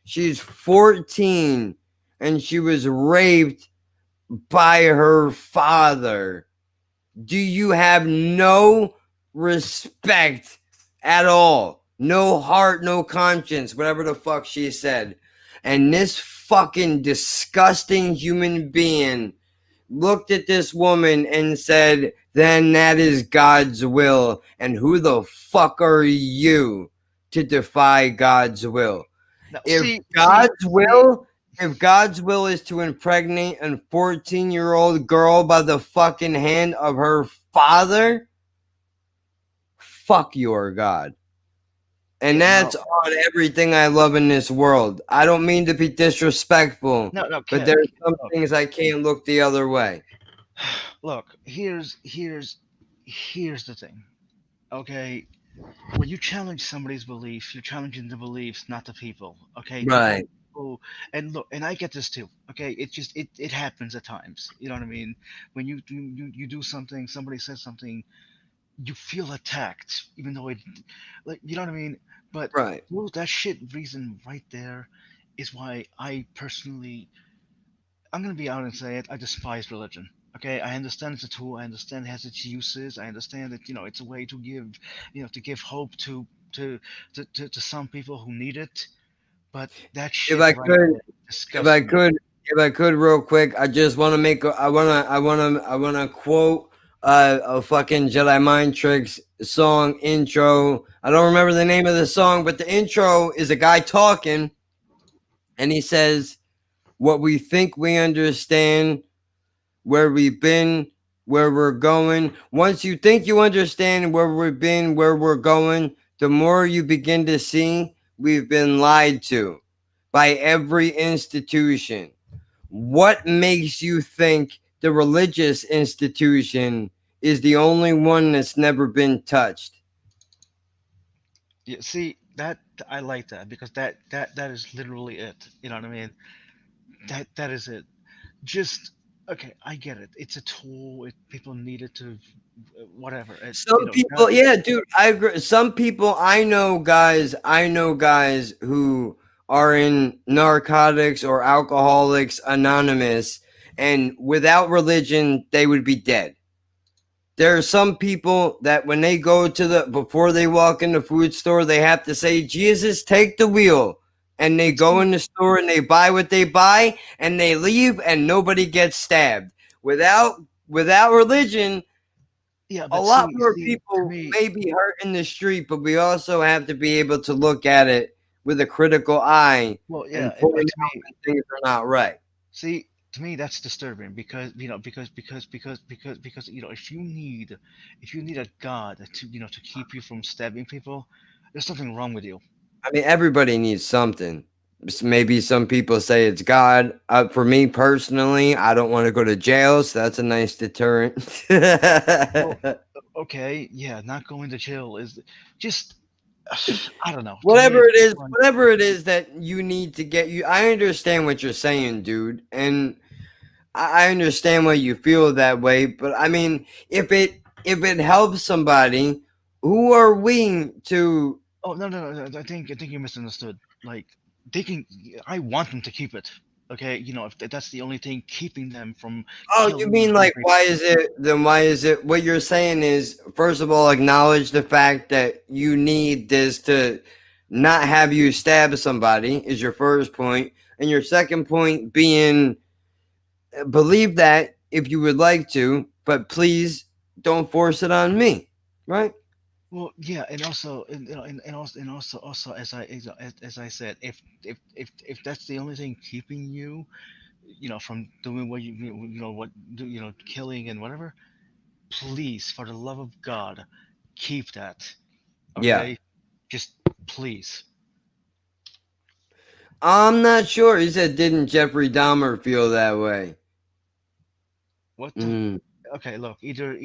E: she's 14 and she was raped by her father. Do you have no respect at all? No heart, no conscience, whatever the fuck she said. And this fucking disgusting human being looked at this woman and said, then that is God's will. And who the fuck are you to defy God's will?
B: Now,
E: If God's will is to impregnate a 14-year-old girl by the fucking hand of her father, fuck your God. And
B: Yeah,
E: that's on everything I love in this world. I don't mean to be disrespectful,
B: no,
E: but
B: Ken,
E: there's some
B: look,
E: things I can't look the other way.
B: look. Here's the thing. Okay, when you challenge somebody's beliefs, you're challenging the beliefs, not the people. Okay,
E: Right.
B: people, and look, and I get this too. Okay, it happens at times. You know what I mean? When you do something, somebody says something, you feel attacked, even though it, like, you know what I mean. But
E: Right.
B: that shit reason right there is why I personally, I'm gonna be out and say it. I despise religion. Okay, I understand it's a tool. I understand it has its uses. I understand that it's a way to give, to give hope to some people who need it. But that
E: If
B: shit
E: I
B: right
E: could,
B: there
E: if I
B: disgusts me.
E: could, if I could, real quick, I just want to make. I wanna quote a fucking Jedi Mind Tricks song intro. I don't remember the name of the song, but the intro is a guy talking, and he says, "What we think we understand, where we've been, where we're going. Once you think you understand where we've been, where we're going, the more you begin to see we've been lied to by every institution. What makes you think the religious institution is the only one that's never been touched?"
B: Yeah, see that I like that because that is literally it. You know what I mean? That is it. Just okay. I get it. It's a tool. People need it to whatever.
E: Some
B: God,
E: people, yeah, dude, I agree. Some people, I know guys who are in Narcotics or Alcoholics Anonymous, and without religion, they would be dead. There are some people that when they go to before they walk in the food store, they have to say, Jesus, take the wheel. And they go in the store and they buy what they buy and they leave and nobody gets stabbed. Without religion,
B: yeah,
E: a
B: but
E: lot more
B: to
E: people
B: me,
E: may be hurt in the street, but we also have to be able to look at it with a critical eye
B: well,
E: and
B: yeah, but
E: point
B: to
E: out
B: me,
E: when things are not right.
B: see, to me that's disturbing because if you need a god to to keep you from stabbing people, there's something wrong with you.
E: I mean, everybody needs something. Maybe some people say it's God. For me personally, I don't want to go to jail, so that's a nice deterrent.
B: Well, okay, yeah, not going to jail is just I don't know. To me,
E: Whatever
B: it's
E: it is,
B: fun.
E: whatever it is that you need to get you. I understand what you're saying, dude, and I understand why you feel that way. But I mean, if it helps somebody, who are we to?
B: Oh no, I think you misunderstood. Like they can, I want them to keep it. Okay, if that's the only thing keeping them from
E: Oh, you
B: killing and
E: mean like
B: raping.
E: why is it? Then why is it? What you're saying is, first of all, acknowledge the fact that you need this to not have you stab somebody is your first point, and your second point being believe that if you would like to, but please don't force it on me, right?
B: Well, yeah, and also, and also, as I said, if that's the only thing keeping you, from doing what killing and whatever, please, for the love of God, keep that.
E: Yeah,
B: Okay, just please.
E: I'm not sure. He said, didn't Jeffrey Dahmer feel that way?
B: What the?
E: Mm,
B: Okay, look, either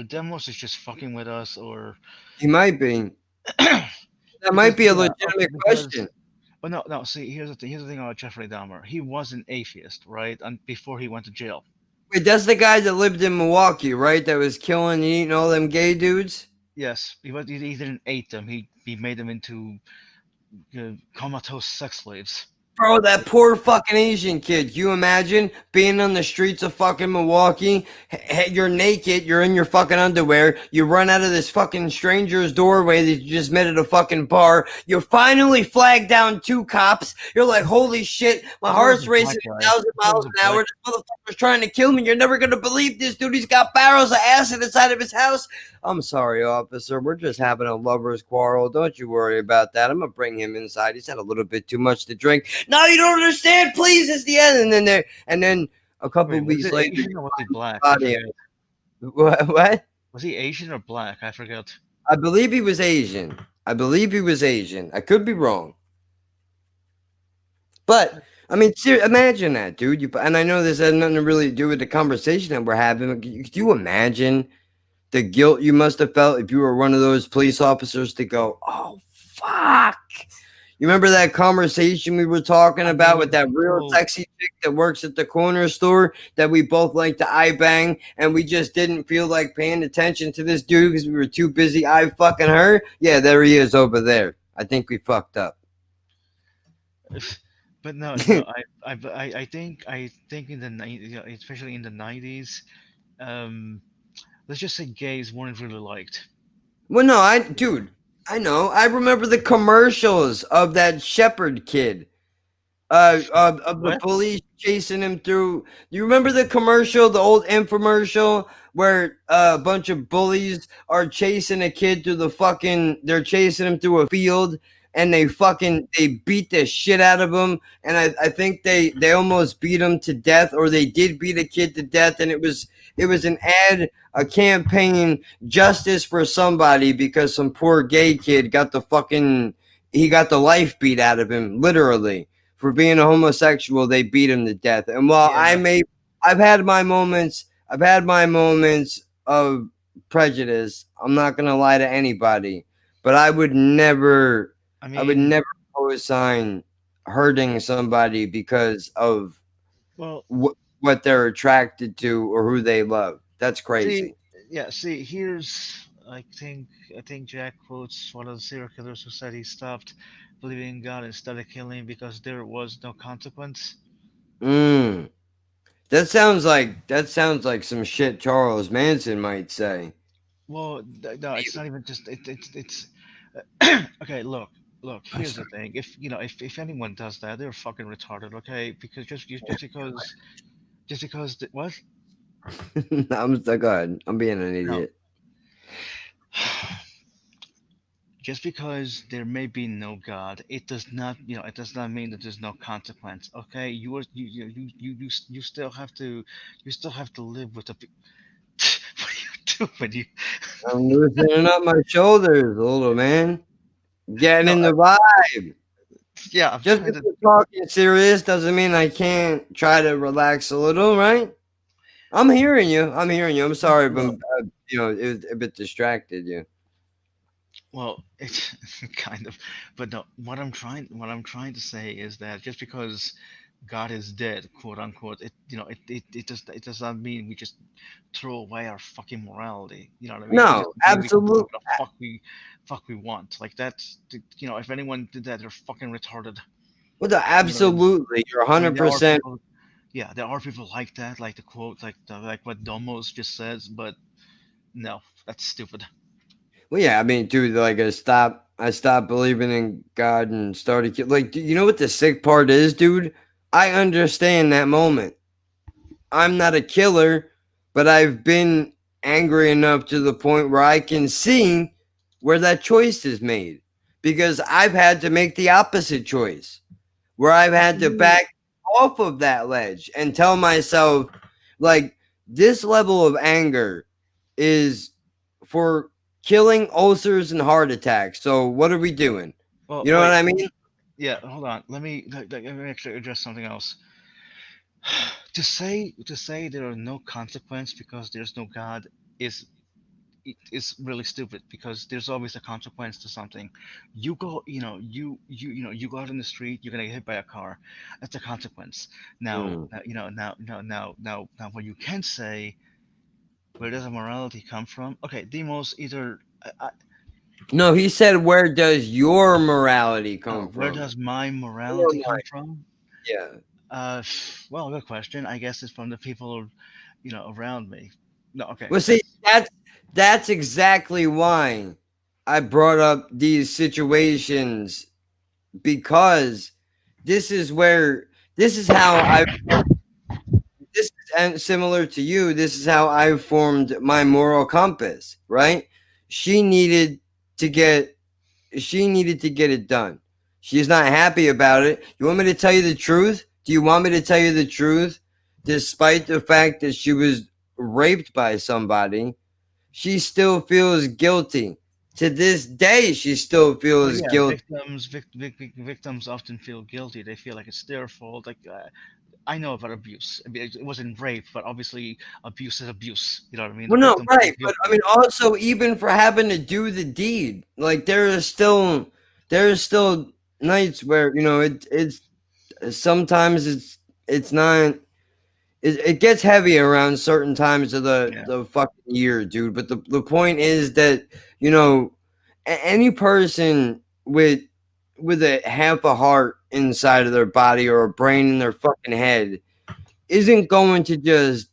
B: Demos is just fucking with us, or
E: he might be. That might
B: because
E: be a
B: yeah, okay,
E: legitimate
B: because
E: question.
B: well, no. See, here's the thing. Here's the thing about Jeffrey Dahmer. He was an atheist, right? And before he went to jail.
E: Wait, that's the guy that lived in Milwaukee, right? That was killing and eating all them gay dudes?
B: Yes, he didn't eat them. He made them into comatose sex slaves.
E: Bro, that poor fucking Asian kid. Can you imagine being on the streets of fucking Milwaukee? You're naked, you're in your fucking underwear, you run out of this fucking stranger's doorway that you just met at a fucking bar. You finally flag down 2 cops. You're like, holy shit, my
B: There was
E: heart's
B: a black
E: racing
B: guy.
E: 1,000
B: There
E: miles
B: was a
E: an hour.
B: black.
E: This motherfucker's trying to kill me. You're never gonna believe this dude. He's got barrels of acid inside of his house. I'm sorry, officer. We're just having a lover's quarrel. Don't you worry about that. I'm gonna bring him inside. He's had a little bit too much to drink. No, you don't understand. Please, it's the end. And then a couple
B: Wait, was
E: weeks
B: it
E: later,
B: Asian or was he black? I
E: body.
B: forget.
E: What?
B: Was he Asian or black? I forget.
E: I believe he was Asian. I could be wrong. But I mean, imagine that, dude. And I know this has nothing to really do with the conversation that we're having. But could you imagine the guilt you must have felt if you were one of those police officers to go, "Oh fuck"? You remember that conversation we were talking about with that real sexy chick that works at the corner store that we both like to eye bang, and we just didn't feel like paying attention to this dude because we were too busy eye fucking her? Yeah, there he is over there. I think we fucked up.
B: But no, I think in the especially in the 90s, um, let's just say gays weren't really liked.
E: Well, no, dude, I know. I remember the commercials of that shepherd kid. Of the
B: What?
E: police chasing him through. You remember the commercial, the old infomercial, where a bunch of bullies are chasing a kid through they're chasing him through a field, and they beat the shit out of him, and I think they almost beat him to death, or they did beat a kid to death, and it was an ad, a campaign, justice for somebody, because some poor gay kid got he got the life beat out of him, literally. For being a homosexual, they beat him to death. And while
B: Yeah.
E: I've had my moments of prejudice. I'm not gonna lie to anybody, but I would never
B: I
E: co-sign
B: mean,
E: hurting somebody because of
B: well,
E: what they're attracted to or who they love. That's
B: see,
E: crazy.
B: yeah, see, here's I think Jack quotes one of the serial killers who said he stopped believing in God and started killing because there was no consequence.
E: Mm. That sounds like some shit Charles Manson might say.
B: Well, no, it's not even just it's okay. Look. Here's the thing. If anyone does that, they're fucking retarded. Okay, because what?
E: I'm so good. I'm being an
B: No.
E: idiot.
B: Just because there may be no God, it does not mean that there's no consequence. Okay, you still have to live with the. What are you doing?
E: I'm loosening up my shoulders a little, man. Getting
B: No,
E: in the vibe.
B: yeah, I'm
E: Just
B: trying
E: because
B: to.
E: we're talking serious doesn't mean I can't try to relax a little, right? I'm hearing you. I'm sorry, but
B: Well,
E: it was a bit distracted. You.
B: well, it's kind of, but no. What I'm trying to say is that just because God is dead, quote unquote, it does not mean we just throw away our fucking morality. You know what I mean? It
E: No,
B: doesn't mean we can do
E: absolutely.
B: whatever the fuck we want. Like that's, if anyone did that, they're fucking retarded.
E: Well, no,
B: You know what I mean?
E: absolutely. You're
B: I mean, there are
E: 100%.
B: people. Yeah, there are people like that, like the quote, like what Domos just says. But no, that's stupid.
E: Well, yeah, I mean, dude, like I stopped believing in God and started like, you know what the sick part is, dude? I understand that moment. I'm not a killer, but I've been angry enough to the point where I can see where that choice is made, because I've had to make the opposite choice, where I've had to back off of that ledge and tell myself, like, this level of anger is for killing ulcers and heart attacks. So what are we doing?
B: Well,
E: You know what
B: wait.
E: I mean?
B: Yeah, hold on. Let me actually address something else. To say there are no consequence because there's no God is is really stupid, because there's always a consequence to something. You go, you go out in the street, you're gonna get hit by a car. That's a consequence. Now,
E: Mm.
B: now, what you can say, where does the morality come from? Okay, Demos either.
E: No, he said, "Where does your morality
B: Oh,
E: come
B: where
E: from?"
B: does my
E: Your
B: morality come
E: mind.
B: from?
E: Yeah.
B: Uh, well, good question. I guess it's from the people, around me. No, okay,
E: Well, see,
B: that's
E: that's exactly why I brought up these situations, because this is where this is how I this is, and similar to you, this is how I formed my moral compass, right? She needed to get she needed to get it done. She's not happy about it. You want me to tell you the truth? Do you want me to tell you the truth? Despite the fact that she was raped by somebody, she still feels guilty. To this day, she still
B: well,
E: feels
B: yeah.
E: guilty.
B: Victims often feel guilty. They feel like it's their fault. Like, I know about abuse. I mean, it wasn't rape, but obviously abuse is abuse. You know what I mean? The
E: Well, no,
B: victim feels
E: right, but I
B: guilty.
E: mean, also even for having to do the deed, like there are still nights where it's sometimes it's not it gets heavy around certain times of the
B: Yeah,
E: the fucking year, dude. But the point is that you know any person with a half a heart inside of their body or a brain in their fucking head isn't going to just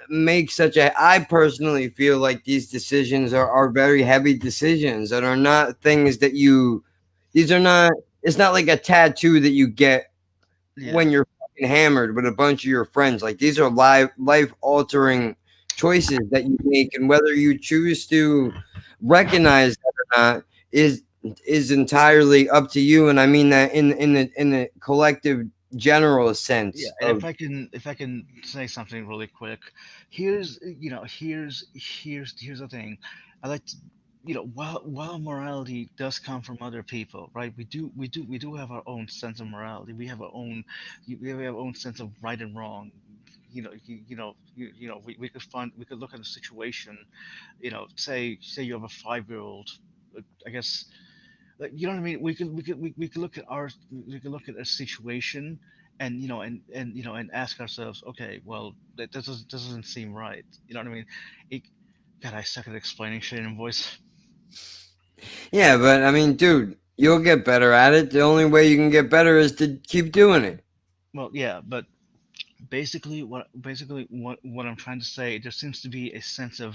E: make such a I personally feel like these decisions are very heavy decisions and are not things that you these are not it's not like a tattoo that you get
B: yeah,
E: when you're fucking hammered with a bunch of your friends. Like these are life altering choices that you make, and whether you choose to recognize that or not is entirely up to you. And I mean that in the collective general
B: yeah.
E: sense
B: And
E: of
B: if I can say something really quick, here's the thing. I like to, while morality does come from other people, right? We do have our own sense of morality. We have our own, we have our own sense of right and wrong. We could look at a situation, say you have a 5-year-old. I guess, like, you know what I mean. We could look at a situation, and and ask ourselves, okay, well, that doesn't seem right. You know what I mean? It, God, I suck at explaining shit in voice.
E: yeah, but I mean, dude, you'll get better at it. The only way you can get better is to keep doing it.
B: Well, yeah, but basically what I'm trying to say, there seems to be a sense of,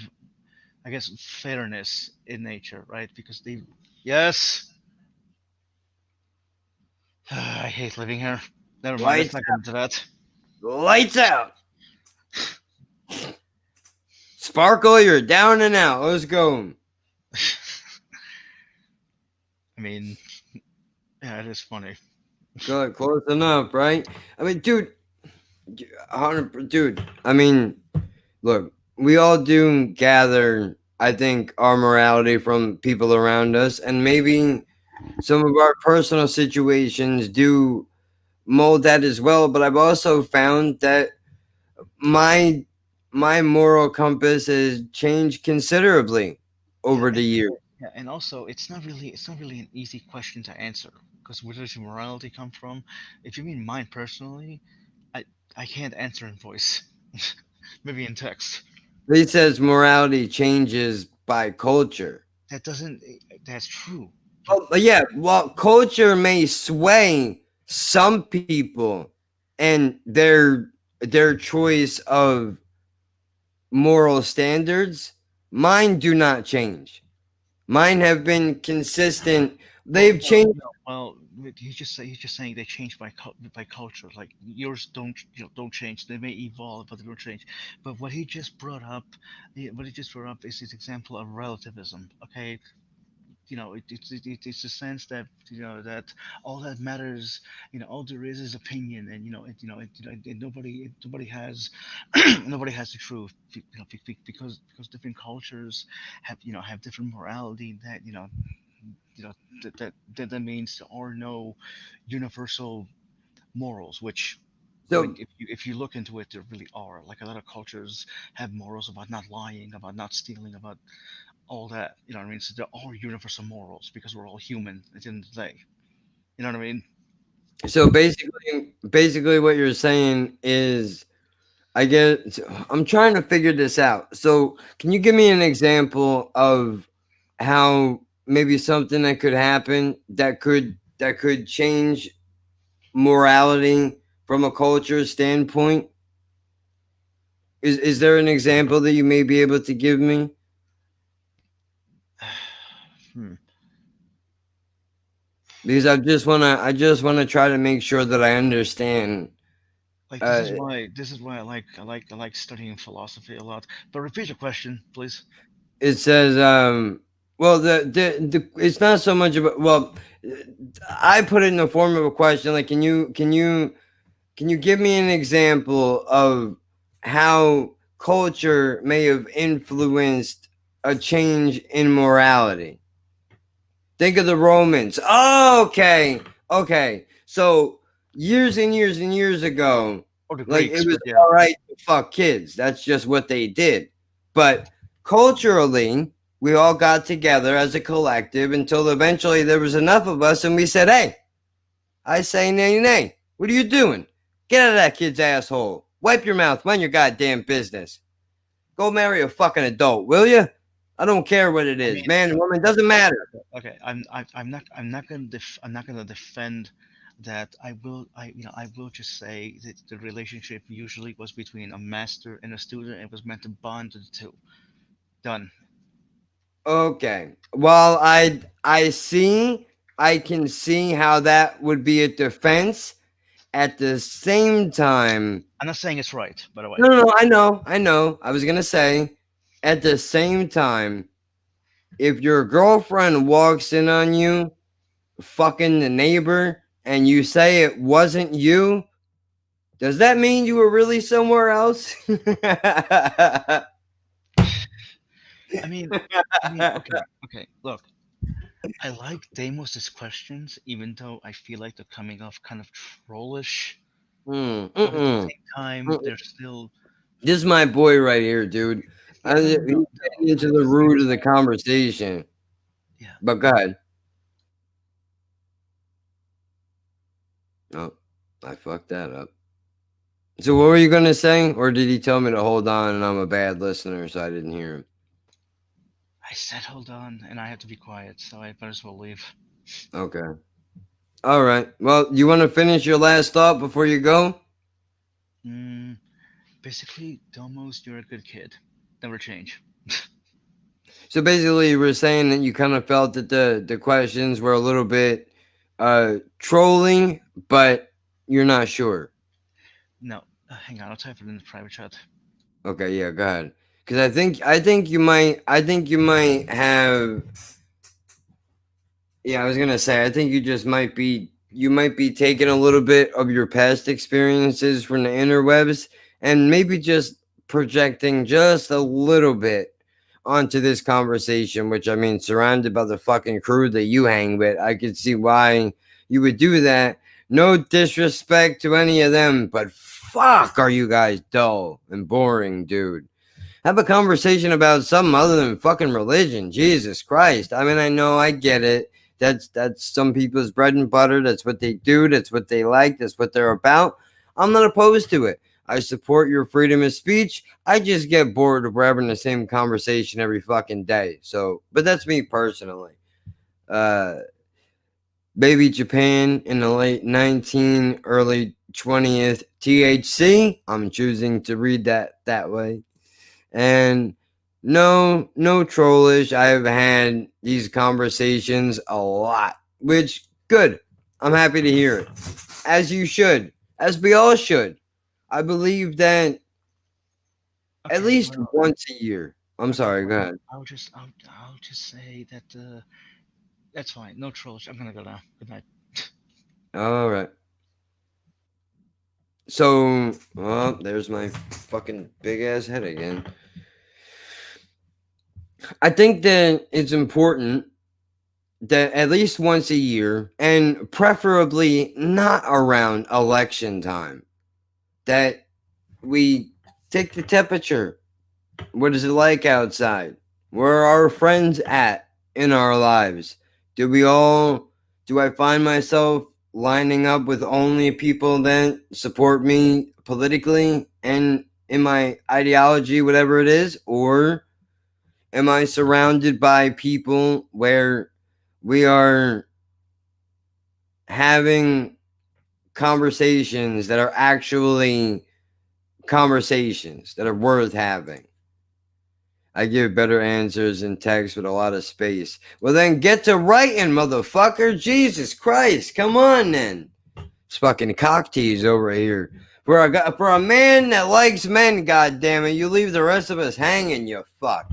B: I guess, fairness in nature, right? Because they, yes, I hate living here. Never mind, let's
E: Lights
B: not get into that.
E: lights out. Sparkle, you're down and out. Let's go.
B: I mean, yeah, it is funny.
E: Good, close enough, right? I mean, dude, 100, dude. I mean, look, we all do gather, I think, our morality from people around us, and maybe some of our personal situations do mold that as well. But I've also found that my my moral compass has changed considerably
B: Yeah,
E: over the years.
B: yeah, and also it's not really an easy question to answer, because where does your morality come from? If you mean mine personally, I I can't answer in voice. Maybe in text.
E: He says morality changes by culture.
B: That doesn't. That's true. But
E: Oh, but yeah, well, culture may sway some people and their choice of moral standards. Mine do not change. Mine have been consistent.
B: well,
E: They've
B: no,
E: changed.
B: no. Well, he's just saying they change by culture. Like yours don't, don't change. They may evolve, but they don't change. But what he just brought up, is his example of relativism. Okay, it's a sense that, that all that matters, all there is opinion, and and nobody has nobody has the truth, because different cultures have different morality, that you know that means there are no universal morals, which,
E: So
B: Like if you look into it, there really are. Like a lot of cultures have morals about not lying, about not stealing, about all that. You know what I mean? So there are universal morals because we're all human at the end of the day. You know what I mean?
E: so basically what you're saying is, I guess I'm trying to figure this out. So can you give me an example of how maybe something that could happen that could change morality from a culture standpoint? Is there an example that you may be able to give me?
B: Hmm.
E: Because I just wanna try to make sure that I understand.
B: Like
E: Uh,
B: this is why I like studying philosophy a lot. But repeat your question, please.
E: it says, well, the it's not so much about, well, I put it in the form of a question. Like, can you give me an example of how culture may have influenced a change in morality? Think of the Romans. Oh, okay. Okay. So years and years and years ago,
B: Or the
E: like it
B: Greeks,
E: was
B: but yeah.
E: all right to fuck kids. That's just what they did. But culturally, we all got together as a collective until eventually there was enough of us and we said, hey, I say nay nay. What are you doing? Get out of that kid's asshole. Wipe your mouth, mind your goddamn business. Go marry a fucking adult, will you? I don't care what it
B: I
E: is.
B: mean,
E: Man, woman, doesn't matter.
B: okay. I'm not gonna defend that. I will just say that the relationship usually was between a master and a student. It was meant to bond the two. Done.
E: Okay. Well, I can see how that would be a defense. At the same time,
B: I'm not saying it's right, by the way.
E: no, I know. I was gonna say, at the same time, if your girlfriend walks in on you, fucking the neighbor, and you say it wasn't you, does that mean you were really somewhere else?
B: Okay. Look, I like Deimos' questions, even though I feel like they're coming off kind of trollish. But at the
E: Mm-mm.
B: same time, they're still.
E: This is my boy right here, dude.
B: Yeah,
E: He's
B: no, no,
E: getting
B: no.
E: into the root of the conversation.
B: Yeah.
E: But go ahead. Oh, I fucked that up. So what were you gonna say? Or did he tell me to hold on and I'm a bad listener, so I didn't hear him?
B: I said hold on, and I have to be quiet, so I might as well leave.
E: Okay. All right. Well, you want to finish your last thought before you go?
B: Mm, basically, Domos, you're a good kid. Never change.
E: So basically, you were saying that you kind of felt that the questions were a little bit trolling, but you're not sure.
B: No, hang on, I'll type it in the private chat.
E: Okay, yeah, go ahead. Because I think you might have. Yeah, I was gonna say, I think you might be taking a little bit of your past experiences from the interwebs and maybe just projecting just a little bit onto this conversation, which I mean, surrounded by the fucking crew that you hang with, I could see why you would do that. No disrespect to any of them, but fuck, are you guys dull and boring, dude. Have a conversation about something other than fucking religion. Jesus Christ. I mean, I know, I get it. That's some people's bread and butter. That's what they do. That's what they like. That's what they're about. I'm not opposed to it. I support your freedom of speech. I just get bored of having the same conversation every fucking day. So, but that's me personally. Baby Japan in the late 19, early 20th THC. I'm choosing to read that way. And no trollish. I've had these conversations a lot, which good. I'm happy to hear it. As you should, as we all should. I believe that at
B: Okay,
E: least
B: well,
E: once a year. I'm
B: okay,
E: sorry, go
B: well,
E: ahead.
B: I'll just say that that's fine. No trolls. I'm gonna go now. Good night.
E: All right. So, well, there's my fucking big ass head again. I think that it's important that at least once a year, and preferably not around election time, that we take the temperature. What is it like outside? Where are our friends at in our lives? Do I find myself lining up with only people that support me politically and in my ideology, whatever it is? Or am I surrounded by people where we are having conversations that are actually conversations that are worth having? I give better answers in text with a lot of space. Well, then get to writing, motherfucker. Jesus Christ. Come on, then. It's fucking cock tease over here. For a man that likes men, goddammit, you leave the rest of us hanging, you fuck.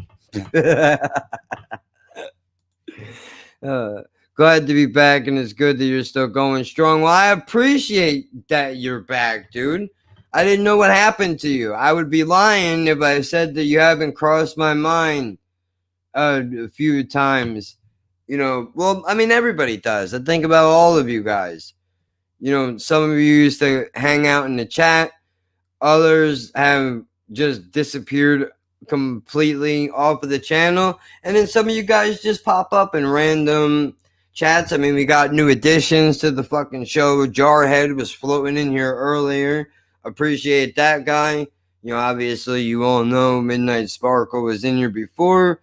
E: Glad to be back, and it's good that you're still going strong. Well, I appreciate that you're back, dude. I didn't know what happened to you. I would be lying if I said that you haven't crossed my mind a few times. You know, well, I mean, everybody does. I think about all of you guys. You know, some of you used to hang out in the chat. Others have just disappeared completely off of the channel. And then some of you guys just pop up in random chats. I mean, we got new additions to the fucking show. Jarhead was floating in here earlier. Appreciate that guy. You know, obviously, you all know Midnight Sparkle was in here before.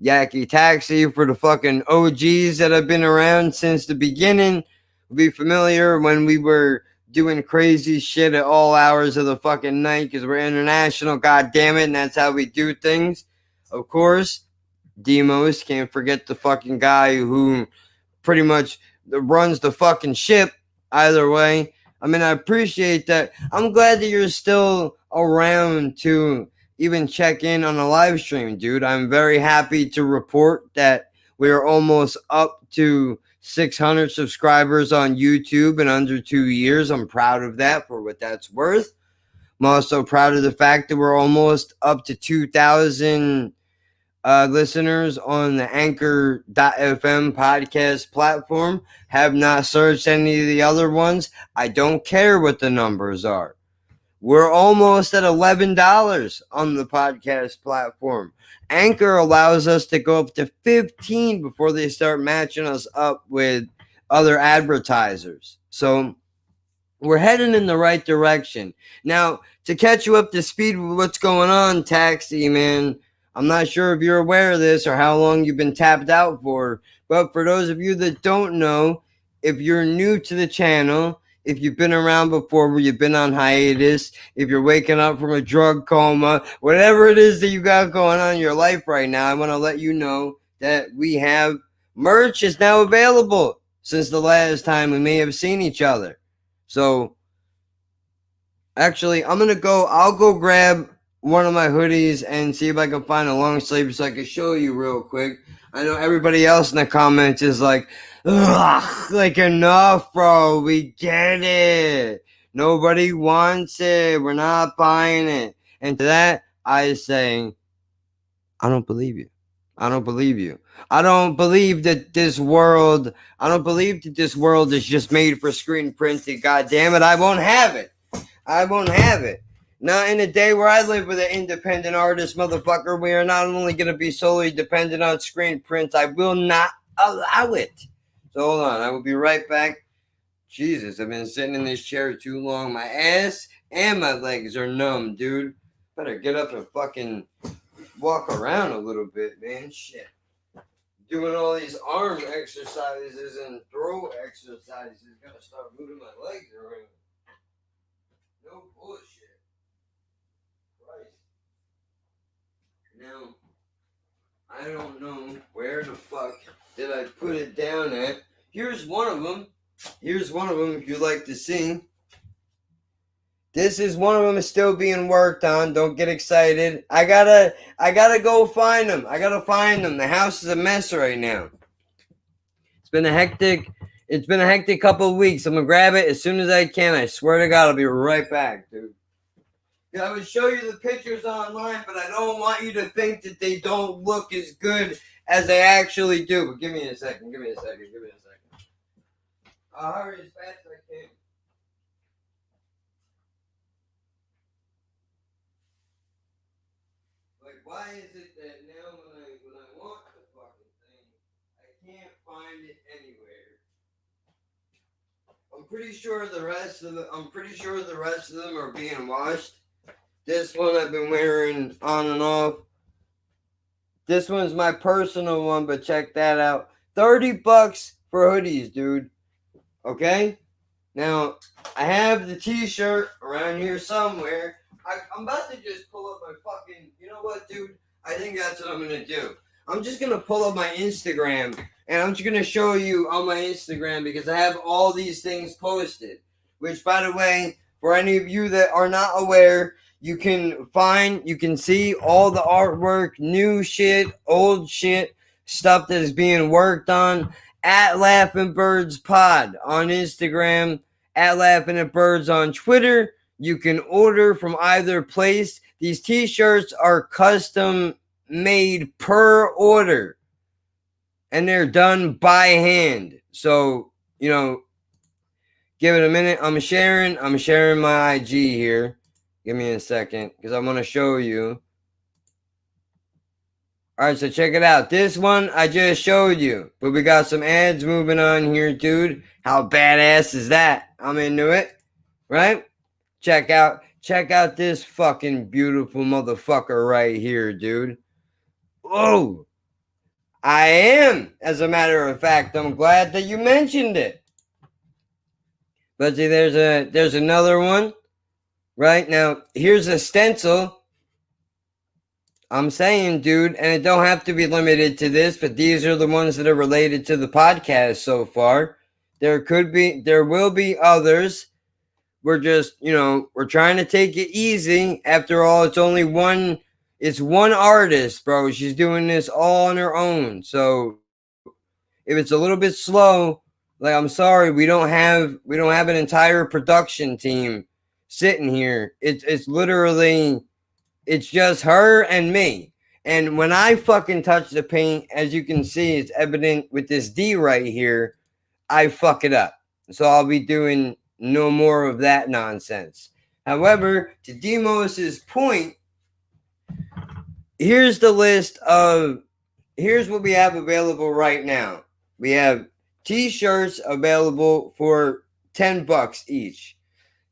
E: Yaki Taxi for the fucking OGs that have been around since the beginning. Will be familiar when we were doing crazy shit at all hours of the fucking night because we're international, goddammit, and that's how we do things. Of course, Demos, can't forget the fucking guy who pretty much runs the fucking ship either way. I mean, I appreciate that. I'm glad that you're still around to even check in on a live stream, dude. I'm very happy to report that we are almost up to 600 subscribers on YouTube in under 2 years. I'm proud of that for what that's worth. I'm also proud of the fact that we're almost up to 2,000 listeners on the Anchor.fm podcast platform. Have not searched any of the other ones. I don't care what the numbers are. We're almost at $11 on the podcast platform. Anchor allows us to go up to 15 before they start matching us up with other advertisers. So we're heading in the right direction. Now, to catch you up to speed with what's going on, Taxi, man, I'm not sure if you're aware of this or how long you've been tapped out for, but for those of you that don't know, if you're new to the channel, if you've been around before where you've been on hiatus, if you're waking up from a drug coma, whatever it is that you got going on in your life right now, I want to let you know that we have merch is now available since the last time we may have seen each other. So, actually, I'll go grab one of my hoodies and see if I can find a long sleeve so I can show you real quick. I know everybody else in the comments is like, ugh, like enough, bro. We get it. Nobody wants it. We're not buying it. And to that, I say, I don't believe you. I don't believe you. I don't believe that this world is just made for screen printing. God damn it, I won't have it. I won't have it. Not in a day where I live with an independent artist, motherfucker. We are not only going to be solely dependent on screen prints. I will not allow it. So hold on. I will be right back. Jesus, I've been sitting in this chair too long. My ass and my legs are numb, dude. Better get up and fucking walk around a little bit, man. Shit. Doing all these arm exercises and throw exercises. Gotta start moving my legs around. No bullshit. Christ. Now, I don't know where the fuck did I put it down at. Here's one of them. Here's one of them if you'd like to see. This is one of them is still being worked on. Don't get excited. I gotta go find them. I gotta find them. The house is a mess right now. It's been a hectic couple of weeks. I'm gonna grab it as soon as I can. I swear to God, I'll be right back, dude. I would show you the pictures online, but I don't want you to think that they don't look as good as they actually do. But give me a second. I'll hurry as fast as I can. why is it that now when I want the fucking thing, I can't find it anywhere? I'm pretty sure the rest of them are being washed. This one I've been wearing on and off. This one's my personal one, but check that out. $30 for hoodies, dude. Okay? Now, I have the t-shirt around here somewhere. I'm about to just pull up my fucking... You know what, dude? I think that's what I'm going to do. I'm just going to pull up my Instagram, and I'm just going to show you on my Instagram because I have all these things posted. Which, by the way, for any of you that are not aware, you can see all the artwork, new shit, old shit, stuff that is being worked on at Laughing Birds Pod on Instagram, at Laughing at Birds on Twitter. You can order from either place. These t-shirts are custom made per order, and they're done by hand. So, give it a minute. I'm sharing my IG here. Give me a second, because I want to show you. Alright, so check it out. This one I just showed you. But we got some ads moving on here, dude. How badass is that? I'm into it. Right? Check out this fucking beautiful motherfucker right here, dude. Whoa. I am. As a matter of fact, I'm glad that you mentioned it. But see, there's another one. Right now, here's a stencil. I'm saying, dude, and it don't have to be limited to this, but these are the ones that are related to the podcast so far. There will be others. We're just, we're trying to take it easy. After all, it's one artist, bro. She's doing this all on her own. So if it's a little bit slow, like, I'm sorry, we don't have an entire production team sitting here. It's literally, it's just her and me. And when I fucking touch the paint, as you can see, it's evident with this D right here, I fuck it up. So I'll be doing no more of that nonsense. However, to Demos's point, here's the list here's what we have available right now. We have t-shirts available for $10 each.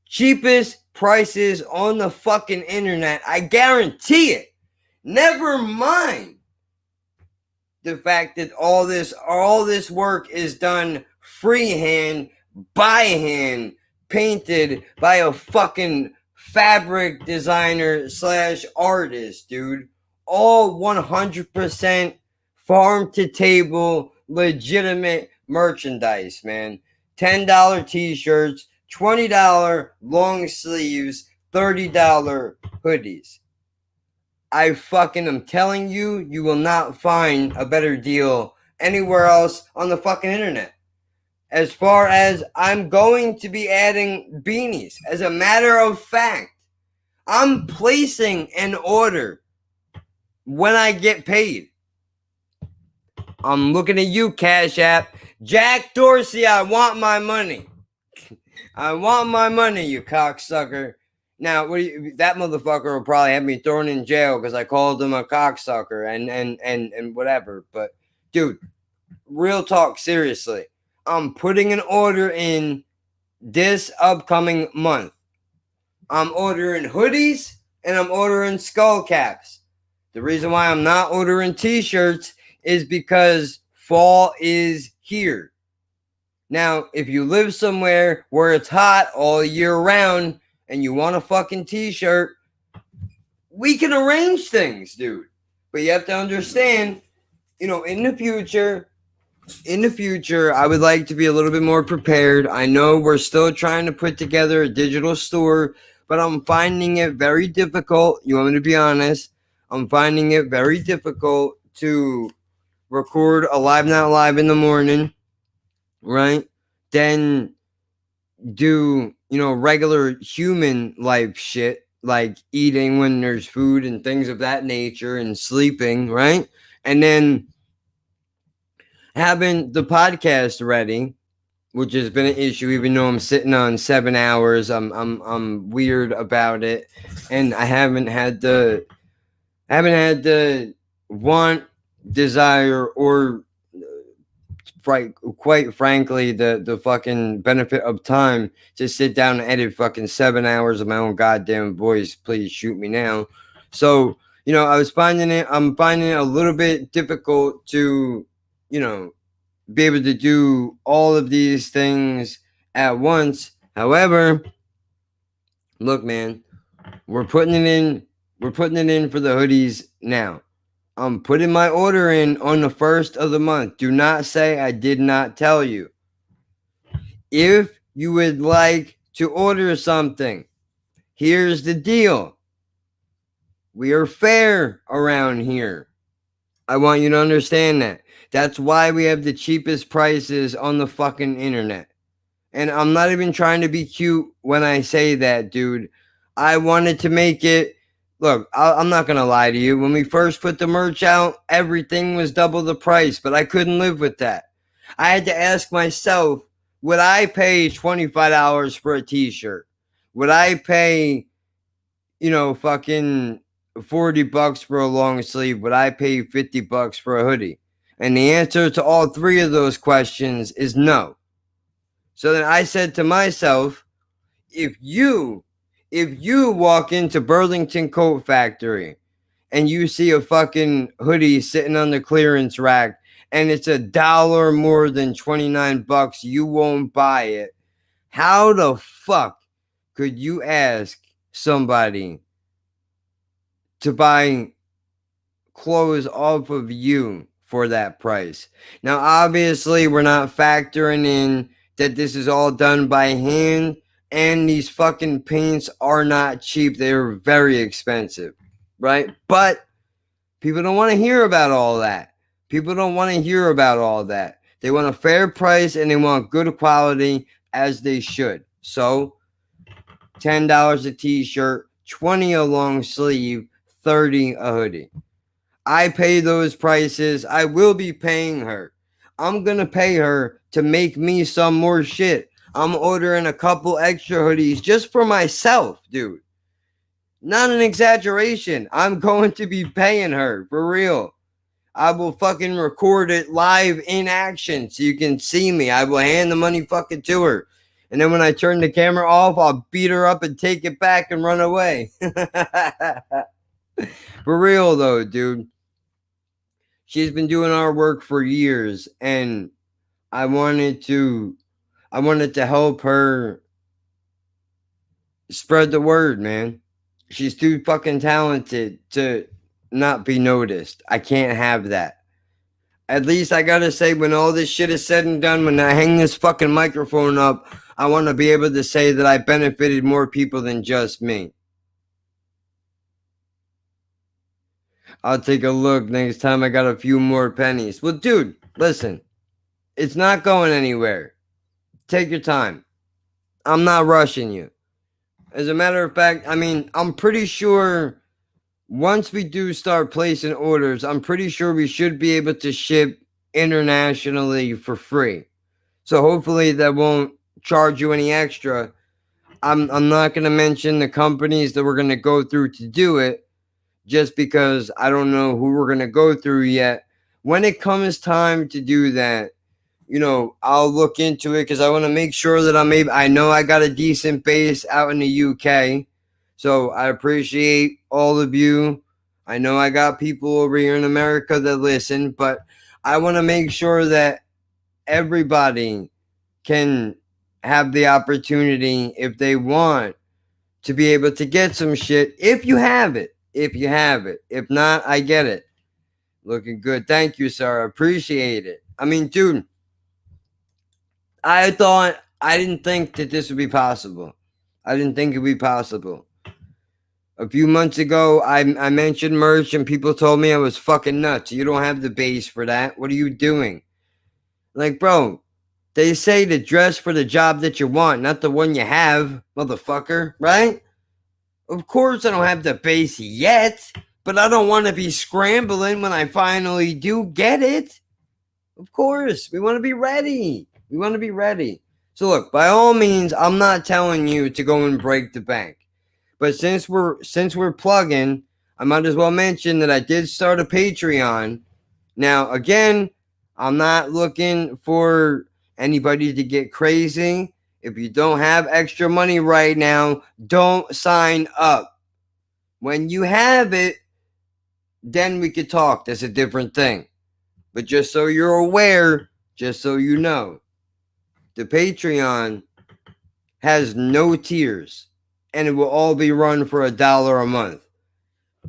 E: Cheapest prices on the fucking internet. I guarantee it. Never mind the fact that all this work is done freehand, by hand, painted by a fucking fabric designer / artist, dude. All 100% farm to table, legitimate merchandise, man. $10 t-shirts, $20 long sleeves, $30 hoodies. I fucking am telling you, you will not find a better deal anywhere else on the fucking internet. As far as I'm going to be adding beanies. As a matter of fact, I'm placing an order when I get paid. I'm looking at you, Cash App. Jack Dorsey, I want my money. I want my money, you cocksucker. Now, that motherfucker will probably have me thrown in jail because I called him a cocksucker and whatever. But, dude, real talk, seriously. I'm putting an order in this upcoming month. I'm ordering hoodies and I'm ordering skull caps. The reason why I'm not ordering t-shirts is because fall is here. Now, if you live somewhere where it's hot all year round and you want a fucking t-shirt, we can arrange things, dude. But you have to understand, in the future, I would like to be a little bit more prepared. I know we're still trying to put together a digital store, but I'm finding it very difficult. You want me to be honest? I'm finding it very difficult to record a Live Not Live in the morning, right? Then do, regular human life shit, like eating when there's food and things of that nature and sleeping, right? And then having the podcast ready, which has been an issue, even though I'm sitting on 7 hours. I'm weird about it. And I haven't had the haven't had the want, desire, or quite frankly, the fucking benefit of time to sit down and edit fucking 7 hours of my own goddamn voice. Please shoot me now. So, I'm finding it a little bit difficult to, be able to do all of these things at once. However, look, man, we're putting it in for the hoodies now. I'm putting my order in on the 1st of the month. Do not say I did not tell you. If you would like to order something, here's the deal. We are fair around here. I want you to understand that. That's why we have the cheapest prices on the fucking internet. And I'm not even trying to be cute when I say that, dude. I wanted to make it. Look, I'm not going to lie to you. When we first put the merch out, everything was double the price, but I couldn't live with that. I had to ask myself, would I pay $25 for a t-shirt? Would I pay, fucking $40 for a long sleeve? Would I pay $50 for a hoodie? And the answer to all three of those questions is no. So then I said to myself, if you walk into Burlington Coat Factory and you see a fucking hoodie sitting on the clearance rack and it's $1 more than $29, you won't buy it. How the fuck could you ask somebody to buy clothes off of you for that price? Now, obviously, we're not factoring in that this is all done by hand. And these fucking paints are not cheap. They're very expensive, right? But people don't want to hear about all that. People don't want to hear about all that. They want a fair price and they want good quality, as they should. So, $10 a t-shirt, $20 a long sleeve, $30 a hoodie. I pay those prices. I will be paying her. I'm going to pay her to make me some more shit. I'm ordering a couple extra hoodies just for myself, dude. Not an exaggeration. I'm going to be paying her, for real. I will fucking record it live in action so you can see me. I will hand the money fucking to her. And then when I turn the camera off, I'll beat her up and take it back and run away. For real, though, dude. She's been doing our work for years, and I wanted to help her spread the word, man. She's too fucking talented to not be noticed. I can't have that. At least I gotta say, when all this shit is said and done, when I hang this fucking microphone up, I want to be able to say that I benefited more people than just me. I'll take a look next time I got a few more pennies. Well, dude, listen. It's not going anywhere. Take your time. I'm not rushing you. As a matter of fact, I'm pretty sure once we do start placing orders, I'm pretty sure we should be able to ship internationally for free. So hopefully that won't charge you any extra. I'm not going to mention the companies that we're going to go through to do it, just because I don't know who we're going to go through yet. When it comes time to do that, I'll look into it, because I want to make sure that I know I got a decent base out in the UK. So I appreciate all of you. I know I got people over here in America that listen, but I want to make sure that everybody can have the opportunity, if they want, to be able to get some shit. If you have it. If not, I get it. Looking good. Thank you, sir. I appreciate it. Dude, I didn't think that this would be possible. I didn't think it would be possible. A few months ago, I mentioned merch and people told me I was fucking nuts. You don't have the base for that. What are you doing? Like, bro, they say to dress for the job that you want, not the one you have, motherfucker, right? Of course I don't have the base yet, but I don't want to be scrambling when I finally do get it. Of course, we want to be ready. So look, by all means, I'm not telling you to go and break the bank. But since we're plugging, I might as well mention that I did start a Patreon. Now, again, I'm not looking for anybody to get crazy. If you don't have extra money right now, don't sign up. When you have it, then we could talk. That's a different thing. But just so you're aware, just so you know, the Patreon has no tiers, and it will all be run for $1 a month.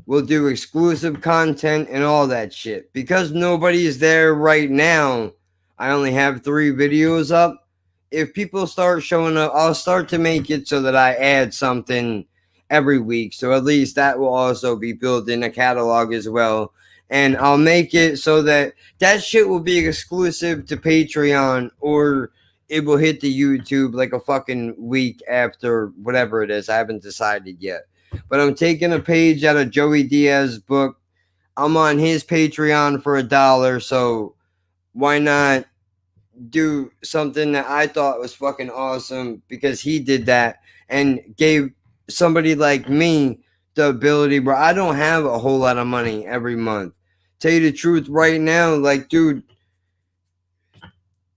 E: We'll do exclusive content and all that shit. Because nobody is there right now, I only have 3 videos up. If people start showing up, I'll start to make it so that I add something every week. So at least that will also be built in a catalog as well. And I'll make it so that that shit will be exclusive to Patreon, or it will hit the YouTube like a fucking week after whatever it is. I haven't decided yet. But I'm taking a page out of Joey Diaz's book. I'm on his Patreon for $1, so why not do something that I thought was fucking awesome, because he did that and gave somebody like me the ability where I don't have a whole lot of money every month. Tell you the truth right now, like, dude,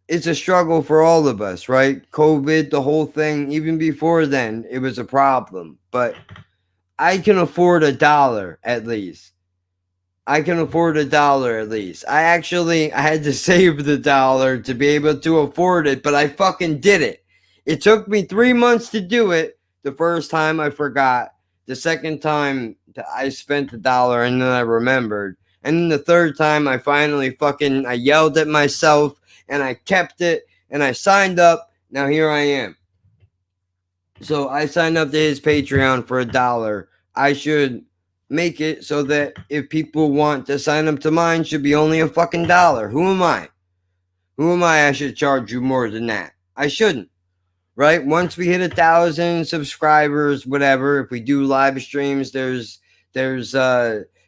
E: it's a struggle for all of us, right? COVID, the whole thing, even before then, it was a problem. But I can afford $1 at least. I can afford $1 at least. I had to save the dollar to be able to afford it, but I fucking did it. It took me 3 months to do it. The first time I forgot. The second time I spent $1 and then I remembered. And then the third time I finally I yelled at myself and I kept it and I signed up. Now here I am. So I signed up to his Patreon for $1. I should make it so that if people want to sign up to mine, should be only a fucking $1. Who am I? Who am I should charge you more than that? I shouldn't. Right? Once we hit 1,000 subscribers, whatever, if we do live streams, there's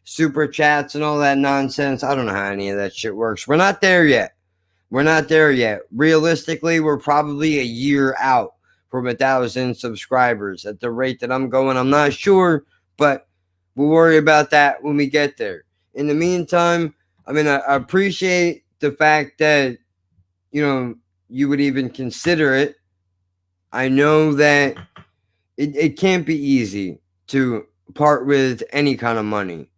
E: super chats and all that nonsense. I don't know how any of that shit works. We're not there yet. Realistically, we're probably a year out from 1,000 subscribers. At the rate that I'm going, I'm not sure, but we'll worry about that when we get there. In the meantime, I mean, I appreciate the fact that, you would even consider it. I know that it can't be easy to part with any kind of money.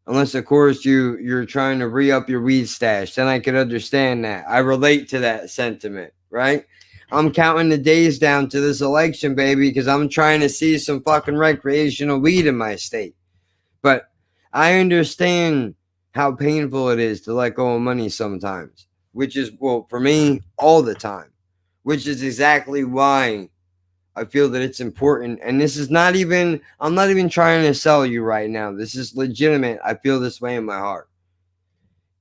E: Unless, of course, you're trying to re-up your weed stash. Then I could understand that. I relate to that sentiment, right? I'm counting the days down to this election, baby, because I'm trying to see some fucking recreational weed in my state. But I understand how painful it is to let go of money sometimes, which is, well, for me, all the time, which is exactly why I feel that it's important. And this is I'm not even trying to sell you right now. This is legitimate. I feel this way in my heart.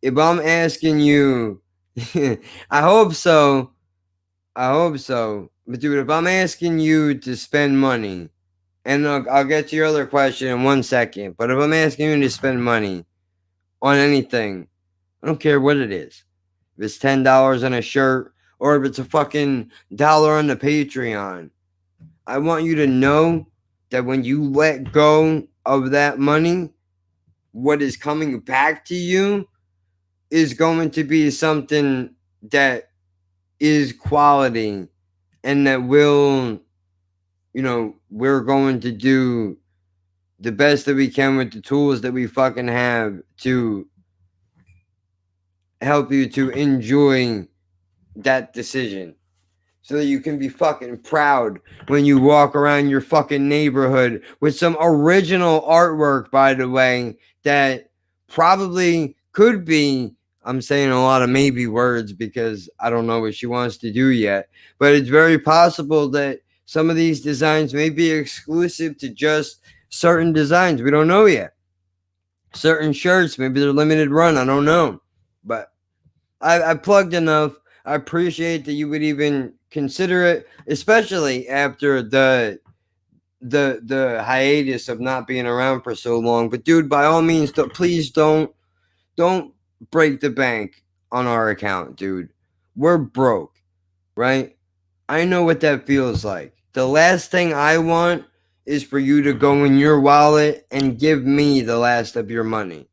E: If I'm asking you, I hope so. But dude, if I'm asking you to spend money, and I'll get to your other question in 1 second, but if I'm asking you to spend money on anything, I don't care what it is. If it's $10 on a shirt, or if it's a fucking $1 on the Patreon, I want you to know that when you let go of that money, what is coming back to you is going to be something that is quality, and that we're going to do the best that we can with the tools that we fucking have to help you to enjoy that decision, so that you can be fucking proud when you walk around your fucking neighborhood with some original artwork, by the way, that probably could be, I'm saying a lot of maybe words because I don't know what she wants to do yet, but it's very possible that some of these designs may be exclusive to just certain designs. We don't know yet. Certain shirts, maybe they're limited run. I don't know. But I plugged enough. I appreciate that you would even consider it, especially after the hiatus of not being around for so long. But dude, by all means, please don't break the bank on our account, dude. We're broke, right? I know what that feels like. The last thing I want is for you to go in your wallet and give me the last of your money.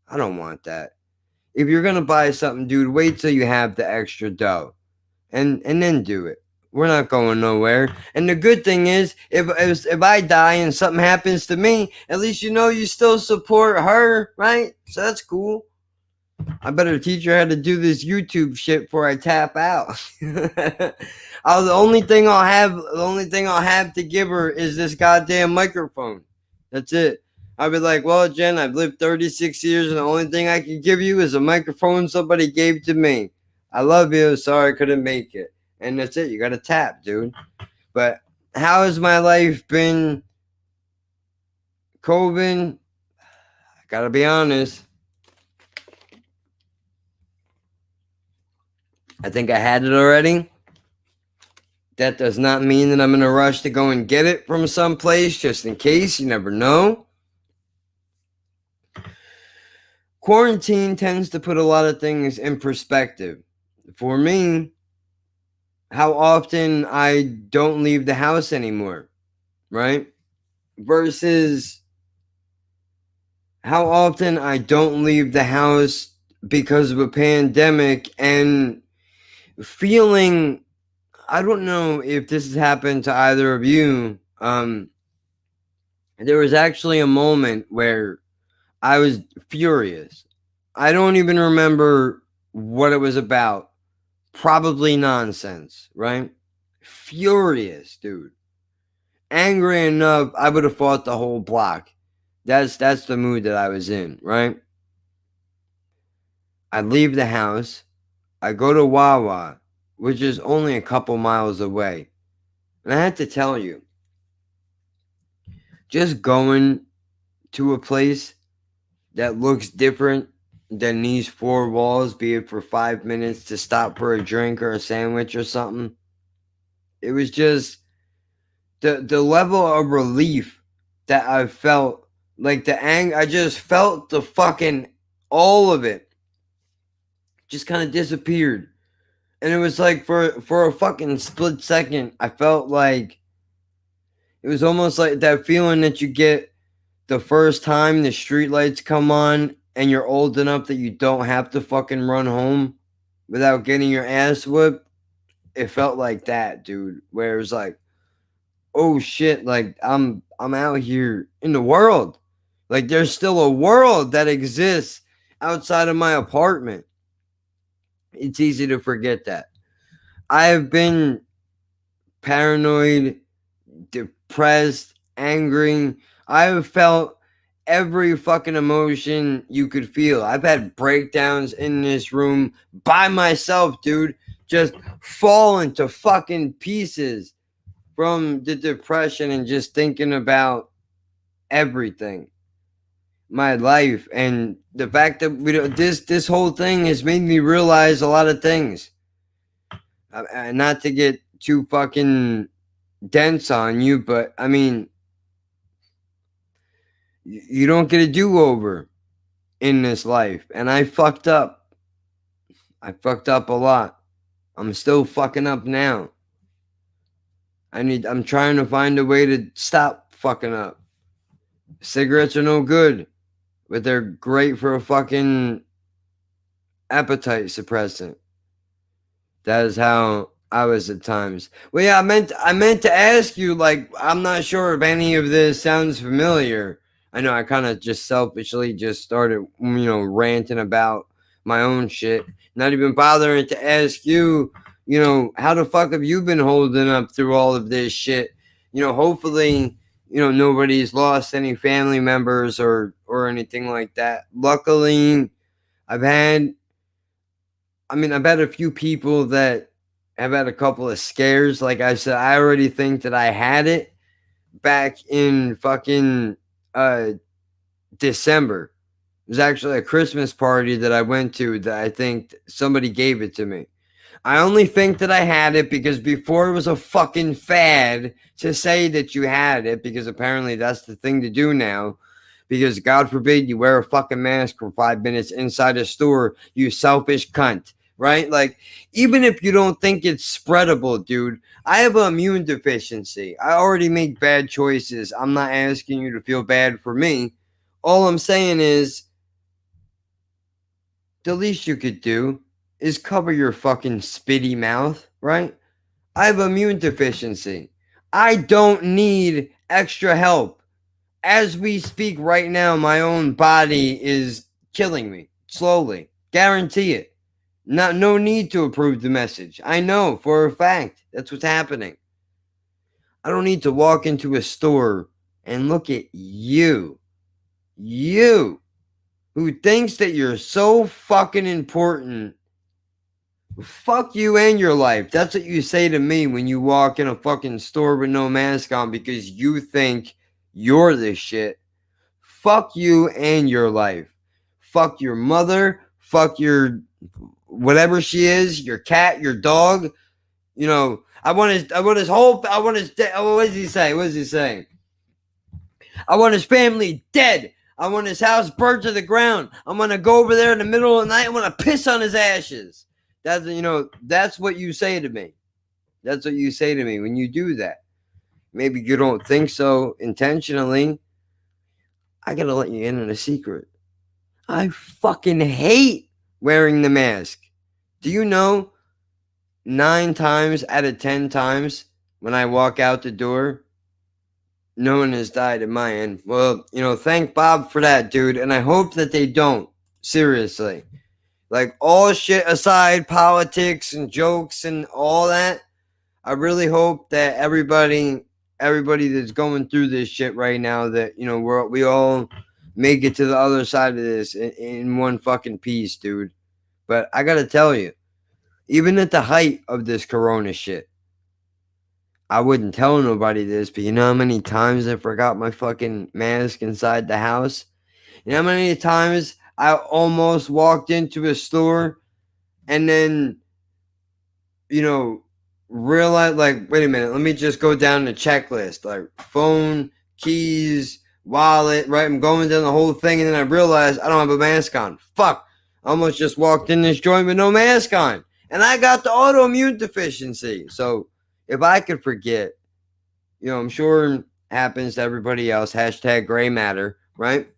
E: I don't want that. If you're gonna buy something, dude, wait till you have the extra dough, and then do it. We're not going nowhere. And the good thing is, if I die and something happens to me, at least you know you still support her, right? So that's cool. I better teach her how to do this YouTube shit before I tap out. The only thing I'll have to give her is this goddamn microphone. That's it. I'll be like, well, Jen, I've lived 36 years, and the only thing I can give you is a microphone somebody gave to me. I love you. Sorry I couldn't make it. And that's it. You got to tap, dude. But how has my life been? COVID, I got to be honest. I think I had it already. That does not mean that I'm in a rush to go and get it from someplace, just in case. You never know. Quarantine tends to put a lot of things in perspective. For me, how often I don't leave the house anymore, right? Versus how often I don't leave the house because of a pandemic and feeling, I don't know if this has happened to either of you. There was actually a moment where I was furious. I don't even remember what it was about. Probably nonsense, right? Furious, dude. Angry enough, I would have fought the whole block. That's the mood that I was in, right? I leave the house. I go to Wawa, which is only a couple miles away. And I had to tell you, just going to a place that looks different than these four walls, be it for 5 minutes to stop for a drink or a sandwich or something, it was just the level of relief that I felt, like the anger, I just felt the fucking, all of it just kind of disappeared. And it was like for a fucking split second, I felt like it was almost like that feeling that you get the first time the streetlights come on and you're old enough that you don't have to fucking run home without getting your ass whipped. It felt like that, dude, where it was like, oh shit, like I'm out here in the world. Like there's still a world that exists outside of my apartment. It's easy to forget that. I have been paranoid, depressed, angry. I have felt every fucking emotion you could feel. I've had breakdowns in this room by myself, dude. Just falling to fucking pieces from the depression and just thinking about everything. My life and the fact that this whole thing has made me realize a lot of things. Not to get too fucking dense on you, but I mean, you don't get a do-over in this life, and I fucked up. I fucked up a lot. I'm still fucking up now. I'm trying to find a way to stop fucking up. Cigarettes are no good, but they're great for a fucking appetite suppressant. That is how I was at times. Well, yeah, I meant to ask you, like, I'm not sure if any of this sounds familiar. I know I kind of just selfishly just started, ranting about my own shit. Not even bothering to ask you, how the fuck have you been holding up through all of this shit? Hopefully, nobody's lost any family members or anything like that. Luckily, I've had a few people that have had a couple of scares. Like I said, I already think that I had it back in fucking December. It was actually a Christmas party that I went to that I think somebody gave it to me. I only think that I had it because before it was a fucking fad to say that you had it, because apparently that's the thing to do now. Because God forbid you wear a fucking mask for 5 minutes inside a store, you selfish cunt. right? Like, even if you don't think it's spreadable, dude, I have an immune deficiency. I already make bad choices. I'm not asking you to feel bad for me. All I'm saying is, the least you could do is cover your fucking spitty mouth, right? I have immune deficiency. I don't need extra help. As we speak right now, my own body is killing me slowly. Guarantee it. No need to approve the message. I know for a fact that's what's happening. I don't need to walk into a store and look at you. You who thinks that you're so fucking important. Fuck you and your life. That's what you say to me when you walk in a fucking store with no mask on because you think you're the shit. Fuck you and your life. Fuck your mother. Fuck your whatever she is, your cat, your dog. You know, what does he say? What does he say? I want his family dead. I want his house burnt to the ground. I'm gonna go over there in the middle of the night. I want to piss on his ashes. That's what you say to me. That's what you say to me when you do that. Maybe you don't think so intentionally. I gotta let you in on a secret. I fucking hate wearing the mask. Do you know 9 times out of 10 times when I walk out the door, no one has died at my end? Well, thank Bob for that, dude. And I hope that they don't. Seriously. Like, all shit aside, politics and jokes and all that, I really hope that everybody that's going through this shit right now, that, we all make it to the other side of this in one fucking piece, dude. But I gotta tell you, even at the height of this corona shit, I wouldn't tell nobody this, but you know how many times I forgot my fucking mask inside the house? You know how many times I almost walked into a store and then, realized, like, wait a minute, let me just go down the checklist. Like, phone, keys, wallet, right? I'm going down the whole thing, and then I realized I don't have a mask on. Fuck. I almost just walked in this joint with no mask on. And I got the autoimmune deficiency. So, if I could forget, I'm sure it happens to everybody else. Hashtag gray matter, right?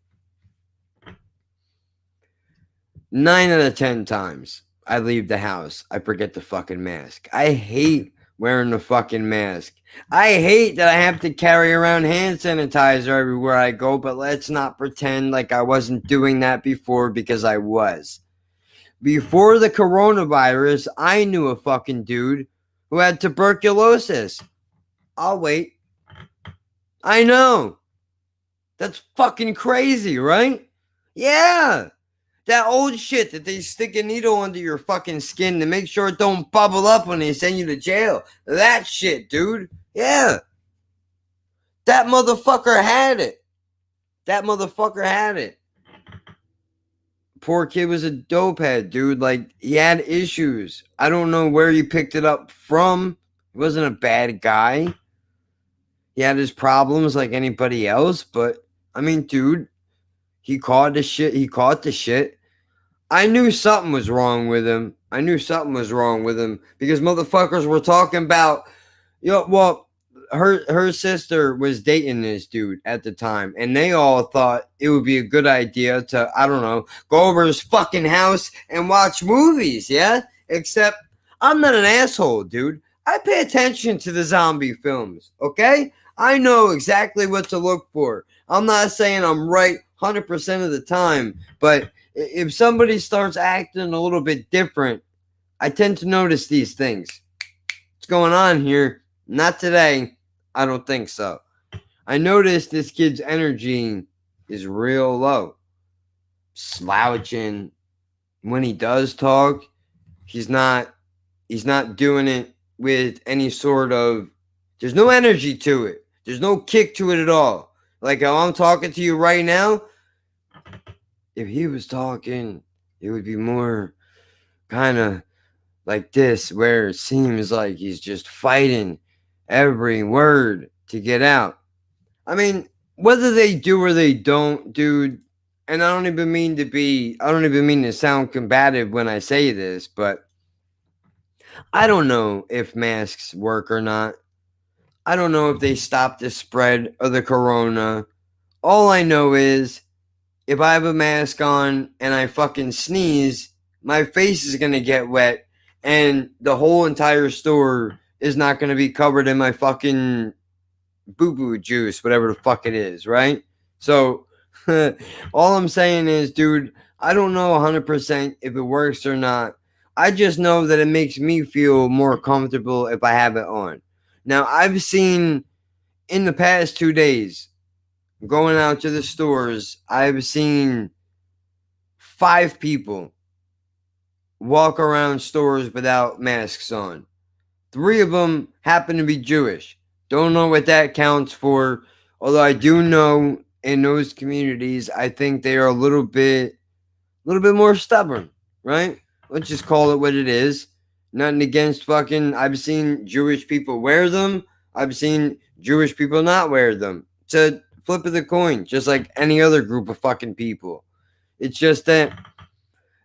E: 9 out of 10 times I leave the house, I forget the fucking mask. I hate wearing the fucking mask. I hate that I have to carry around hand sanitizer everywhere I go, but let's not pretend like I wasn't doing that before, because I was. Before the coronavirus, I knew a fucking dude who had tuberculosis. I'll wait. I know. That's fucking crazy, right? Yeah. That old shit that they stick a needle under your fucking skin to make sure it don't bubble up when they send you to jail. That shit, dude. Yeah. That motherfucker had it. Poor kid was a dope head, dude. Like, he had issues. I don't know where he picked it up from. He wasn't a bad guy. He had his problems like anybody else, but, I mean, dude, he caught the shit. I knew something was wrong with him. Because motherfuckers were talking about, her sister was dating this dude at the time, and they all thought it would be a good idea to, I don't know, go over his fucking house and watch movies, yeah? Except, I'm not an asshole, dude. I pay attention to the zombie films, okay? I know exactly what to look for. I'm not saying I'm right 100% of the time, but if somebody starts acting a little bit different, I tend to notice these things. What's going on here? Not today. I don't think so. I noticed this kid's energy is real low. Slouching. When he does talk, he's not doing it with any sort of, there's no energy to it. There's no kick to it at all. Like how I'm talking to you right now, if he was talking, it would be more kind of like this, where it seems like he's just fighting every word to get out. I mean, whether they do or they don't, dude, and I don't even mean to sound combative when I say this, but I don't know if masks work or not. I don't know if they stop the spread of the corona. All I know is if I have a mask on and I fucking sneeze, my face is going to get wet and the whole entire store is not going to be covered in my fucking boo-boo juice, whatever the fuck it is, right? So all I'm saying is, dude, I don't know 100% if it works or not. I just know that it makes me feel more comfortable if I have it on. Now, I've seen in the past 2 days, going out to the stores, I've seen 5 people walk around stores without masks on. 3 of them happen to be Jewish. Don't know what that counts for, although I do know in those communities, I think they are a little bit more stubborn, right? Let's just call it what it is. Nothing against fucking, I've seen Jewish people wear them. I've seen Jewish people not wear them. It's a flip of the coin, just like any other group of fucking people. It's just that,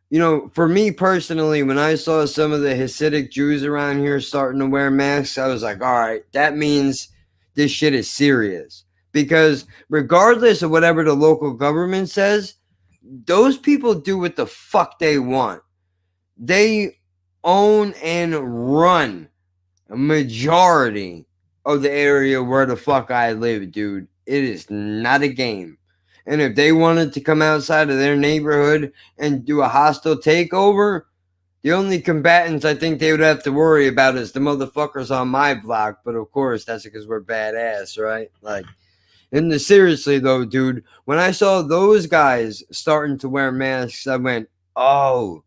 E: you know, for me personally, when I saw some of the Hasidic Jews around here starting to wear masks, I was like, all right, that means this shit is serious. Because regardless of whatever the local government says, those people do what the fuck they want. They own and run a majority of the area where the fuck I live, dude. It is not a game. And if they wanted to come outside of their neighborhood and do a hostile takeover, the only combatants I think they would have to worry about is the motherfuckers on my block. But of course, that's because we're badass, right? Like, and seriously though, dude, when I saw those guys starting to wear masks, I went, oh,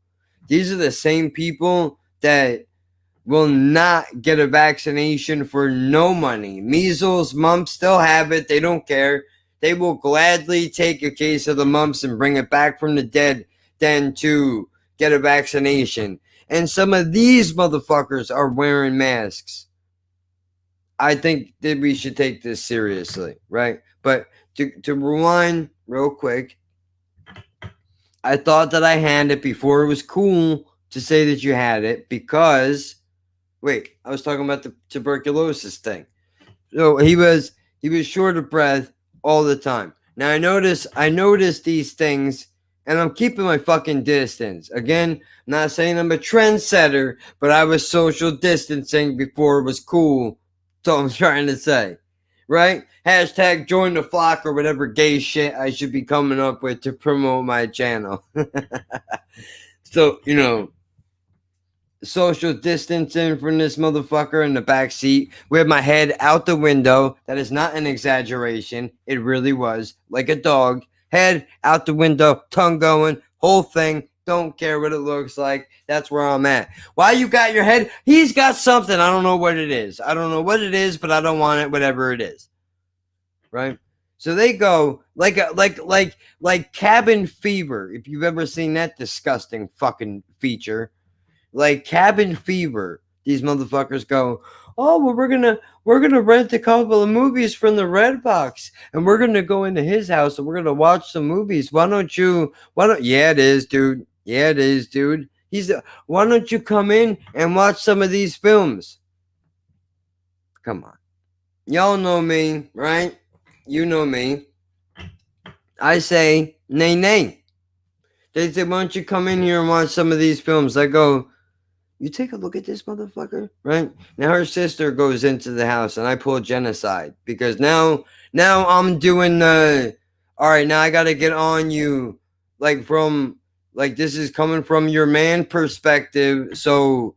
E: these are the same people that will not get a vaccination for no money. Measles, mumps, still have it. They don't care. They will gladly take a case of the mumps and bring it back from the dead than to get a vaccination. And some of these motherfuckers are wearing masks. I think that we should take this seriously, right? But to rewind real quick, I thought that I had it before it was cool to say that you had it because, wait, I was talking about the tuberculosis thing. So he was short of breath all the time. Now I noticed these things, and I'm keeping my fucking distance. Again, I'm not saying I'm a trendsetter, but I was social distancing before it was cool. That's all I'm trying to say. Right? Hashtag join the flock or whatever gay shit I should be coming up with to promote my channel. So, you know, social distancing from this motherfucker in the back seat with my head out the window. That is not an exaggeration. It really was like a dog. Head out the window, tongue going, whole thing. Don't care what it looks like. That's where I'm at. Why you got your head? He's got something. I don't know what it is. I don't know what it is, but I don't want it, whatever it is. Right? So they go like Cabin Fever. If you've ever seen that disgusting fucking feature. Like Cabin Fever, these motherfuckers go, oh, well, we're gonna rent a couple of movies from the Redbox, and we're gonna go into his house and we're gonna watch some movies. Why don't? Yeah, it is, dude. Yeah, it is, dude. Why don't you come in and watch some of these films? Come on, y'all know me, right? You know me. I say nay. They say, why don't you come in here and watch some of these films? I go, you take a look at this motherfucker, right? Now her sister goes into the house and I pull genocide because now I'm doing all right, now I got to get on you this is coming from your man perspective. So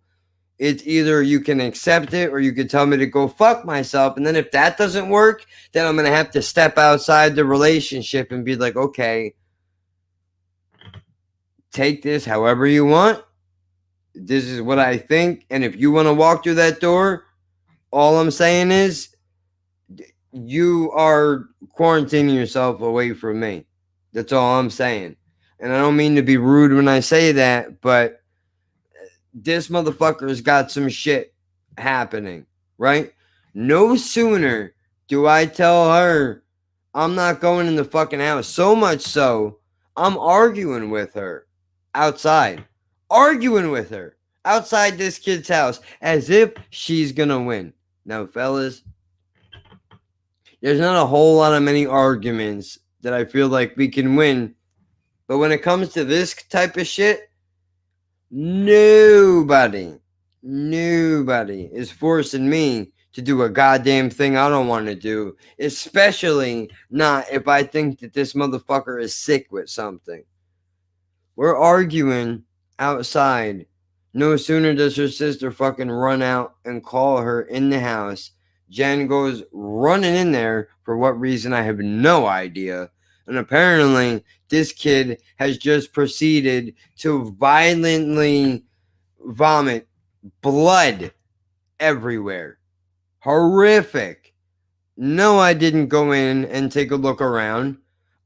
E: it's either you can accept it or you can tell me to go fuck myself. And then if that doesn't work, then I'm going to have to step outside the relationship and be like, okay, take this however you want. This is what I think. And if you want to walk through that door, all I'm saying is you are quarantining yourself away from me. That's all I'm saying. And I don't mean to be rude when I say that, but this motherfucker's got some shit happening, right? No sooner do I tell her I'm not going in the fucking house. So much so, I'm arguing with her outside. Arguing with her. outside this kid's house as if she's gonna win. Now, fellas, there's not a whole lot of many arguments that I feel like we can win. But when it comes to this type of shit, nobody is forcing me to do a goddamn thing I don't want to do. Especially not if I think that this motherfucker is sick with something. We're arguing outside. No sooner does her sister fucking run out and call her in the house. Jen goes running in there for what reason I have no idea. And apparently, this kid has just proceeded to violently vomit blood everywhere. Horrific. No, I didn't go in and take a look around.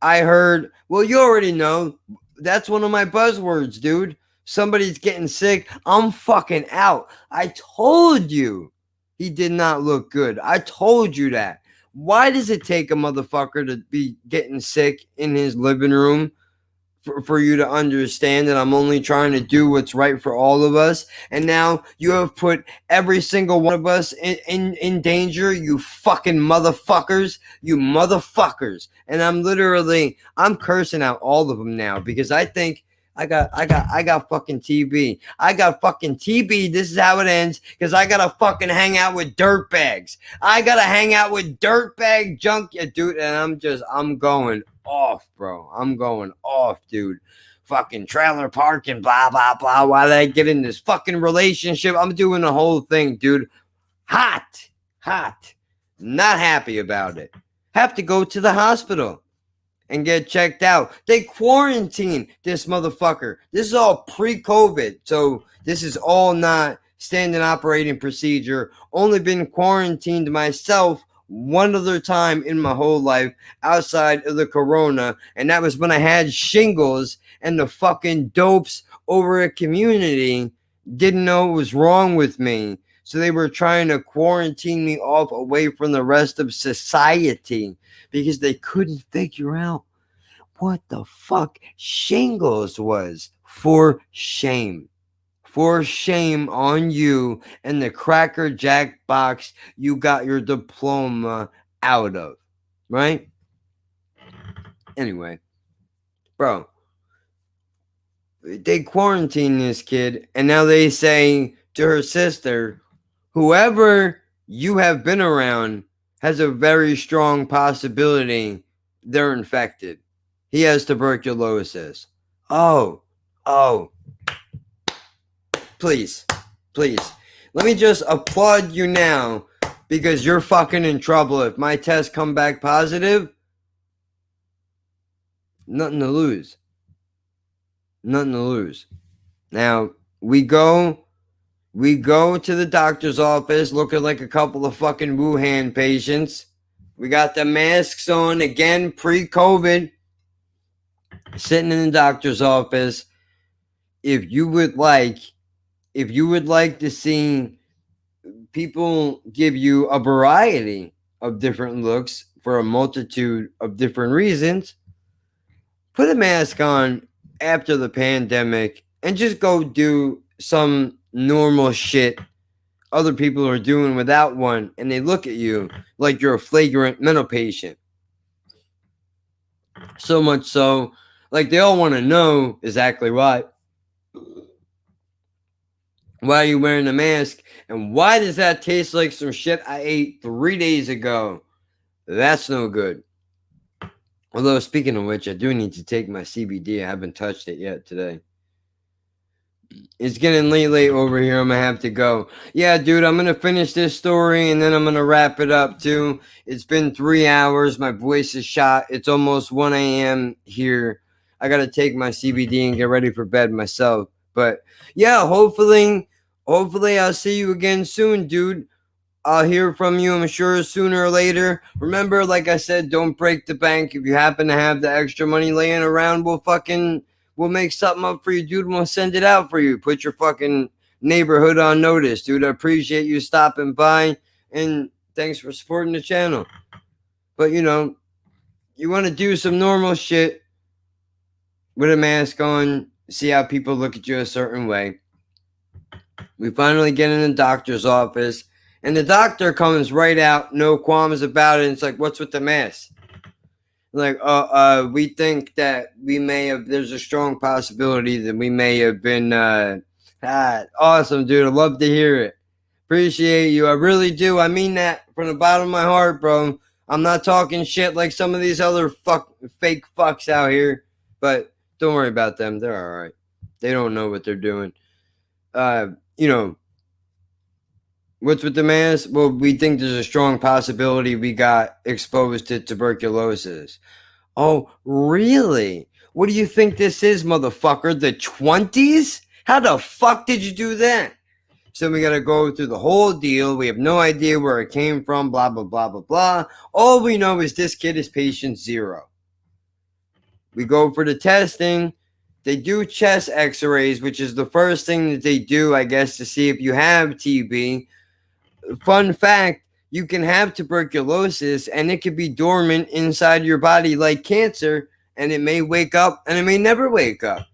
E: I heard, well, you already know. That's one of my buzzwords, dude. Somebody's getting sick. I'm fucking out. I told you he did not look good. I told you that. Why does it take a motherfucker to be getting sick in his living room for you to understand that I'm only trying to do what's right for all of us? And now you have put every single one of us in danger, you fucking motherfuckers. You motherfuckers. And I'm cursing out all of them now because I think I got fucking TB. I got fucking TB. This is how it ends because I gotta fucking hang out with dirtbags. I gotta hang out with dirtbag junk, dude. And I'm going off, bro. I'm going off, dude. Fucking trailer park and blah, blah, blah. Why did I get in this fucking relationship? I'm doing the whole thing, dude. Hot. Not happy about it. Have to go to the hospital and get checked out. They quarantine this motherfucker. This is all pre-COVID. So this is all not standard operating procedure. Only been quarantined myself one other time in my whole life outside of the corona. And that was when I had shingles and the fucking dopes over a community didn't know what was wrong with me. So they were trying to quarantine me off away from the rest of society because they couldn't figure out what the fuck shingles was. For shame. For shame on you and the Cracker Jack box you got your diploma out of. Right? Anyway. Bro. They quarantine this kid and now they say to her sister, whoever you have been around has a very strong possibility they're infected. He has tuberculosis. Oh. Please. Let me just applaud you now because you're fucking in trouble. If my tests come back positive, nothing to lose. Now, we go to the doctor's office looking like a couple of fucking Wuhan patients. We got the masks on again, pre-COVID. Sitting in the doctor's office. If you would like to see people give you a variety of different looks for a multitude of different reasons, put a mask on after the pandemic and just go do some normal shit other people are doing without one, and they look at you like you're a flagrant mental patient. So much so, like they all want to know exactly why. Why are you wearing a mask? And why does that taste like some shit I ate 3 days ago? That's no good. Although, speaking of which, I do need to take my CBD. I haven't touched it yet today. It's getting late over here. I'm going to have to go. Yeah, dude, I'm going to finish this story and then I'm going to wrap it up too. It's been 3 hours. My voice is shot. It's almost 1 a.m. here. I got to take my CBD and get ready for bed myself. But yeah, hopefully I'll see you again soon, dude. I'll hear from you, I'm sure, sooner or later. Remember, like I said, don't break the bank. If you happen to have the extra money laying around, we'll make something up for you, dude. We'll send it out for you. Put your fucking neighborhood on notice, dude. I appreciate you stopping by, and thanks for supporting the channel. But, you want to do some normal shit with a mask on, see how people look at you a certain way. We finally get in the doctor's office, and the doctor comes right out, no qualms about it. And it's like, what's with the mask? Like, we think that there's a strong possibility that we may have been, awesome, dude. I love to hear it. Appreciate you. I really do. I mean that from the bottom of my heart, bro. I'm not talking shit like some of these other fake fucks out here, but don't worry about them. They're all right. They don't know what they're doing. What's with the mask? Well, we think there's a strong possibility we got exposed to tuberculosis. Oh, really? What do you think this is, motherfucker? The 20s? How the fuck did you do that? So we got to go through the whole deal. We have no idea where it came from, blah, blah, blah, blah, blah. All we know is this kid is patient 0. We go for the testing. They do chest x-rays, which is the first thing that they do, I guess, to see if you have TB. Fun fact, you can have tuberculosis and it could be dormant inside your body like cancer, and it may wake up and it may never wake up.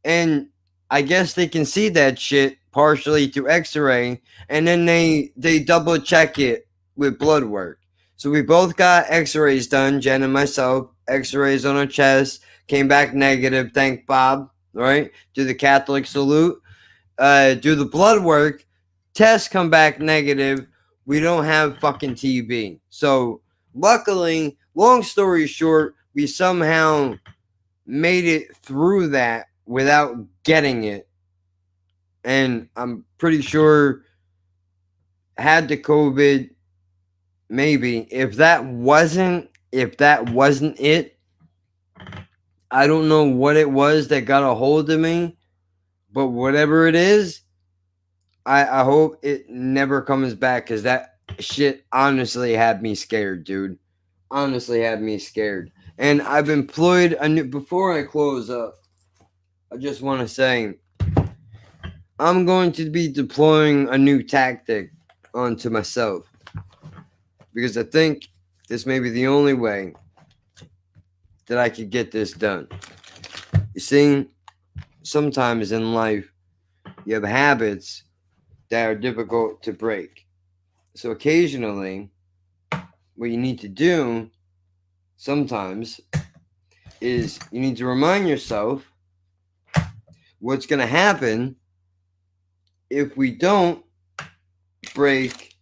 E: And I guess they can see that shit partially through x-ray, and then they double check it with blood work. So we both got x-rays done, Jen and myself, x-rays on our chest, came back negative, thank Bob, right? Do the Catholic salute, do the blood work, tests come back negative, we don't have fucking TB. So luckily, long story short, we somehow made it through that without getting it. And I'm pretty sure had the COVID, maybe. If that wasn't it, I don't know what it was that got a hold of me, but whatever it is, I hope it never comes back, because that shit honestly had me scared, dude. Honestly had me scared. And I've employed before I close up, I just want to say, I'm going to be deploying a new tactic onto myself, because I think this may be the only way that I could get this done. You see, sometimes in life, you have habits that are difficult to break. So occasionally, what you need to do sometimes is you need to remind yourself what's going to happen if we don't break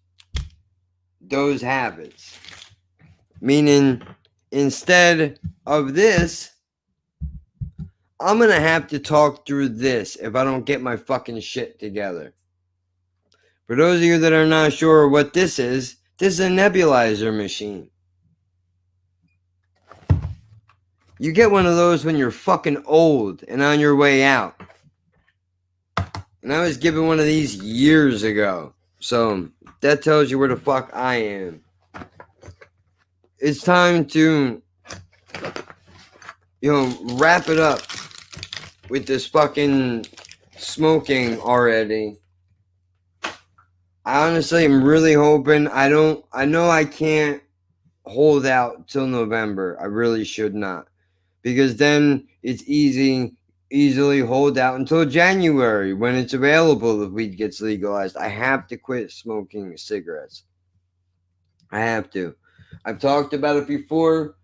E: those habits. Meaning, instead of this, I'm going to have to talk through this if I don't get my fucking shit together. For those of you that are not sure what this is a nebulizer machine. You get one of those when you're fucking old and on your way out. And I was given one of these years ago. So that tells you where the fuck I am. It's time to, wrap it up with this fucking smoking already. I honestly am really hoping, I know I can't hold out till November. I really should not. Because then it's easily hold out until January when it's available if weed gets legalized. I have to quit smoking cigarettes. I have to. I've talked about it before.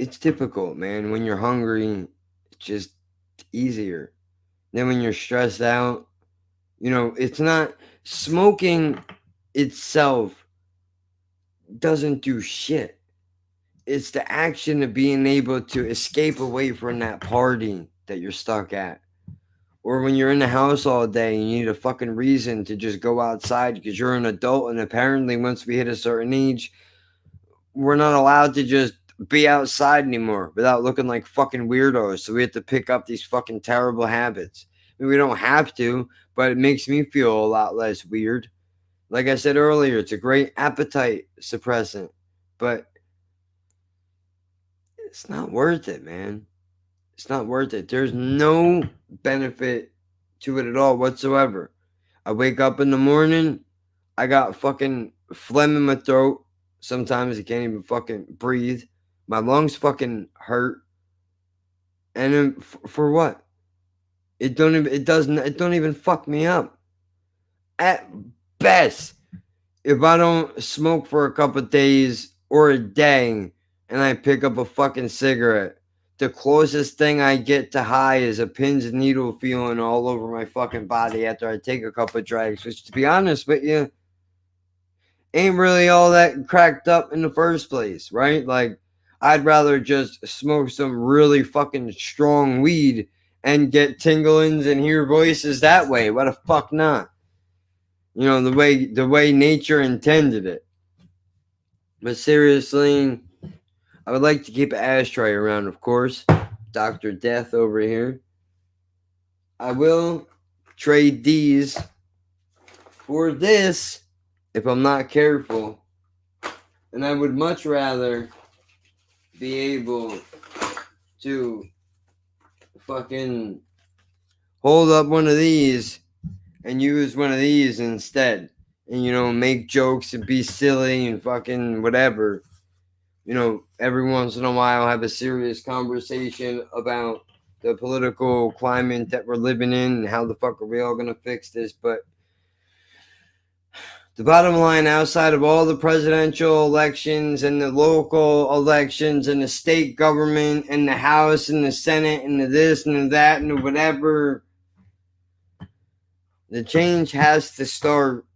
E: It's difficult, man. When you're hungry, it's just easier. Then when you're stressed out, it's not smoking itself doesn't do shit. It's the action of being able to escape away from that party that you're stuck at. Or when you're in the house all day and you need a fucking reason to just go outside because you're an adult, and apparently once we hit a certain age, we're not allowed to just be outside anymore without looking like fucking weirdos. So we have to pick up these fucking terrible habits. I mean, we don't have to, but it makes me feel a lot less weird. Like I said earlier, it's a great appetite suppressant, but it's not worth it, man. It's not worth it. There's no benefit to it at all whatsoever. I wake up in the morning, I got fucking phlegm in my throat. Sometimes I can't even fucking breathe. My lungs fucking hurt. And then for what? It don't even fuck me up. At best, if I don't smoke for a couple of days or a day and I pick up a fucking cigarette, the closest thing I get to high is a pins and needle feeling all over my fucking body after I take a couple of drags, which, to be honest with you, ain't really all that cracked up in the first place, right? Like, I'd rather just smoke some really fucking strong weed and get tinglings and hear voices that way. Why the fuck not? You know, the way nature intended it. But seriously, I would like to keep an ashtray around, of course. Dr. Death over here. I will trade these for this if I'm not careful. And I would much rather be able to fucking hold up one of these and use one of these instead. And, you know, make jokes and be silly and fucking whatever. You know, every once in a while have a serious conversation about the political climate that we're living in and how the fuck are we all going to fix this. But the bottom line, outside of all the presidential elections and the local elections and the state government and the House and the Senate and the this and the that and the whatever, the change has to start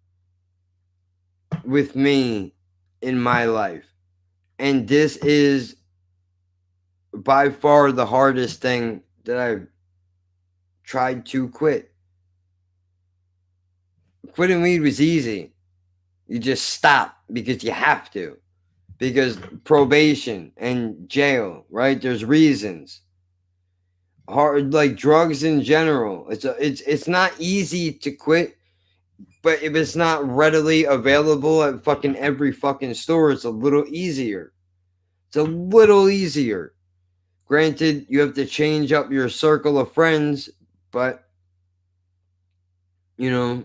E: with me in my life. And this is by far the hardest thing that I've tried to quit. Quitting weed was easy. You just stop because you have to. Because probation and jail, right? There's reasons. Hard, like drugs in general. It's not easy to quit, but if it's not readily available at fucking every fucking store, it's a little easier. It's a little easier. Granted, you have to change up your circle of friends, but, you know,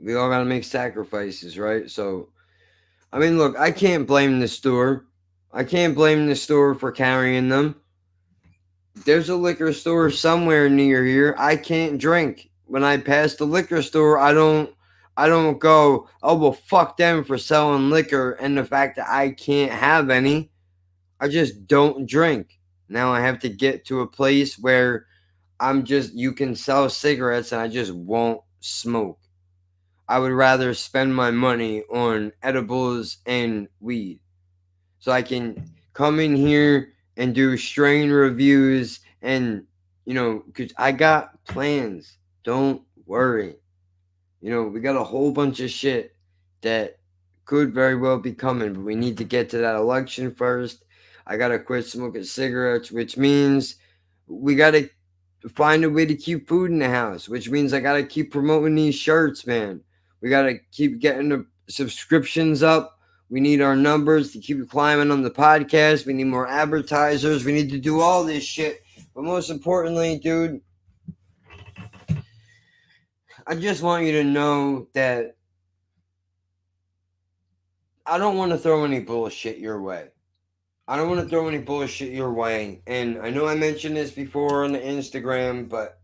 E: we all got to make sacrifices, right? So, I mean, look, I can't blame the store. I can't blame the store for carrying them. There's a liquor store somewhere near here. I can't drink. When I pass the liquor store, I don't go, oh, well, fuck them for selling liquor and the fact that I can't have any. I just don't drink. Now I have to get to a place where you can sell cigarettes and I just won't smoke. I would rather spend my money on edibles and weed. So I can come in here and do strain reviews and, you know, because I got plans. Don't worry. You know, we got a whole bunch of shit that could very well be coming, but we need to get to that election first. I got to quit smoking cigarettes, which means we got to find a way to keep food in the house, which means I got to keep promoting these shirts, man. We got to keep getting the subscriptions up. We need our numbers to keep climbing on the podcast. We need more advertisers. We need to do all this shit. But most importantly, dude, I just want you to know that I don't want to throw any bullshit your way. I don't want to throw any bullshit your way. And I know I mentioned this before on the Instagram, but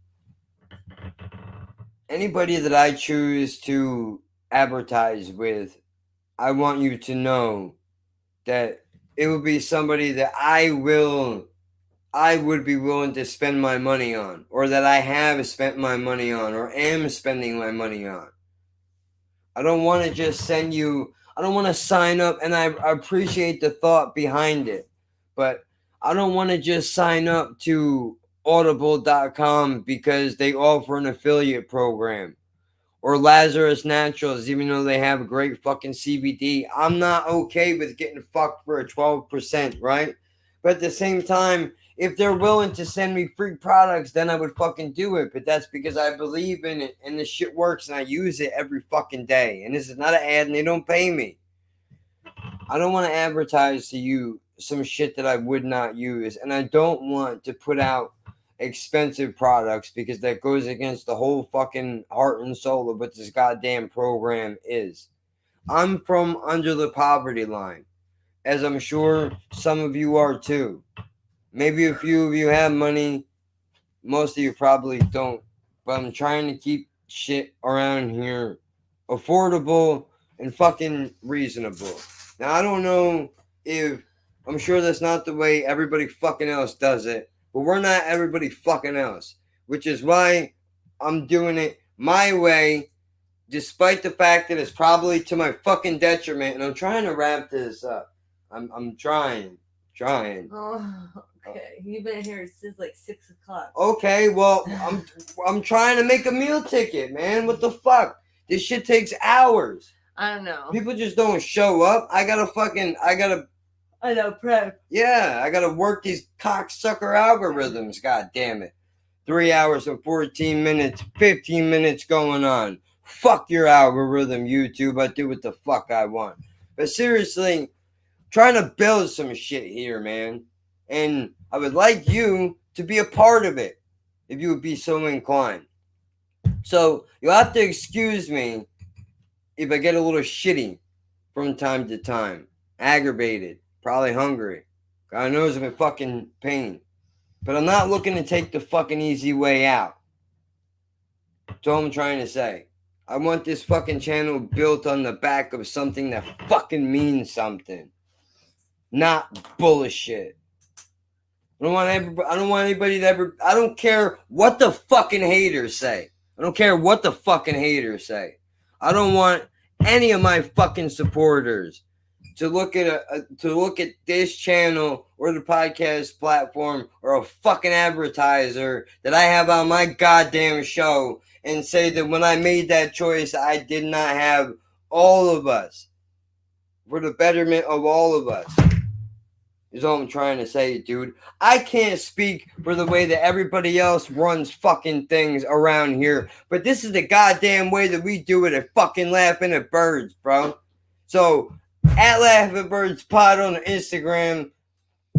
E: anybody that I choose to advertise with, I want you to know that it would be somebody that I would be willing to spend my money on, or that I have spent my money on, or am spending my money on. I don't want to just send you, I don't want to sign up, and I appreciate the thought behind it, but I don't want to just sign up to audible.com because they offer an affiliate program, or Lazarus Naturals, even though they have a great fucking CBD. I'm not okay with getting fucked for a 12%, right? But at the same time, if they're willing to send me free products, then I would fucking do it. But that's because I believe in it and the shit works and I use it every fucking day. And this is not an ad and they don't pay me. I don't want to advertise to you some shit that I would not use. And I don't want to put out expensive products because that goes against the whole fucking heart and soul of what this goddamn program is. I'm from under the poverty line, as I'm sure some of you are too. Maybe a few of you have money, most of you probably don't, but I'm trying to keep shit around here affordable and fucking reasonable. Now, I don't know if, I'm sure that's not the way everybody fucking else does it, but we're not everybody fucking else, which is why I'm doing it my way, despite the fact that it's probably to my fucking detriment, and I'm trying to wrap this up. I'm trying.
C: Oh, okay. You've been here since like 6 o'clock.
E: Okay, well, I'm trying to make a meal ticket, man. What the fuck? This shit takes hours.
C: I don't know.
E: People just don't show up. I gotta
C: I know, prep.
E: yeah, I gotta work these cocksucker algorithms, god damn it. 3 hours and 14 minutes, 15 minutes going on. Fuck your algorithm, YouTube. I do what the fuck I want. But seriously, trying to build some shit here, man. And I would like you to be a part of it, if you would be so inclined. So you'll have to excuse me if I get a little shitty from time to time. Aggravated, probably hungry. God knows I'm in fucking pain. But I'm not looking to take the fucking easy way out. That's all I'm trying to say. I want this fucking channel built on the back of something that fucking means something. Not bullshit. I don't want anybody to ever, I don't care what the fucking haters say. I don't care what the fucking haters say. I don't want any of my fucking supporters to look at this channel or the podcast platform or a fucking advertiser that I have on my goddamn show and say that when I made that choice, I did not have all of us for the betterment of all of us. Is all I'm trying to say, dude. I can't speak for the way that everybody else runs fucking things around here, but this is the goddamn way that we do it at fucking Laughing at Birds, bro. So, at Laughing at Birds Pod on the Instagram,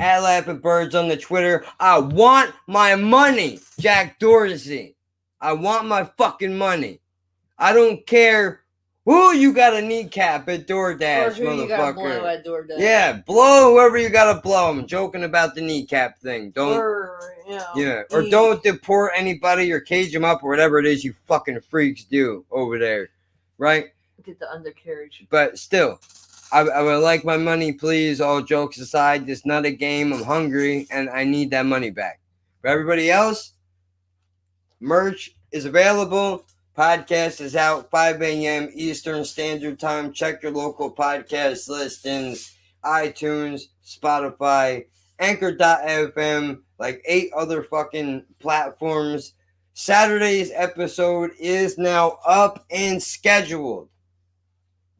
E: at Laughing at Birds on the Twitter. I want my money, Jack Dorsey. I want my fucking money. I don't care who you got a kneecap at DoorDash,
C: Or who you gotta blow
E: motherfucker.
C: at DoorDash.
E: Yeah, blow whoever you gotta blow. I'm joking about the kneecap thing. Don't,
C: Or,
E: or don't deport anybody or cage them up or whatever it is you fucking freaks do over there, right?
C: Get the undercarriage.
E: But still, I would like my money, please. All jokes aside, this is not a game. I'm hungry and I need that money back. For everybody else, merch is available. Podcast is out 5 a.m. Eastern Standard Time. Check your local podcast listings, iTunes, Spotify, Anchor.fm, like 8 other fucking platforms. Saturday's episode is now up and scheduled.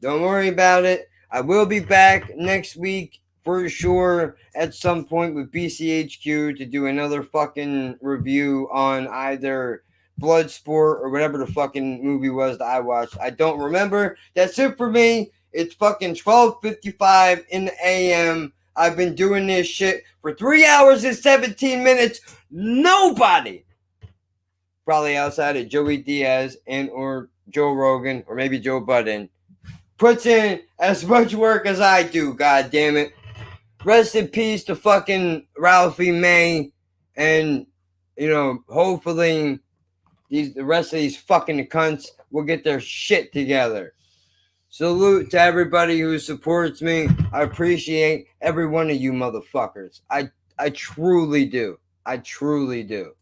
E: Don't worry about it. I will be back next week for sure at some point with BCHQ to do another fucking review on either Bloodsport or whatever the fucking movie was that I watched. I don't remember. That's it for me. It's fucking 12:55 in the a.m. I've been doing this shit for 3 hours and 17 minutes. Nobody, probably outside of Joey Diaz and or Joe Rogan or maybe Joe Budden, puts in as much work as I do, god damn it. Rest in peace to fucking Ralphie May, and hopefully the rest of these fucking cunts will get their shit together. Salute to everybody who supports me. I appreciate every one of you motherfuckers. I truly do. I truly do.